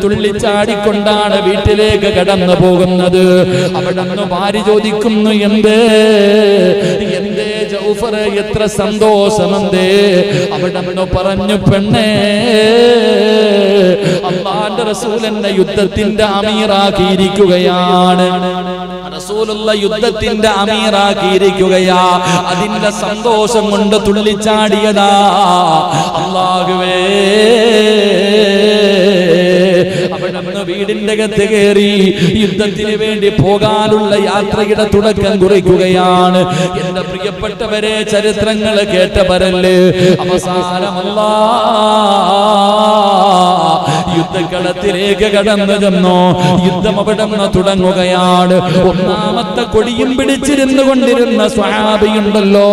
തുള്ളിച്ചാടിക്കൊണ്ടാണ് വീട്ടിലേക്ക് കടന്നു പോകുന്നത്. അവിടുന്ന് ഭാര്യ ചോദിക്കുന്നു, എന്തേ ജൗഫർ എത്ര സന്തോഷമെന്തേ അവിടെന്ന് പറഞ്ഞു പെണ്ണേ അല്ലാഹുവിന്റെ റസൂൽ എന്നെ യുദ്ധത്തിന്റെ അമീറാക്കിയിരിക്കുകയാണ് റസൂലുള്ള യുദ്ധത്തിന്റെ അമീറാക്കിയിരിക്കുകയാ അതിന്റെ സന്തോഷം കൊണ്ട് തുള്ളിച്ചാടിയതാ അല്ലാഹുവേ അവിടെ വീടിന്റെ അകത്ത് കയറി യുദ്ധത്തിന് വേണ്ടി പോകാനുള്ള യാത്രയുടെ തുടക്കം കുറിക്കുകയാണ് എന്റെ പ്രിയപ്പെട്ടവരെ ചരിത്രങ്ങൾ കേട്ടവരല്ലേ അവസാനമല്ല യുദ്ധക്കളത്തിലേക്ക് കടന്നു ചെന്നു യുദ്ധം അവിടെ തുടങ്ങുകയാണ് ഒന്നാമത്തെ കൊടിയും പിടിച്ചിരുന്നു കൊണ്ടിരുന്ന സ്വഹാബിയുണ്ടല്ലോ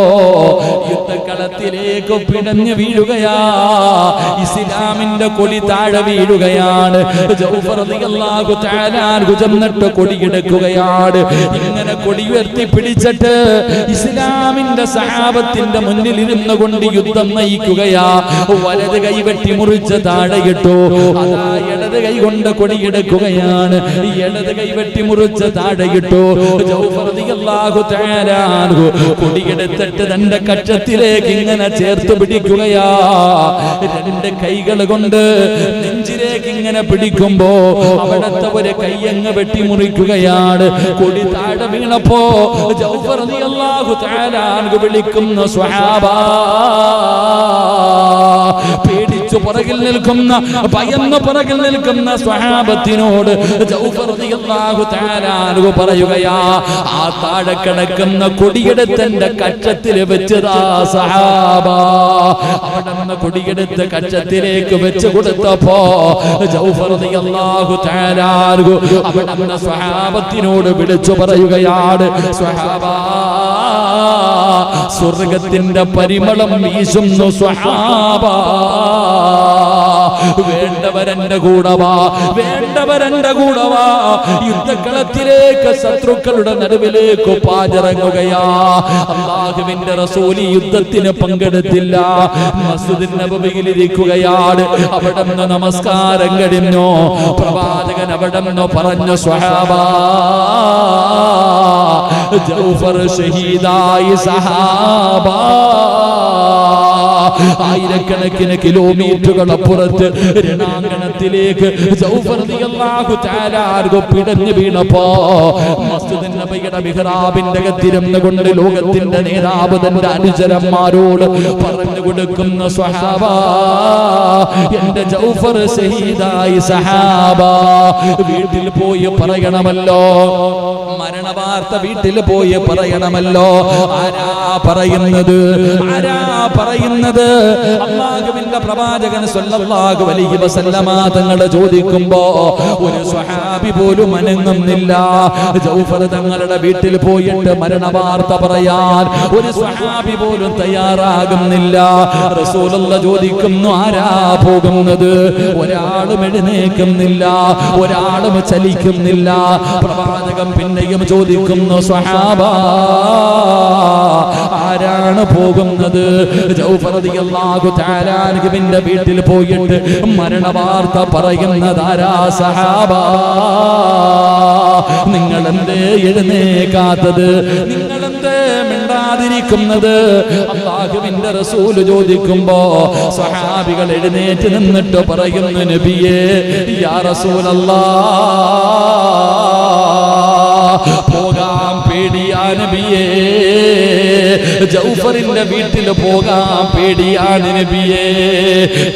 യുദ്ധക്കളത്തിലേക്ക് പിടഞ്ഞു വീഴുകയാ ഇസ്ലാമിന്റെ കൊടി താഴെ വീഴുകയാണ് ജൗഫർ റളിയല്ലാഹു തആല അൻഹു ചെന്നിട്ട് കൊടിയെടുക്കുകയാണ് ഇങ്ങനെ കൊടി ഉയർത്തി പിടിച്ചിട്ട് ഇസ്ലാമിന്റെ സഹാബത്തിന്റെ മുന്നിൽ ഇരുന്നു കൊണ്ട് യുദ്ധം നയിക്കുകയാ വലത് കൈ വെട്ടി മുറിച്ച് താഴെയിട്ടു അതാ ഇടത് കൈ കൊണ്ട് കൊടിയെടുക്കുകയാണ് ഇടത് കൈ വെട്ടി മുറിച്ച് താഴെയിട്ടു ജൗഫർ റളിയല്ലാഹു തആല അൻഹു കൊടിയെടുത്തിട്ട് തന്റെ കക്ഷത്തിലേക്ക് ഇങ്ങനെ ചേർത്ത് പിടിക്കുകയാ രണ്ട് കൈകൾ കൊണ്ട് നെഞ്ചിലേക്ക് ഇങ്ങനെ പിടിക്കുമ്പോ അവിടത്തെ ഒരു കൈയങ്ങ് വെട്ടിമുറിക്കുകയാണ് കൊടി താഴെ വീണപ്പോ ജൗഫർ റളിയല്ലാഹു തആല അൻഹു വിളിക്കുന്ന സ്വഹാബ പേടിച്ചു പുറകിൽ നിൽക്കുന്ന ഭയന്ന് പുറകിൽ നിൽക്കുന്ന സ്വഹാബത്തിനോട് ജൗഫർ റളിയല്ലാഹു തആല അൻഹു പറയുകയാ ആ താഴെ കിടക്കുന്ന കൊടിയെടുത്തന്റെ കക്ഷത്തിൽ വെച്ചതാ സഹാബ അവിടുന്ന് കൊടിയെടുത്ത് കക്ഷത്തിലേക്ക് വെച്ച് കൊടുത്തപ്പോ ജൗഫർ റളിയല്ലാഹു തആല അൻഹു അവിടുന്ന് സ്വഹാബത്തിനോട് വിളിച്ചു പറയുകയാണ് സ്വഹാബ സ്വർഗ്ഗത്തിന്റെ പരിമളം വീശുന്നു സ്വഹാബ വേണ്ടവരന്റെ കൂടെ വാ വേണ്ടവരന്റെ കൂടെ വാ യുദ്ധക്കളത്തിലേക്ക് ശത്രുക്കളുടെ നടുവിലേക്ക് പാഞ്ഞിറങ്ങുകയാ അല്ലാഹുവിന്റെ റസൂൽ യുദ്ധത്തിന് പങ്കെടുത്തില്ല മസ്ജിദുൻ നബവിയിൽ ഇരിക്കുകയാണ് അവിടുന്ന് നമസ്കാരം കഴിഞ്ഞു പ്രവാചകൻ അവിടുന്ന് പറഞ്ഞു സ്വഹാബ ജൗഫർ ഷഹീദായി സഹാബ ആയിരക്കണക്കിന് കിലോമീറ്ററുകൾ അപ്പുറത്ത് രണാങ്കണത്തിലേക്ക് ജൗഫർ റളിയല്ലാഹു തആല അൻഹു പിടഞ്ഞു വീണപ്പോ മസ്ജിദുൻ നബവിയുടെ മിഹ്റാബിന്റെ അകത്തിരുന്നു കൊണ്ട് ലോകത്തിന്റെ നേതാവ് തന്റെ അനുചരന്മാരോട് പറഞ്ഞു കൊടുക്കുന്ന സ്വഹാബ എന്റെ ജൗഫർ ഷഹീദായി സഹാബ വീട്ടിൽ പോയി പറയണമല്ലോ മരണവാർത്ത വീട്ടിൽ പോയി പറയണമല്ലോ ആരാ പറയുന്നത് അല്ലാഹുവിന്റെ പ്രവാചകൻ സല്ലല്ലാഹു അലൈഹി വസല്ലമ തങ്ങൾ ചോദിക്കുമ്പോ ഒരു സ്വഹാബി പോലും അനങ്ങുന്നില്ല ജൗഫർ തങ്ങളുടെ വീട്ടിൽ പോയിട്ട് മരണവാർത്ത പറയാൻ ഒരു സ്വഹാബി പോലും തയ്യാറാകുന്നില്ല റസൂലുള്ളാഹി ചോദിക്കുന്നു ആരാ പോകുന്നത് ഒരാളും എഴുന്നേൽക്കുന്നില്ല ഒരാളും ചലിക്കുന്നില്ല പ്രവാചകൻ പിന്നെയും ചോദിക്കുന്നു സ്വഹാബ ആരാണ് പോകുന്നത് ജൗഫർ റളിയല്ലാഹു തആല അൻഹുവിന്റെ വീട്ടിൽ പോയിട്ട് മരണവാർത്ത പറയുന്നത് ആരാ സഹാബ നിങ്ങൾ എന്തേ എഴുന്നേൽക്കാത്തത് നിങ്ങൾ എന്തേ മിണ്ടാതിരിക്കുന്നത് അല്ലാഹുവിന്റെ റസൂൽ ചോദിക്കുമ്പോ സ്വഹാബികൾ എഴുന്നേറ്റ് നിന്നിട്ട് പറയുന്നു നബിയേ യാ റസൂലല്ലാഹ് പോകാൻ പേടിയാ നബിയേ ജൗഫറിന്റെ വീട്ടിൽ പോകാൻ പേടിയാണ് നബിയേ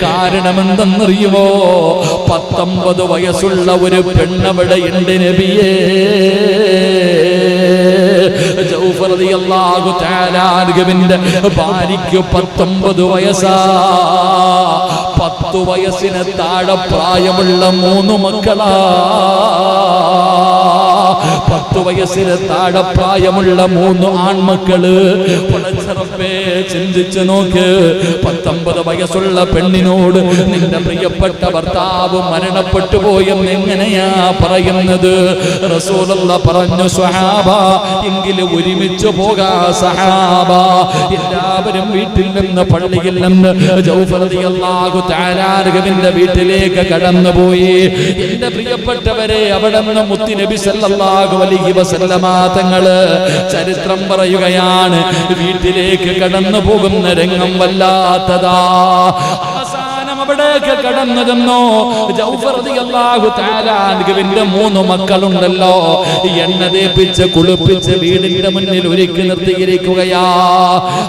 കാരണം എന്തെന്നറിയുമോ 19 വയസ്സുള്ള ഒരു പെണ്ണവിടെ ഉണ്ട് നബിയേ ജൗഫർ റളിയല്ലാഹു തആല അൻഹുവിന്റെ ഭാര്യയ്ക്ക് 19 വയസ്സാ 10 വയസ്സിന് താഴെ പ്രായമുള്ള 3 മക്കളാ 10 വയസ്സിന് താഴെ പ്രായമുള്ള 3 ആൺമക്കള് പടച്ചറപ്പേ ചിന്തിച്ചു നോക്ക് 19 വയസ്സുള്ള പെണ്ണിനോട് നിന്റെ പ്രിയപ്പെട്ട ഭർത്താവ് മരണപ്പെട്ടു പോയെന്ന് എങ്ങനെയാ പറയുന്നത് റസൂലുള്ളാഹി പറഞ്ഞു സ്വഹാബ എങ്കിലും ഒരുമിച്ച് പോകാ സഹാബ എല്ലാവരും വീട്ടിൽ നിന്ന് പള്ളിയിൽ നിന്ന് ജൗഫർ റളിയല്ലാഹു തആല അൻഹുവിന്റെ വീട്ടിലേക്ക് കടന്നുപോയി. എന്റെ പ്രിയപ്പെട്ടവരെ, അവിടെ നിന്ന് മുത്തി നബി സല്ലല്ലാഹു അലൈഹി വസല്ലമ തങ്ങള് ചരിത്രം പറയുകയാണ്. വീട്ടിലേക്ക് കടന്നു പോകുന്ന രംഗം വല്ലാത്തതാ. അവസാനം അവിടേക്ക് കടന്നു ചെന്നു. ജൗഫർ റളിയല്ലാഹു തആല അൻഹുവിന്റെ 3 മക്കളുണ്ടല്ലോ, എണ്ണ തേപ്പിച്ച് കുളിപ്പിച്ച് വീടിന്റെ മുന്നിൽ ഒരുക്കി നിർത്തിയിരിക്കുകയാ.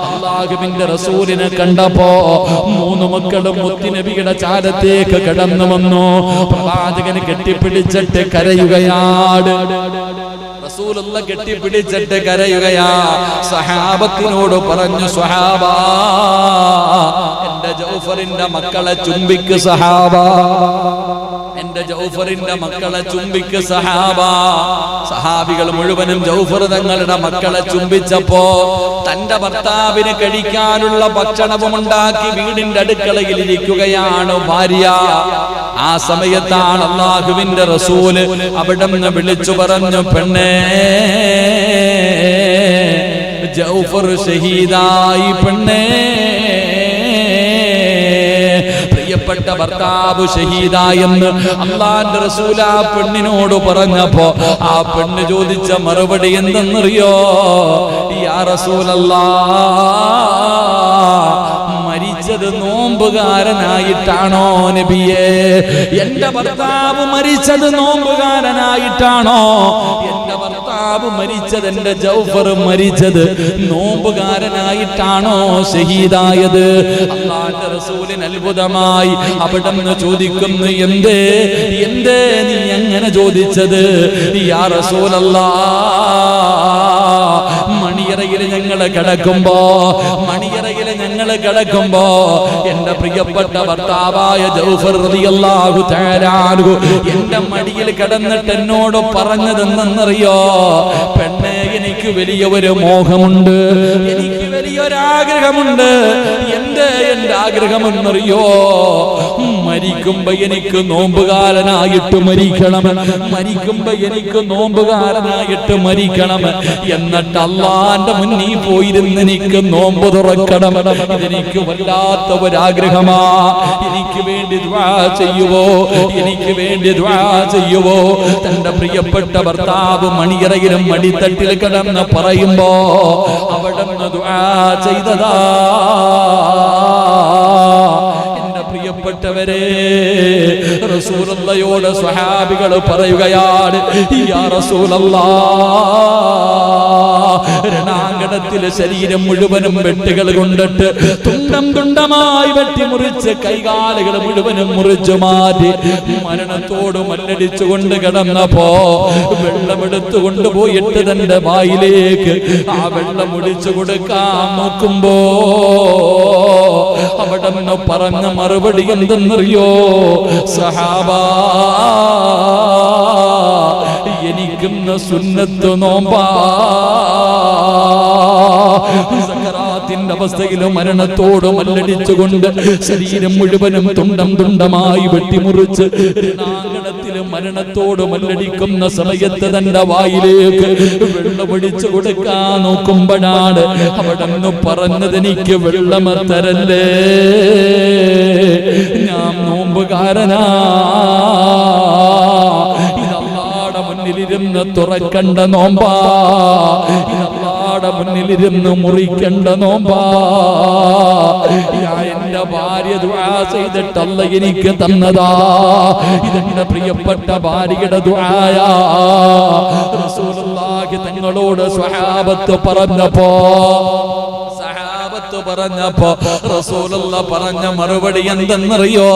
അല്ലാഹുവിന്റെ റസൂലിനെ കണ്ടപ്പോ 3 മക്കളും മുത്തി നബിയുടെ ചാരത്തേക്ക് കടന്നു വന്നു. പ്രവാചകനെ കെട്ടിപ്പിടിച്ചിട്ട് കരയുകയാണ്. റസൂലുള്ള കെട്ടിപ്പിടിച്ചിട്ട് കരയുകയാ. സഹാബത്തിനോട് പറഞ്ഞു, സ്വഹാബാ, എന്റെ ജൗഫറിന്റെ മക്കളെ ചുംബിക്ക് സഹാബാ, എന്റെ ജൗഫറിന്റെ മക്കളെ ചുംബിക്ക് സഹാബാ. സഹാബികൾ മുഴുവനും ജൗഫർ തങ്ങളുടെ മക്കളെ ചുംബിച്ചപ്പോ തന്റെ ഭർത്താവിന് കഴിക്കാനുള്ള ഭക്ഷണവും ഉണ്ടാക്കി വീടിന്റെ അടുക്കളയിൽ ഇരിക്കുകയാണ് ഭാര്യ. ആ സമയത്താണ് അല്ലാഹുവിന്റെ റസൂല് അവിടെ നിന്ന് വിളിച്ചു പറഞ്ഞു, പെണ്ണേ, ജൗഫർ ഷഹീദായി പെണ്ണേ. പ്രിയപ്പെട്ട ഭർത്താവ് ഷഹീദായെന്ന് അല്ലാഹുവിന്റെ റസൂൽ ആ പെണ്ണിനോട് പറഞ്ഞപ്പോ ആ പെണ്ണ് ചോദിച്ച മറുപടി എന്തെന്നറിയോ? യാ റസൂലല്ലാഹ്, മരിച്ചത് നോമ്പുകാരനായിട്ടാണോ നബിയേ? എന്റെ ഭർത്താവ് മരിച്ചത് നോമ്പുകാരനായിട്ടാണോ? എന്റെ ഭർത്താവ് മരിച്ചത്, എന്റെ ജൗഫർ മരിച്ചത് നോമ്പുകാരനായിട്ടാണോ ഷഹീദായത്? അല്ലാഹുവിന്റെ റസൂലിന് അത്ഭുതമായി. അവിടെ നിന്ന് ചോദിക്കുന്നു, എന്തേ നീ അങ്ങനെ ചോദിച്ചത്? യാ റസൂലല്ലാഹ്, മണിയറയിൽ ഞങ്ങള് കിടക്കുമ്പോ എന്റെ പ്രിയപ്പെട്ട ഭർത്താവായ ജൗഫർ റളിയല്ലാഹു തആല അൻഹു എന്റെ മടിയിൽ കിടന്നിട്ട് എന്നോട് പറഞ്ഞതെന്നറിയോ? പെണ്ണേ, എനിക്ക് വലിയൊരു മോഹമുണ്ട്, എനിക്ക് വലിയൊരാഗ്രഹമുണ്ട്. എന്റെ ആഗ്രഹമെന്നറിയോ? മരിക്കുമ്പോ എനിക്ക് നോമ്പുകാരനായിട്ട് മരിക്കണം, എന്നിട്ട് അല്ലാഹുവിന്റെ മുന്നിൽ പോയിരുന്ന് എനിക്ക് നോമ്പ് തുറക്കണം. ഇതെനിക്ക് വല്ലാത്ത ഒരാഗ്രഹമാ. എനിക്ക് വേണ്ടി ദുആ ചെയ്യുവോ? തന്റെ പ്രിയപ്പെട്ട ഭർത്താവ് മണിയറയിലും മടിത്തട്ടിൽ കിടന്ന് പറയുമ്പോ അവിടെ നിന്ന് ദുആ ചെയ്തതാ. പ്രിയപ്പെട്ടവരെ, റസൂലുള്ളാഹിയോട് സ്വഹാബികൾ പറയുകയാണ്, യാ റസൂലല്ലാഹ്, രണാങ്കണത്തിലെ ശരീരം മുഴുവനും വെട്ടുകൾ കൊണ്ടിട്ട് തുണ്ടമായി വെട്ടിമുറിച്ച് കൈകാലുകൾ മുഴുവനും മുറിച്ചു മാറ്റി മരണത്തോട് മല്ലടിച്ചുകൊണ്ട് കിടന്നപ്പോ വെള്ളമെടുത്തു കൊണ്ടുപോയിട്ട് തന്റെ വായിലേക്ക് ആ വെള്ളം ഒഴിച്ചു കൊടുക്കാൻ നോക്കുമ്പോ അവിടെ നിന്ന് പറഞ്ഞ മറുപടി എന്തെന്നറിയോ? സഹാബാ, എനിക്കിന്ന് സുന്നത്ത് നോമ്പാ. സക്കറാത്തിന്റെ അവസ്ഥയിലും മരണത്തോട് മല്ലടിച്ചുകൊണ്ട് ശരീരം മുഴുവനും തുണ്ടമായി വെട്ടിമുറിച്ച് രണാങ്കണത്തിലും മരണത്തോട് മല്ലടിക്കുന്ന സമയത്ത് തന്റെ വായിലേക്ക് വെള്ളമൊഴിച്ചു കൊടുക്കാൻ നോക്കുമ്പോഴാണ് അവിടെ നിന്ന് പറഞ്ഞത്, എനിക്ക് വെള്ളം തരല്ലേ, ഞാൻ നോമ്പുകാരനാ. ഇതല്ലാഹുവിന്റെ മുന്നിലിരുന്ന് തുറക്കണ്ട നോമ്പാ, ഇതല്ലാഹുവിന്റെ മുന്നിലിരുന്ന് മുറിക്കണ്ട നോമ്പാ. എന്റെ ഭാര്യ ദുആ ചെയ്തിട്ട് അല്ലാഹ് എനിക്ക് തന്നതാ. ഇതെന്റെ പ്രിയപ്പെട്ട ഭാര്യയുടെ ദുആയാ. റസൂലുള്ളാഹി തങ്ങളോട് സ്വഹാബത്ത് പറഞ്ഞപ്പോ റസൂലുള്ളാഹി പറഞ്ഞ മറുപടി എന്തെന്നറിയോ?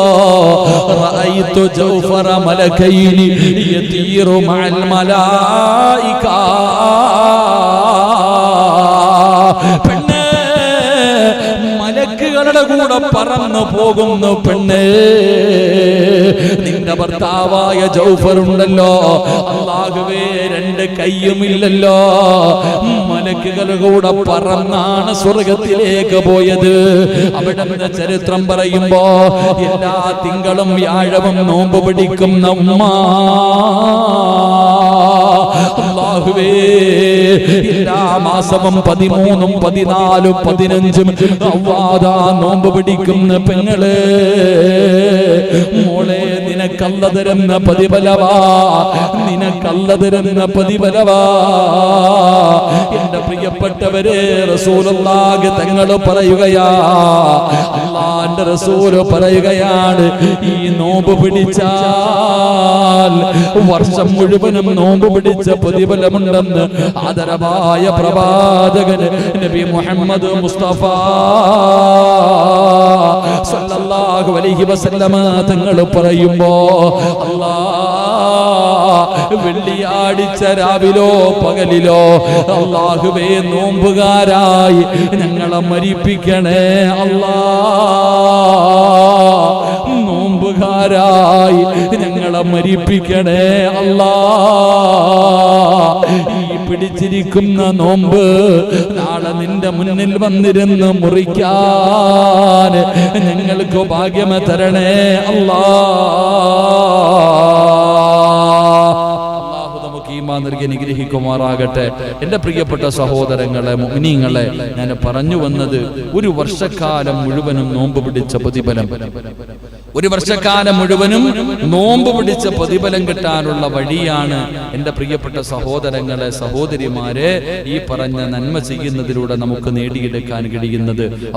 റഅയ്തു ജൗഫറ മലകൈനി യതീറു മഅൽ മലായിക. പെണ്ണേ, മലക്കുകളുടെ കൂടെ പറന്നു പോകുന്നു. പെണ്ണേ, നിന്റെ ഭർത്താവായ ജൗഫർ ഉണ്ടല്ലോ, അല്ലാഹുവേ, 2 കൈയുമില്ലല്ലോ, മലക്കുകളുടെ കൂടെ പറന്നാണ് സ്വർഗത്തിലേക്ക് പോയത്. അവിടെ നിന്ന് ചരിത്രം പറയുമ്പോ എല്ലാ തിങ്കളും വ്യാഴവും നോമ്പ് പിടിക്കുന്ന ഉമ്മ അല്ലാഹുവേ എല്ലാ മാസവും 13, 14, 15 അവ്വാദാ നോമ്പ് പിടിക്കുന്ന പെങ്ങളെ മോളെ നിനക്കല്ല തരുന്ന പ്രതിഫലവാ, നിനക്കല്ല തരുന്ന പ്രതിഫലവാ. എന്റെ പ്രിയപ്പെട്ടവരെ റസൂലുള്ളാഹി തങ്ങൾ പറയുകയാ, അല്ലാഹുവിന്റെ റസൂൽ പറയുകയാണ്, ഈ നോമ്പ് പിടിച്ചാൽ വർഷം മുഴുവനും നോമ്പ് പിടിച്ച പ്രതിഫലമുണ്ടെന്ന് ആദരവായ പ്രവാചകൻ നബി മുഹമ്മദ് മുസ്തഫ സല്ലല്ലാഹു അലൈഹി വസല്ലമ തങ്ങൾ പറയുമ്പോ അല്ലാഹ് വെള്ളിയാഴ്ച രാവിലോ പകലിലോ അല്ലാഹുവേ നോമ്പുകാരായി ഞങ്ങളെ മരിപ്പിക്കണേ അല്ലാഹ്, നോമ്പുകാരായി ഞങ്ങളെ മരിപ്പിക്കണേ അല്ലാഹ്. ഈ പിടിച്ചിരിക്കുന്ന നോമ്പ് നാളെ നിന്റെ മുന്നിൽ വന്നിരുന്ന് മുറിക്കാൻ ഞങ്ങൾക്ക് ഭാഗ്യം തരണേ അല്ലാഹ്. നമുക്ക് ഈമാൻ നൽകി അനുഗ്രഹിക്കുമാറാകട്ടെ. എന്റെ പ്രിയപ്പെട്ട സഹോദരങ്ങളെ, മുഅ്മിനീങ്ങളെ, ഞാൻ പറഞ്ഞു വന്നത് ഒരു വർഷക്കാലം മുഴുവനും നോമ്പ് പിടിച്ച പ്രതിഫലം, ഒരു വർഷക്കാലം മുഴുവനും നോമ്പ് പിടിച്ച പ്രതിഫലം കിട്ടാനുള്ള വഴിയാണ് എന്റെ പ്രിയപ്പെട്ട സഹോദരങ്ങളെ, സഹോദരിമാരെ, ഈ പറഞ്ഞ നന്മ ചെയ്യുന്നതിലൂടെ നമുക്ക് നേടിയെടുക്കാൻ കഴിയുന്നത്.